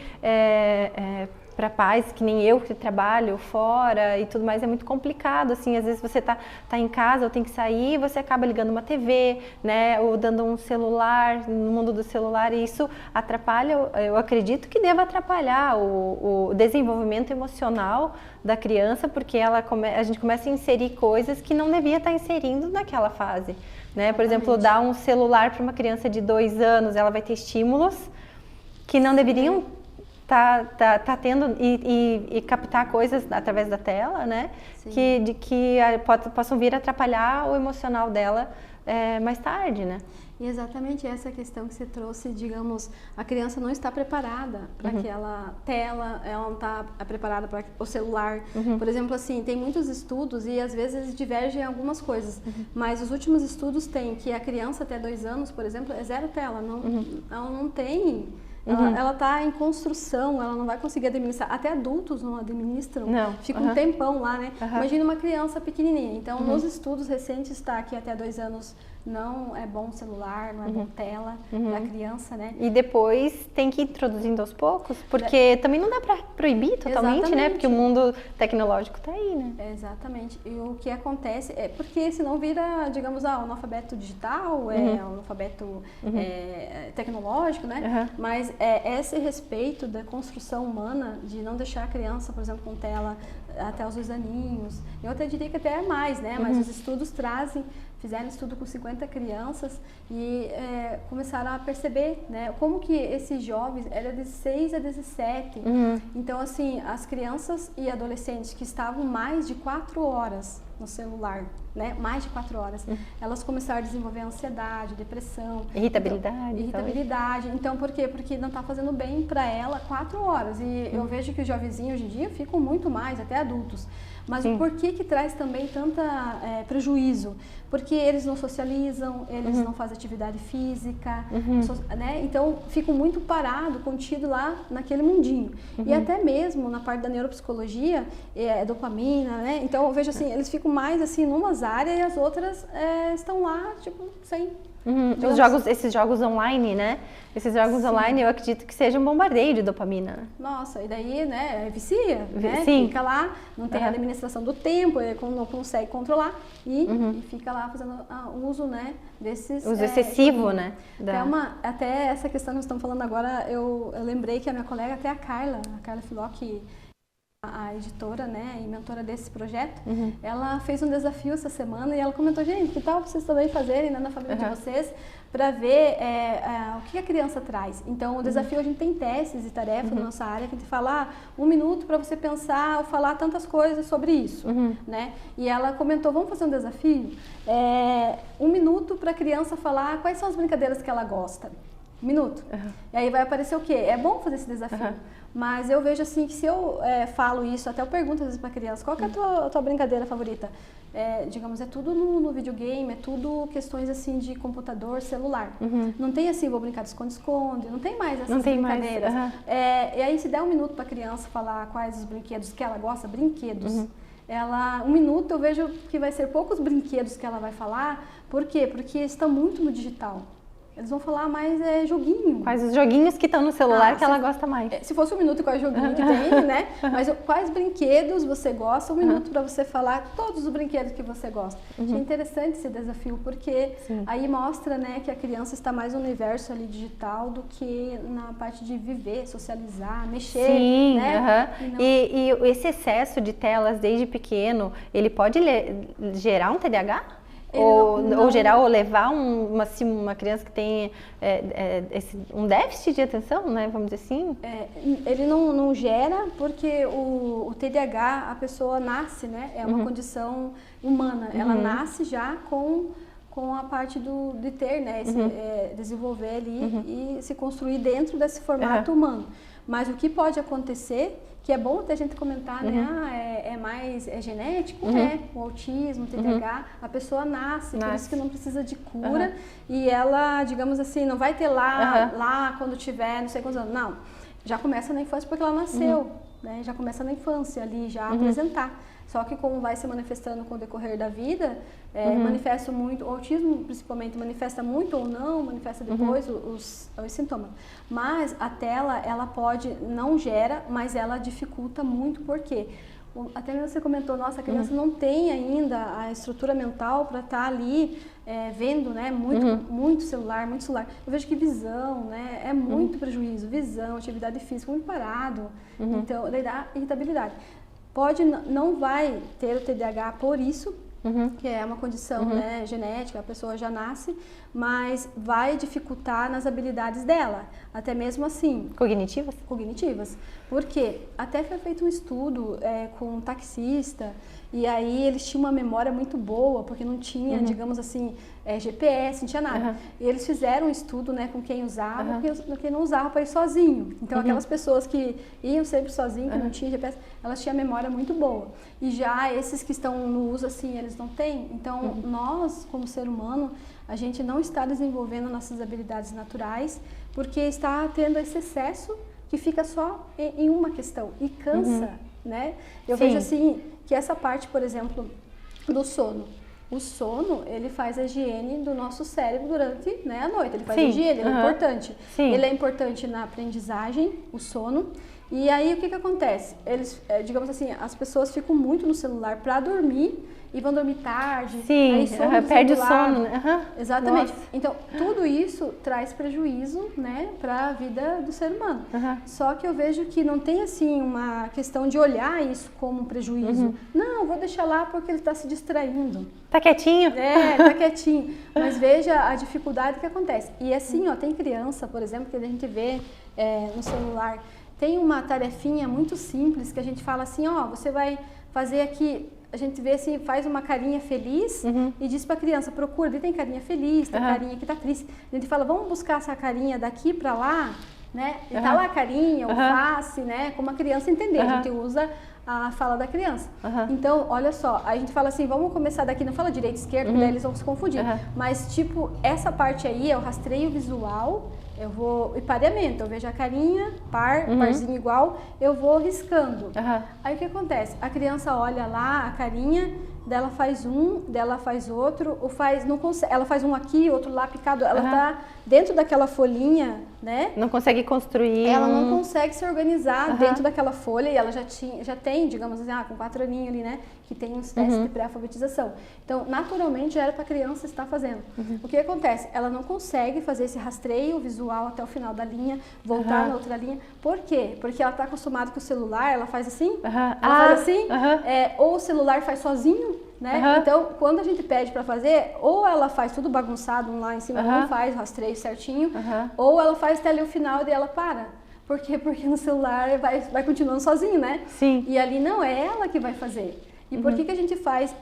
para pais que nem eu que trabalho fora e tudo mais é muito complicado, assim, às vezes você tá em casa ou tem que sair, você acaba ligando uma TV, né, ou dando um celular no mundo do celular e isso atrapalha, eu acredito que deva atrapalhar o desenvolvimento emocional da criança, porque a gente começa a inserir coisas que não devia estar inserindo naquela fase, né, por exemplo, dar um celular para uma criança de 2 anos, ela vai ter estímulos que não deveriam tá tendo e captar coisas através da tela, né? Que possam vir a atrapalhar o emocional dela mais tarde, né?
E exatamente essa questão que você trouxe, digamos, a criança não está preparada para aquela tela, ela não está preparada para o celular. Por exemplo, assim, tem muitos estudos e às vezes divergem algumas coisas, mas os últimos estudos têm que a criança até 2 anos, por exemplo, é 0 tela, ela não tem... Ela está em construção, ela não vai conseguir administrar. Até adultos não administram, fica um tempão lá, né? Imagina uma criança pequenininha. Então, nos estudos recentes está que até 2 anos não é bom celular, não é bom tela da criança, né?
E depois tem que ir introduzindo aos poucos, porque também não dá para proibir totalmente, né? Porque o mundo tecnológico está aí, né?
Exatamente. E o que acontece é porque senão vira, digamos, o analfabeto digital, o analfabeto tecnológico, né? Mas esse respeito da construção humana, de não deixar a criança, por exemplo, com tela até os 2 aninhos. Eu até diria que até mais, né? Mas os estudos fizeram estudo com 50 crianças e começaram a perceber, né, como que esses jovens eram de 6 a 17. Então, assim, as crianças e adolescentes que estavam mais de 4 horas no celular, né, mais de 4 horas, elas começaram a desenvolver ansiedade, depressão,
irritabilidade.
Então, por quê? Porque não está fazendo bem para ela 4 horas. E eu vejo que os jovenzinhos hoje em dia ficam muito mais, até adultos. Mas o porquê que traz também tanta prejuízo? Porque eles não socializam, eles não fazem atividade física, né? Então ficam muito parados, contidos lá naquele mundinho. E até mesmo na parte da neuropsicologia, dopamina, né? Então eu vejo assim, eles ficam mais assim numas áreas e as outras estão lá, tipo, sem
Esses jogos online, né? Esses jogos online, eu acredito que seja um bombardeio de dopamina. Né?
Nossa, e daí, né, vicia, né?
Sim.
Fica lá, não tem administração do tempo, não consegue controlar e fica lá fazendo uso, né, desses...
Uso excessivo, né?
Até essa questão que nós estamos falando agora, eu lembrei que a minha colega, até a Carla Filó, que a editora, né, e mentora desse projeto, ela fez um desafio essa semana e ela comentou, gente, que tal vocês também fazerem, né, na família de vocês, para ver o que a criança traz. Então, o desafio, a gente tem testes e tarefas na nossa área, que a gente fala 1 minuto para você pensar ou falar tantas coisas sobre isso, né? E ela comentou, vamos fazer um desafio? 1 minuto para a criança falar quais são as brincadeiras que ela gosta. 1 minuto. E aí vai aparecer o quê? É bom fazer esse desafio. Mas eu vejo assim que se eu falo isso, até eu pergunto às vezes para a criança, qual que é a tua brincadeira favorita? Digamos, é tudo no videogame, é tudo questões assim de computador, celular. Não tem assim, vou brincar de esconde-esconde, não tem mais essas brincadeiras. E aí se der 1 minuto para a criança falar quais os brinquedos que ela gosta, brinquedos. 1 minuto eu vejo que vai ser poucos brinquedos que ela vai falar. Por quê? Porque está muito no digital. Eles vão falar mais joguinho.
Quais os joguinhos que estão no celular que ela gosta mais?
Se fosse 1 minuto, quais joguinhos que tem, né? Mas quais brinquedos você gosta? 1 minuto para você falar todos os brinquedos que você gosta. Achei interessante esse desafio, porque aí mostra, né, que a criança está mais no universo ali digital do que na parte de viver, socializar, mexer, né?
E esse excesso de telas desde pequeno, ele pode gerar um TDAH? Ou gerar, ou levar uma criança que tem um déficit de atenção, né? Vamos dizer assim?
Ele não gera, porque o TDAH, a pessoa nasce, né? É uma condição humana. Ela nasce já com a parte de ter, né? Desenvolver ali e se construir dentro desse formato humano. Mas o que pode acontecer, que é bom até a gente comentar, né? É genético, o autismo, o TDAH, a pessoa nasce, por isso que não precisa de cura e ela, digamos assim, não vai ter lá quando tiver não sei quantos anos, não. Já começa na infância porque ela nasceu, né? Já começa na infância ali, já apresentar. Só que como vai se manifestando com o decorrer da vida, manifesta muito, o autismo principalmente manifesta muito ou não, manifesta depois os sintomas. Mas a tela, ela não gera, mas ela dificulta muito, por quê? Até você comentou, nossa, a criança não tem ainda a estrutura mental para estar ali vendo, né, muito celular. Eu vejo que visão, né, é muito prejuízo, visão, atividade física, muito parado, então daí dá irritabilidade. Não vai ter o TDAH por isso, que é uma condição né, genética, a pessoa já nasce, mas vai dificultar nas habilidades dela, até mesmo assim.
Cognitivas?
Cognitivas. Por quê? Até foi feito um estudo com um taxista, e aí eles tinham uma memória muito boa, porque não tinha, digamos assim, GPS, não tinha nada. E eles fizeram um estudo, né, com quem usava, quem não usava para ir sozinho. Então aquelas pessoas que iam sempre sozinho, que não tinham GPS, elas tinham a memória muito boa. E já esses que estão no uso assim, eles não têm. Então nós, como ser humano, a gente não está desenvolvendo nossas habilidades naturais, porque está tendo esse excesso que fica só em uma questão e cansa, né? Eu vejo assim que essa parte, por exemplo, do sono. O sono, ele faz a higiene do nosso cérebro durante, né, a noite. Ele faz a higiene, ele é importante. Ele é importante na aprendizagem, o sono. E aí, o que acontece? Eles, digamos assim, as pessoas ficam muito no celular para dormir e vão dormir tarde.
Sim, aí perde o sono, né?
Exatamente. Nossa. Então, tudo isso traz prejuízo, né, para a vida do ser humano. Só que eu vejo que não tem, assim, uma questão de olhar isso como um prejuízo. Não, vou deixar lá porque ele está se distraindo.
Tá quietinho?
Tá quietinho. Mas veja a dificuldade que acontece. E assim, ó, tem criança, por exemplo, que a gente vê no celular, tem uma tarefinha muito simples que a gente fala assim, ó, você vai fazer aqui, a gente vê assim, faz uma carinha feliz e diz para a criança, procura, tem carinha feliz, tem carinha que tá triste. A gente fala, vamos buscar essa carinha daqui para lá, né? E tá lá a carinha, o face, né? Como a criança entender, a gente usa a fala da criança. Então, olha só, a gente fala assim, vamos começar daqui, não fala direita e esquerda, daí eles vão se confundir. Mas, tipo, essa parte aí é o rastreio visual, e pareamento, eu vejo a carinha, parzinho igual, eu vou riscando. Aí o que acontece? A criança olha lá a carinha dela faz um, dela faz outro, ou faz, não consegue, ela faz um aqui, outro lá picado, ela tá dentro daquela folhinha, né?
Não consegue construir.
Ela não consegue se organizar dentro daquela folha e ela já tem, digamos assim, com 4 aninhos ali, né? Que tem uns testes de pré-alfabetização. Então, naturalmente, já era para a criança estar fazendo. O que acontece? Ela não consegue fazer esse rastreio visual até o final da linha, voltar na outra linha. Por quê? Porque ela está acostumada com o celular, ela faz assim, ela faz assim, ou o celular faz sozinho, né? Então, quando a gente pede para fazer, ou ela faz tudo bagunçado lá em cima, não faz rastreio certinho, ou ela faz até ali o final e ela para. Por quê? Porque no celular vai continuando sozinho, né?
Sim.
E ali não é ela que vai fazer. E por que a gente faz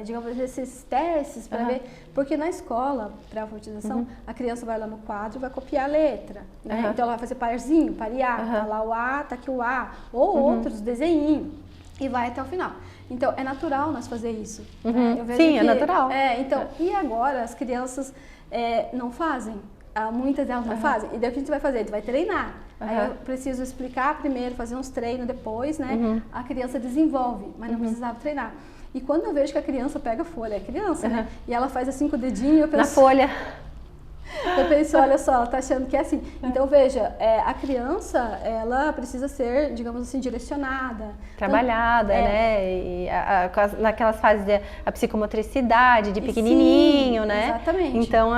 digamos, esses testes para ver? Porque na escola, para a alfabetização, a criança vai lá no quadro e vai copiar a letra. Né? Então ela vai fazer parzinho, parear, tá lá o A, tá aqui o A, ou outros desenhinhos, e vai até o final. Então é natural nós fazer isso. Né? Eu vejo
Sim, é natural.
Então, e agora as crianças não fazem. Muitas delas não fazem. E daí o que a gente vai fazer? A gente vai treinar. Aí eu preciso explicar primeiro, fazer uns treinos depois, né? A criança desenvolve, mas não precisava treinar. E quando eu vejo que a criança pega a folha, é criança, né? E ela faz assim com o dedinho, eu penso...
Na folha.
Eu penso, olha só, ela tá achando que é assim. Então, veja, a criança, ela precisa ser, digamos assim, direcionada.
Trabalhada, né? E naquelas fases a psicomotricidade, de pequenininho,
sim,
né?
Exatamente.
Então,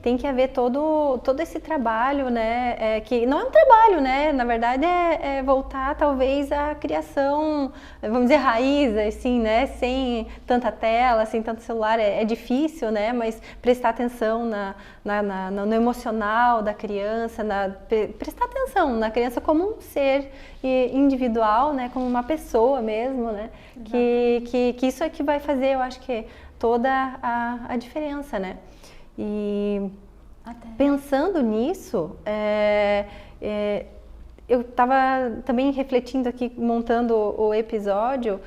tem que haver todo esse trabalho, né? Que não é um trabalho, né? Na verdade, é voltar, talvez, à criação, vamos dizer, raiz, assim, né? Sem tanta tela, sem tanto celular, é difícil, né? Mas prestar atenção no emocional da criança, prestar atenção na criança como um ser individual, né, como uma pessoa mesmo, né, que isso é que vai fazer, eu acho que toda a diferença, né. E pensando nisso, eu estava também refletindo aqui, montando o episódio,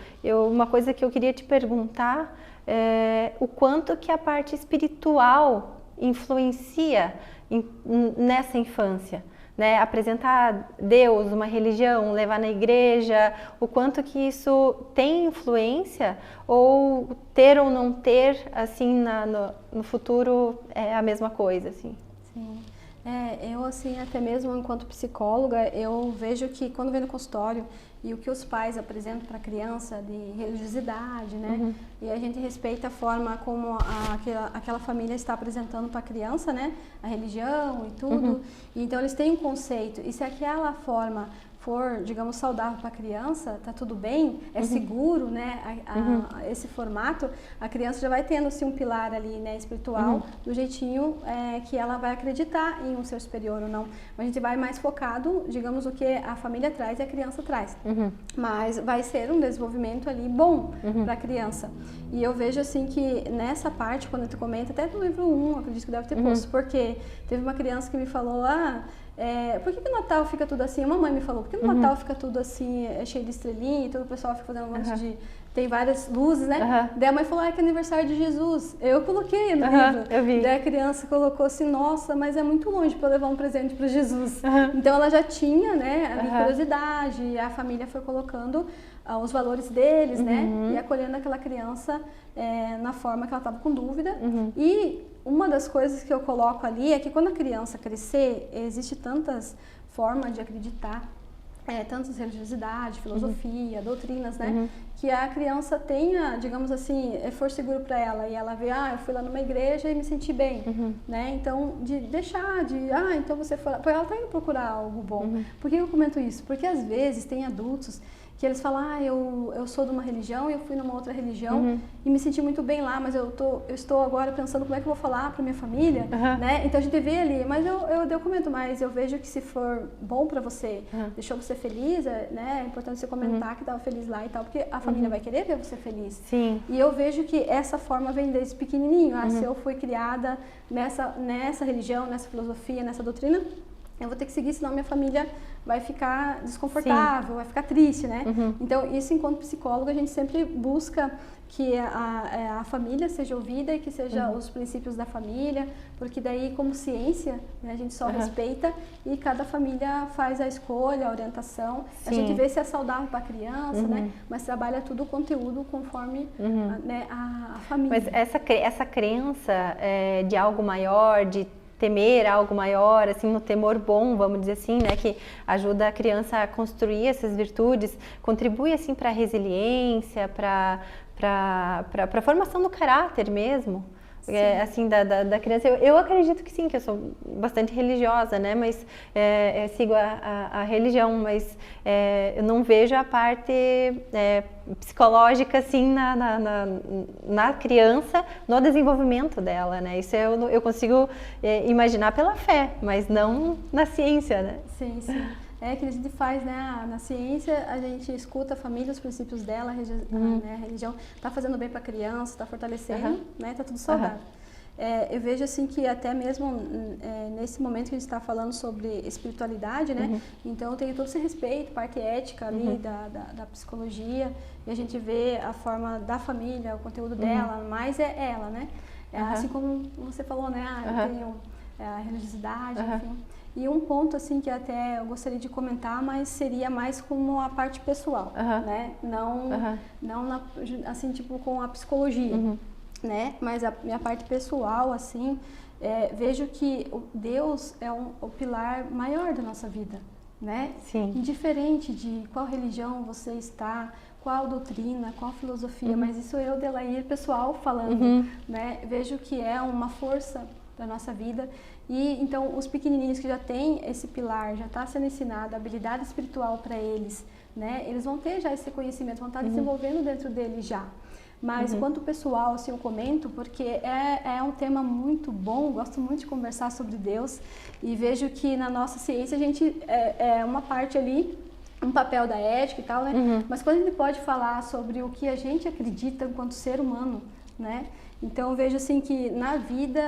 uma coisa que eu queria te perguntar o quanto que a parte espiritual influencia nessa infância, né? Apresentar Deus, uma religião, levar na igreja, o quanto que isso tem influência, ou ter ou não ter, assim, no futuro é a mesma coisa, assim.
Sim. Eu, assim, até mesmo enquanto psicóloga, eu vejo que quando vem no consultório e o que os pais apresentam para a criança de religiosidade, né? E a gente respeita a forma como aquela família está apresentando para a criança, né? A religião e tudo. E então eles têm um conceito. E se aquela forma for, digamos, saudável para a criança, tá tudo bem, é seguro, né? Esse formato, a criança já vai tendo assim, um pilar ali, né, espiritual, do jeitinho que ela vai acreditar em um ser superior ou não. Mas a gente vai mais focado, digamos, o que a família traz e a criança traz. Mas vai ser um desenvolvimento ali bom para a criança. E eu vejo assim que nessa parte, quando tu comenta, até no livro 1, acredito que deve ter posto, porque teve uma criança que me falou, por que o Natal fica tudo assim? A mamãe me falou, por que o Natal fica tudo assim, cheio de estrelinha e todo o pessoal fica fazendo um monte de... Tem várias luzes, né? Daí a mãe falou, que é aniversário de Jesus. Eu coloquei no livro.
Eu vi.
Daí a criança colocou assim, nossa, mas é muito longe para eu levar um presente para Jesus. Então ela já tinha, né, a curiosidade, e a família foi colocando os valores deles, né? E acolhendo aquela criança na forma que ela estava com dúvida. E uma das coisas que eu coloco ali é que quando a criança crescer, existe tantas formas de acreditar, tantas religiosidade, filosofia, doutrinas, né? Que a criança tenha, digamos assim, for seguro para ela e ela vê, eu fui lá numa igreja e me senti bem, né? Então, de deixar então você foi lá, porque ela está indo procurar algo bom. Por que eu comento isso? Porque às vezes tem adultos que eles falam, eu sou de uma religião e eu fui numa outra religião e me senti muito bem lá, mas eu estou agora pensando como é que eu vou falar para minha família, né? Então a gente vê ali, mas eu comento mais, eu vejo que se for bom para você, deixou você feliz, né? É importante você comentar que estava feliz lá e tal, porque a família vai querer ver você feliz.
Sim.
E eu vejo que essa forma vem desde pequenininho, se eu fui criada nessa religião, nessa filosofia, nessa doutrina, eu vou ter que seguir, senão minha família vai ficar desconfortável, vai ficar triste, né? Então, isso enquanto psicólogo, a gente sempre busca que a família seja ouvida e que seja os princípios da família, porque daí, como ciência, né, a gente só respeita e cada família faz a escolha, a orientação. Sim. A gente vê se é saudável para a criança, né? Mas trabalha tudo o conteúdo conforme né, a família.
Mas essa crença de algo maior, de temer algo maior, assim, no temor bom, vamos dizer assim, né, que ajuda a criança a construir essas virtudes, contribui, assim, para a resiliência, para a formação do caráter mesmo, assim, da criança. Eu acredito que sim, que eu sou bastante religiosa, né, mas eu sigo a religião, mas eu não vejo a parte psicológica, assim, na criança, no desenvolvimento dela, né, isso eu consigo imaginar pela fé, mas não na ciência, né.
Sim, sim. É que a gente faz, né, na ciência, a gente escuta a família, os princípios dela, né, a religião está fazendo bem para a criança, está fortalecendo, né, está tudo saudável. Eu vejo assim que até mesmo nesse momento que a gente está falando sobre espiritualidade, né, então eu tenho todo esse respeito, parte ética ali da psicologia, e a gente vê a forma da família, o conteúdo dela, mas é ela, né, assim como você falou, né, eu tenho a religiosidade, enfim. E um ponto assim que até eu gostaria de comentar, mas seria mais como a parte pessoal, né? Não assim tipo com a psicologia, né? Mas a minha parte pessoal assim, vejo que Deus é o pilar maior da nossa vida, né?
Sim.
Indiferente de qual religião você está, qual doutrina, qual filosofia, mas isso eu, Delair, pessoal falando, né? Vejo que é uma força da nossa vida. E então os pequenininhos que já têm esse pilar, já está sendo ensinado a habilidade espiritual para eles, né? Eles vão ter já esse conhecimento, vão estar desenvolvendo dentro deles já. Mas quanto pessoal, assim, eu comento, porque é um tema muito bom, gosto muito de conversar sobre Deus e vejo que na nossa ciência a gente é uma parte ali, um papel da ética e tal, né? Mas quando a gente pode falar sobre o que a gente acredita enquanto ser humano, né? Então eu vejo assim que na vida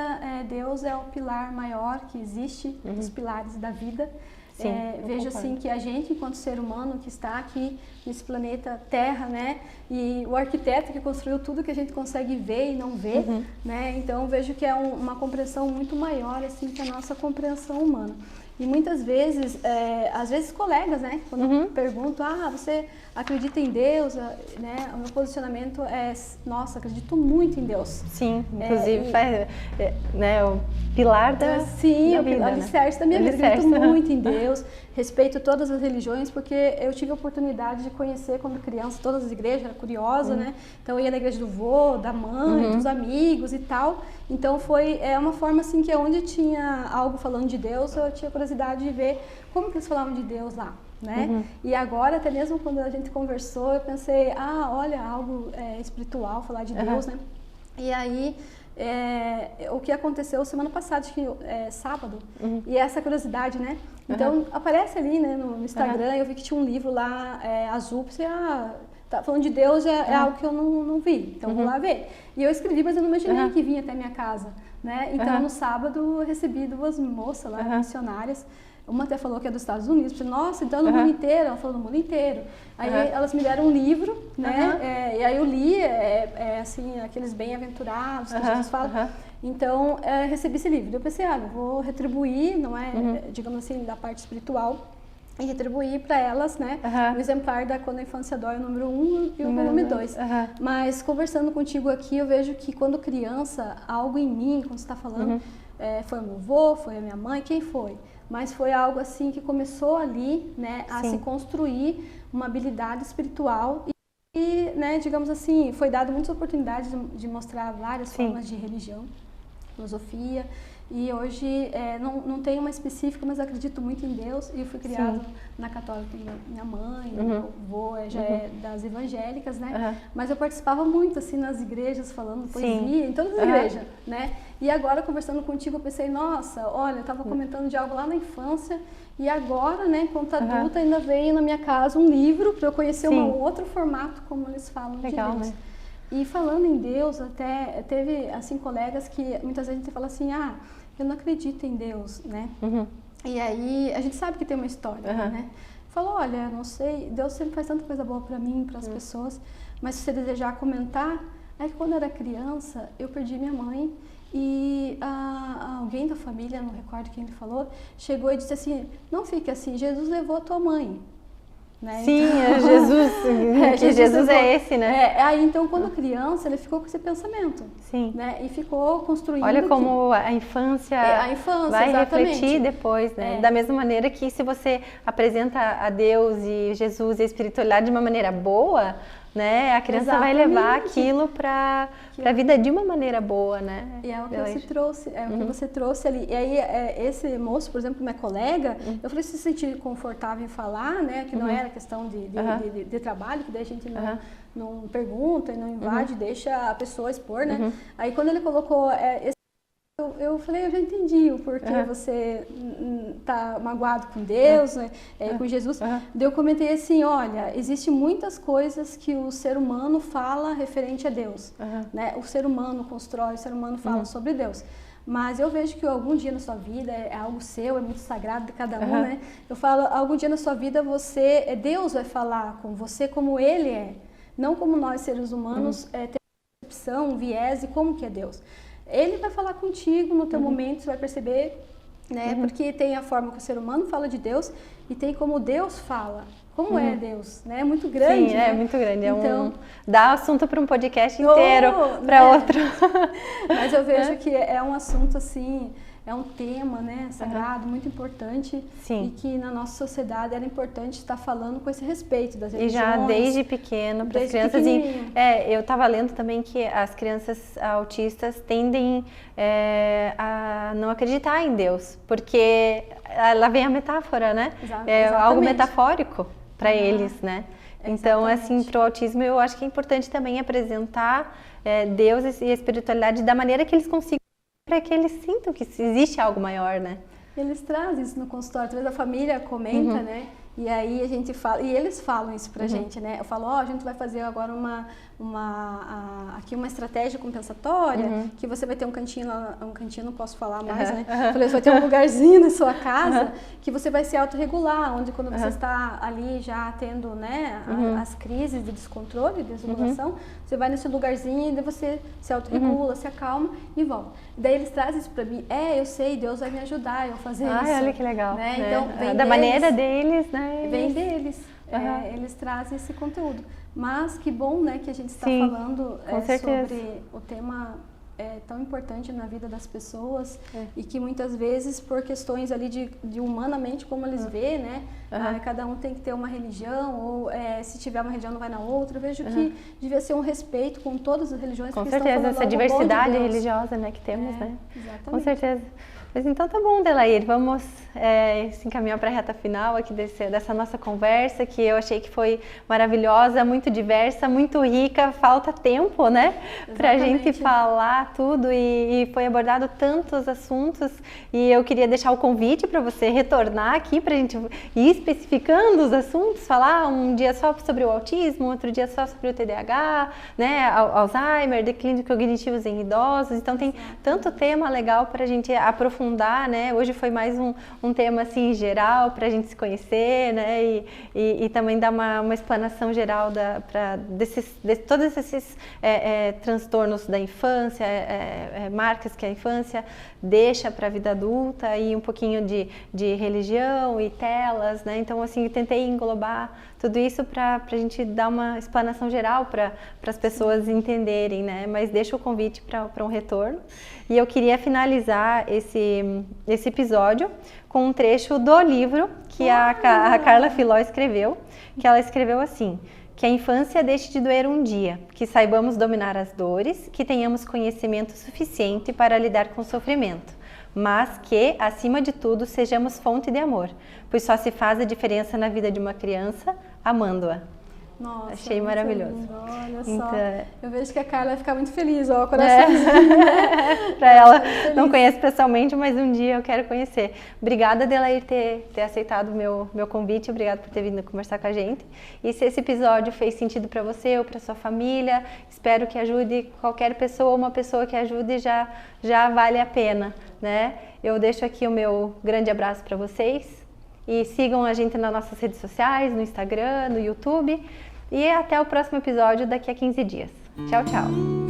Deus é o pilar maior que existe, os pilares da vida.
Sim,
vejo assim que a gente, enquanto ser humano que está aqui nesse planeta Terra, né, e o arquiteto que construiu tudo que a gente consegue ver e não ver, né, então vejo que é uma compreensão muito maior assim que a nossa compreensão humana. E muitas vezes, às vezes colegas, né, quando perguntam, você acredita em Deus, né, o meu posicionamento é, nossa, acredito muito em Deus.
Sim, inclusive né, o pilar da vida,
o alicerce da minha vida, acredito muito em Deus, respeito todas as religiões, porque eu tive a oportunidade de conhecer quando criança todas as igrejas, era curiosa, né, então eu ia na igreja do vô, da mãe, dos amigos e tal, então foi uma forma assim que onde tinha algo falando de Deus, eu tinha curiosidade de ver como que eles falavam de Deus lá, né? E agora, até mesmo quando a gente conversou, eu pensei, olha, algo espiritual, falar de Deus, né? E aí, o que aconteceu semana passada, acho que sábado, e essa curiosidade, né? Então, aparece ali, né, no Instagram, eu vi que tinha um livro lá, azul, pensei, tá falando de Deus, é algo que eu não vi, então vou lá ver. E eu escrevi, mas eu não imaginei que vinha até minha casa, né? Então, no sábado, eu recebi 2 moças lá, missionárias. Uma até falou que é dos Estados Unidos. Eu falei, nossa, então no mundo inteiro? Ela falou, no mundo inteiro. Aí elas me deram um livro, né? E aí eu li, assim, aqueles bem-aventurados que Jesus fala. Então, recebi esse livro. Eu pensei, eu vou retribuir, não é, digamos assim, da parte espiritual, e retribuir para elas, né, o exemplar da Quando a Infância Dói, o número 1 e o volume 2. Mas conversando contigo aqui, eu vejo que quando criança, algo em mim, quando você está falando, foi o meu avô, foi a minha mãe, quem foi? Mas foi algo assim que começou ali, né, a se construir uma habilidade espiritual e, né, digamos assim, foi dado muitas oportunidades de mostrar várias formas de religião, filosofia. E hoje não tenho uma específica, mas acredito muito em Deus. E eu fui criada na católica, minha mãe, meu avô já é das evangélicas, né? Mas eu participava muito, assim, nas igrejas, falando poesia, em todas as igrejas, né? E agora, conversando contigo, eu pensei, nossa, olha, eu estava comentando de algo lá na infância e agora, né, enquanto adulta, ainda veio na minha casa um livro para eu conhecer um outro formato, como eles falam,
legal,
de Deus.
Né?
E falando em Deus, até teve, assim, colegas que muitas vezes a gente fala assim, eu não acredito em Deus, né? E aí, a gente sabe que tem uma história, né? Falou, olha, não sei, Deus sempre faz tanta coisa boa para mim, para as pessoas, mas se você desejar comentar, é que quando eu era criança, eu perdi minha mãe e alguém da família, não recordo quem me falou, chegou e disse assim, não fique assim, Jesus levou a tua mãe. Né?
Sim,
então,
é Jesus, que Jesus é esse, né?
Aí então, quando criança, ele ficou com esse pensamento.
Sim.
Né? E ficou construindo.
Olha como a infância vai
exatamente.
refletir depois, né? Da mesma maneira que se você apresenta a Deus e Jesus e a espiritualidade de uma maneira boa, né? A criança vai levar aquilo para a vida de uma maneira boa, né?
E é o que você trouxe, o que você trouxe ali. E aí, esse moço, por exemplo, minha colega, eu falei, se sentir confortável em falar, né? Que não era questão de trabalho, que daí a gente não pergunta e não invade, deixa a pessoa expor, né? Aí quando ele colocou eu falei, eu já entendi o porquê você tá magoado com Deus, né, com Jesus. Daí eu comentei assim, olha, existem muitas coisas que o ser humano fala referente a Deus. Né? O ser humano constrói, o ser humano fala sobre Deus. Mas eu vejo que algum dia na sua vida, é algo seu, é muito sagrado de cada um, né? Eu falo, algum dia na sua vida Deus vai falar com você como Ele é. Não como nós, seres humanos, temos percepção, viés e como que é Deus. Ele vai falar contigo no teu momento, você vai perceber, né? Porque tem a forma que o ser humano fala de Deus e tem como Deus fala. Como é Deus, né? É muito grande.
Sim,
né?
É muito grande.
Então,
dá assunto para um podcast inteiro, para outro.
Mas eu vejo que é um assunto assim, é um tema, né, sagrado, muito importante.
Sim.
E que na nossa sociedade era importante estar falando com esse respeito das religiões.
E já desde pequeno, para as crianças. Eu estava lendo também que as crianças autistas tendem a não acreditar em Deus, porque lá vem a metáfora, né? É algo metafórico para eles, né? Então, assim, para o autismo, eu acho que é importante também apresentar Deus e a espiritualidade da maneira que eles consigam, para que eles sintam que existe algo maior, né?
Eles trazem isso no consultório, às vezes a família comenta, né? E aí a gente fala, e eles falam isso pra gente, né? Eu falo, a gente vai fazer agora aqui uma estratégia compensatória, que você vai ter um cantinho, não posso falar mais, né? Eu falei, você vai ter um lugarzinho na sua casa que você vai se autorregular, onde quando você está ali já tendo, né, as crises de descontrole, de desregulação, você vai nesse lugarzinho e daí você se autorregula, se acalma e volta. Daí eles trazem isso pra mim, eu sei, Deus vai me ajudar eu fazer isso.
Olha que legal.
Né? Então, vem
da maneira deles, né?
Vem deles. Eles trazem esse conteúdo. Mas que bom, né, que a gente está falando sobre o tema tão importante na vida das pessoas e que muitas vezes por questões ali de humanamente como eles vê, né, cada um tem que ter uma religião ou se tiver uma religião não vai na outra. Eu vejo que devia ser um respeito com todas as religiões.
Com certeza, essa diversidade religiosa, né, que temos, né?
Exatamente.
Com certeza. Mas então tá bom, Delair, vamos se encaminhar para a reta final aqui dessa nossa conversa, que eu achei que foi maravilhosa, muito diversa, muito rica, falta tempo, né, para a gente falar tudo e foi abordado tantos assuntos e eu queria deixar o convite para você retornar aqui para a gente ir especificando os assuntos, falar um dia só sobre o autismo, outro dia só sobre o TDAH, né, Alzheimer, declínio cognitivos em idosos, então tem tanto tema legal para a gente aprofundar, né, hoje foi mais um tema assim geral para a gente se conhecer, né, e também dar uma explanação geral de todos esses transtornos da infância, marcas que a infância deixa para a vida adulta e um pouquinho de religião e telas, né, então assim tentei englobar tudo isso para a gente dar uma explanação geral para as pessoas entenderem, né, mas deixo o convite para um retorno. E eu queria finalizar esse episódio com um trecho do livro que a Carla Filó escreveu, que ela escreveu assim: que a infância deixe de doer um dia, que saibamos dominar as dores, que tenhamos conhecimento suficiente para lidar com o sofrimento, mas que, acima de tudo, sejamos fonte de amor, pois só se faz a diferença na vida de uma criança amando-a.
Nossa,
achei maravilhoso.
Lindo. Olha só,
então,
eu vejo que a Carla vai ficar muito feliz, ó, o coraçãozinho.
Para ela, não conheço pessoalmente, mas um dia eu quero conhecer. Obrigada, Adelair, ter aceitado o meu convite, obrigada por ter vindo conversar com a gente. E se esse episódio fez sentido para você ou para sua família, espero que ajude qualquer pessoa, uma pessoa que ajude já vale a pena, né? Eu deixo aqui o meu grande abraço para vocês e sigam a gente nas nossas redes sociais, no Instagram, no YouTube. E até o próximo episódio daqui a 15 dias. Tchau, tchau!